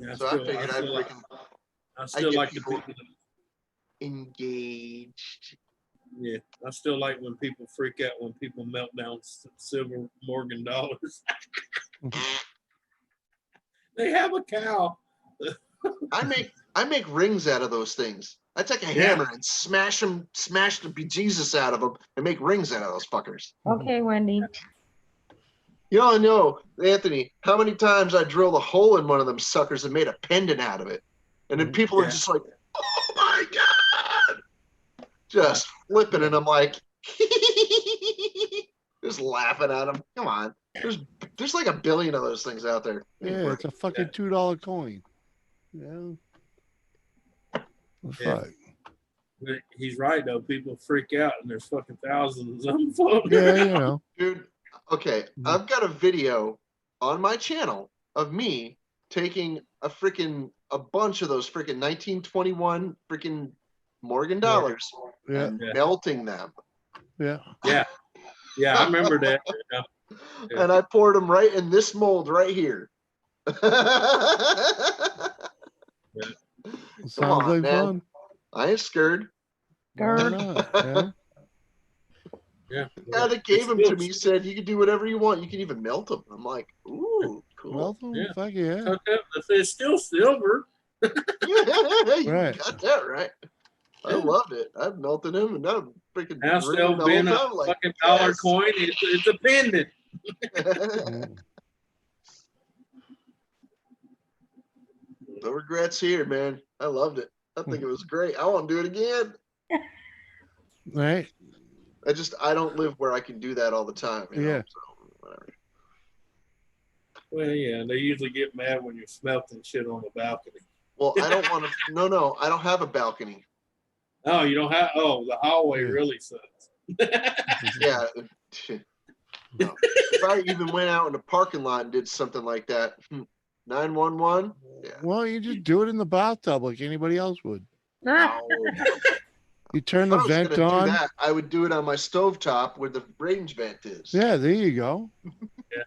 Yeah, So I figured I'd freaking I still get like the people people. engaged. Yeah, I still like when people freak out when people melt down silver Morgan dollars. They have a cow. I make rings out of those things. I take a hammer and smash the bejesus out of them and make rings out of those fuckers. Okay, Wendy. You all know, Anthony, how many times I drilled a hole in one of them suckers and made a pendant out of it. And then people are just like, oh my God. Just flipping, and I'm like, just laughing at them. Come on. There's like a billion of those things out there. Yeah, it's a fucking $2 coin. Yeah. Fuck. But he's right though. People freak out, and there's fucking thousands of them floating Yeah, around. you know. Dude, okay, I've got a video on my channel of me taking a bunch of those freaking 1921 freaking Morgan dollars and melting them. Yeah. Yeah, I remember that. Yeah. And I poured them right in this mold right here. Sounds like fun. I ain't scared. Why not? Yeah. Yeah. The guy that gave them to me said you can do whatever you want. You can even melt them. I'm like, ooh, cool. Melt them? Yeah. Fuck yeah. Okay, it's still silver. You Right. got that right. I loved it. I've melted them, and I'm freaking Now still the being a whole time, like, fucking dollar coin. It's a pendant. No regrets here, man. I loved it. I think it was great. I want to do it again. Right. I don't live where I can do that all the time. You know? So, whatever. Well, yeah, they usually get mad when you're smelting shit on the balcony. Well, I don't want to. No, I don't have a balcony. Oh, you don't have. Oh, the hallway really sucks. Yeah. No. If I even went out in the parking lot and did something like that, 911. Yeah. Well, you just do it in the bathtub like anybody else would. No. You turn the If I was vent gonna on. do that, I would do it on my stovetop where the range vent is. Yeah, there you go. Yeah.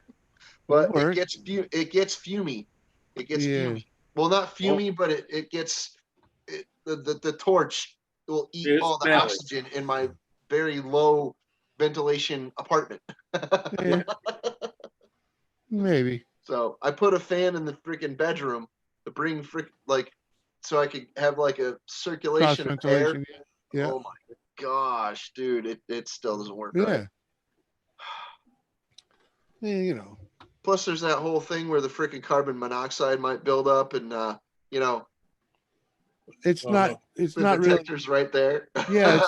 But it gets fumy. It gets fumy. Well, not fumy, but it gets the torch will eat all the oxygen in my very low ventilation apartment. Yeah. Maybe. So I put a fan in the freaking bedroom to bring so I could have like a circulation of air. Yeah. Oh my gosh, dude, it still doesn't work. Yeah. Right. Yeah, you know. Plus, there's that whole thing where the freaking carbon monoxide might build up, and you know, it's not really detectors right there. Yeah,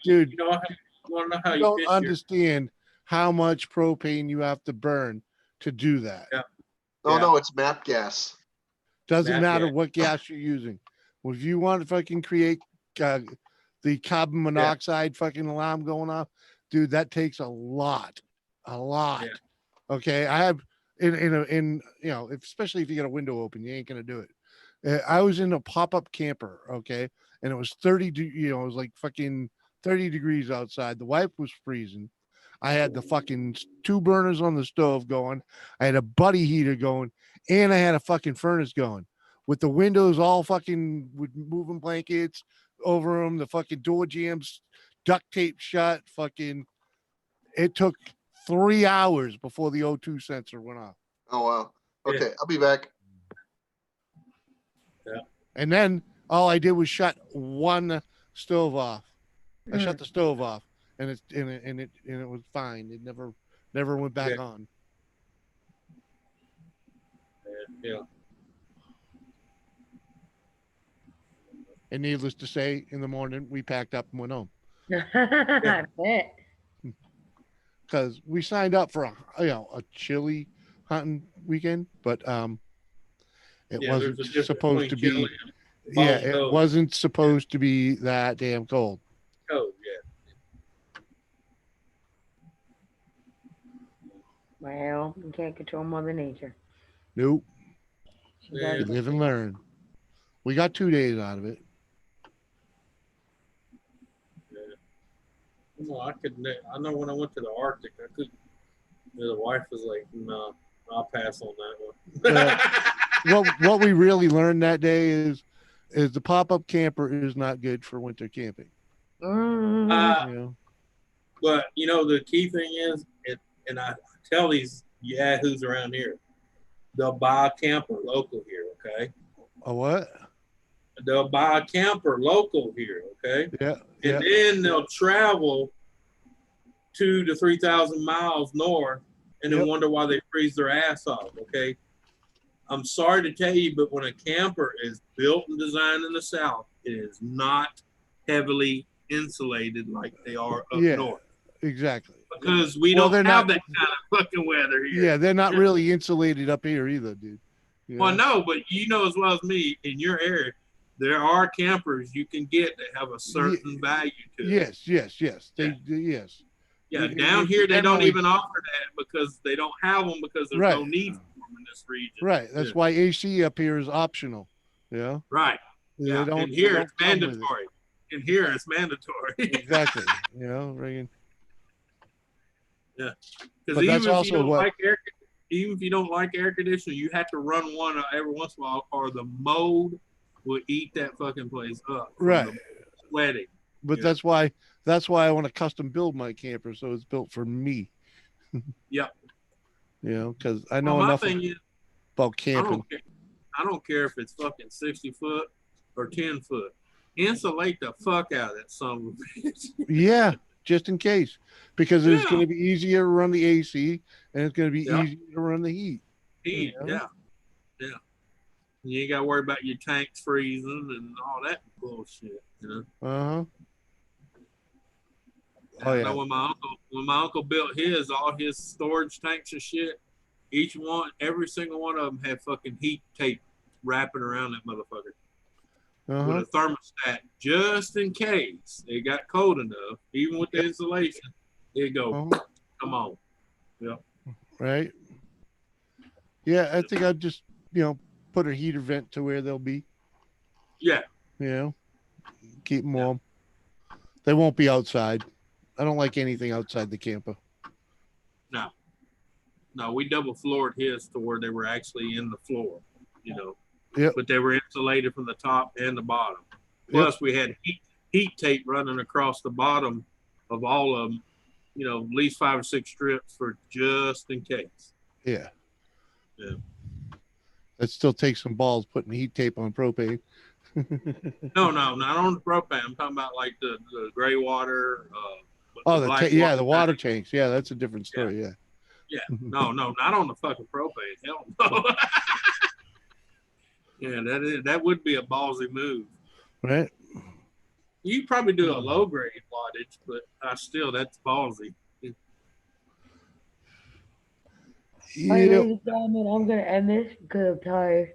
dude. You don't know how you don't understand how much propane you have to burn to do that. Yeah. Oh no, it's MAP gas. Doesn't matter what gas you're using. Well, if you want to fucking create the carbon monoxide fucking alarm going off, dude, that takes a lot. Yeah. Okay, I have in you know, especially if you got a window open, you ain't gonna do it. I was in a pop-up camper, okay, and it was 30, you know, it was like fucking 30 degrees outside. The wife was freezing. I had the fucking 2 burners on the stove going. I had a buddy heater going, and I had a fucking furnace going with the windows all fucking with moving blankets, over them. The fucking door jams, duct tape shut. Fucking, it took 3 hours before the O2 sensor went off. Oh wow. Okay, Yeah. I'll be back. Yeah. And then all I did was shut one stove off. I shut the stove off, and it was fine. It never went back Yeah. on. Yeah. And needless to say, in the morning we packed up and went home I bet. because we signed up for a chili hunting weekend, but it Yeah, wasn't there's a difference supposed to between be. chili and Yeah, bone it cold. wasn't supposed to be that damn cold. Cold, yeah. Well, you can't control Mother Nature. Nope. She Yeah. You does live and learn. We got 2 days out of it. No, I know when I went to the Arctic, I couldn't. The wife was like, "No, I'll pass on that one." What we really learned that day is the pop-up camper is not good for winter camping. Mm. You know? But you know, the key thing is, and I tell these yahoos around here, they'll buy a camper local here, okay? A what? They'll buy a camper local here, okay? Yeah. And then they'll travel 2,000 to 3,000 miles north and then wonder why they freeze their ass off, okay? I'm sorry to tell you, but when a camper is built and designed in the South, it is not heavily insulated like they are up north. Exactly. Because we don't have not, that kind of fucking weather here. Yeah, they're not really insulated up here either, dude. You know? Well, no, but you know as well as me, in your area, there are campers you can get that have a certain value to it. Yes. Yes. Yeah, down here they don't even offer that because they don't have them because there's no need for them in this region. Right. That's why AC up here is optional. Yeah. Right. Yeah. And here it's mandatory. And here it's mandatory. Exactly. You know, Reagan. Yeah. Because even if you don't like air conditioning, you have to run one every once in a while, or the mold will eat that fucking place up. Right. Sweating. But that's why I want to custom build my camper so it's built for me. Yep. You know, because I know my enough thing is, about camping. I don't care if it's fucking 60 foot or 10 foot. Insulate the fuck out of that son of a bitch. Yeah, just in case. Because it's going to be easier to run the AC and it's going to be easier to run the heat. Heat, yeah. You ain't got to worry about your tanks freezing and all that bullshit, you know? Uh-huh. Oh, yeah. I know when my uncle built all his storage tanks and shit, every single one of them had fucking heat tape wrapping around that motherfucker. With a thermostat, just in case it got cold enough, even with the insulation, it'd go, come on. Yep. Right. Yeah, I think I'd just, put a heater vent to where they'll be. Yeah. Keep them warm. They won't be outside. I don't like anything outside the camper. No, we double floored his to where they were actually in the floor, Yep. But they were insulated from the top and the bottom. Plus, we had heat tape running across the bottom of all of them, at least 5 or 6 strips for just in case. Yeah. Yeah. That still takes some balls putting heat tape on propane. No, not on the propane. I'm talking about like the gray water. The water tanks. Yeah, that's a different story. Yeah. Yeah. No, not on the fucking propane. Hell no. Yeah, that would be a ballsy move. Right. You probably do a low grade wattage, but that's ballsy. All right, ladies and gentlemen, I'm going to end this because I'm tired.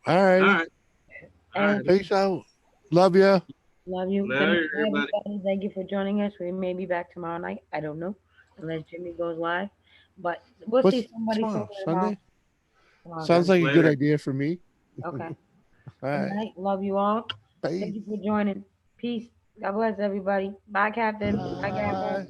All right. Peace out. Love you. Love you. Love you, everybody. Thank you for joining us. We may be back tomorrow night. I don't know, unless Jimmy goes live. But we'll see somebody Sunday. Sounds like a good idea for me. Okay. All right. Good night. Love you all. Bye. Thank you for joining. Peace. God bless everybody. Bye, Captain. Bye, Captain.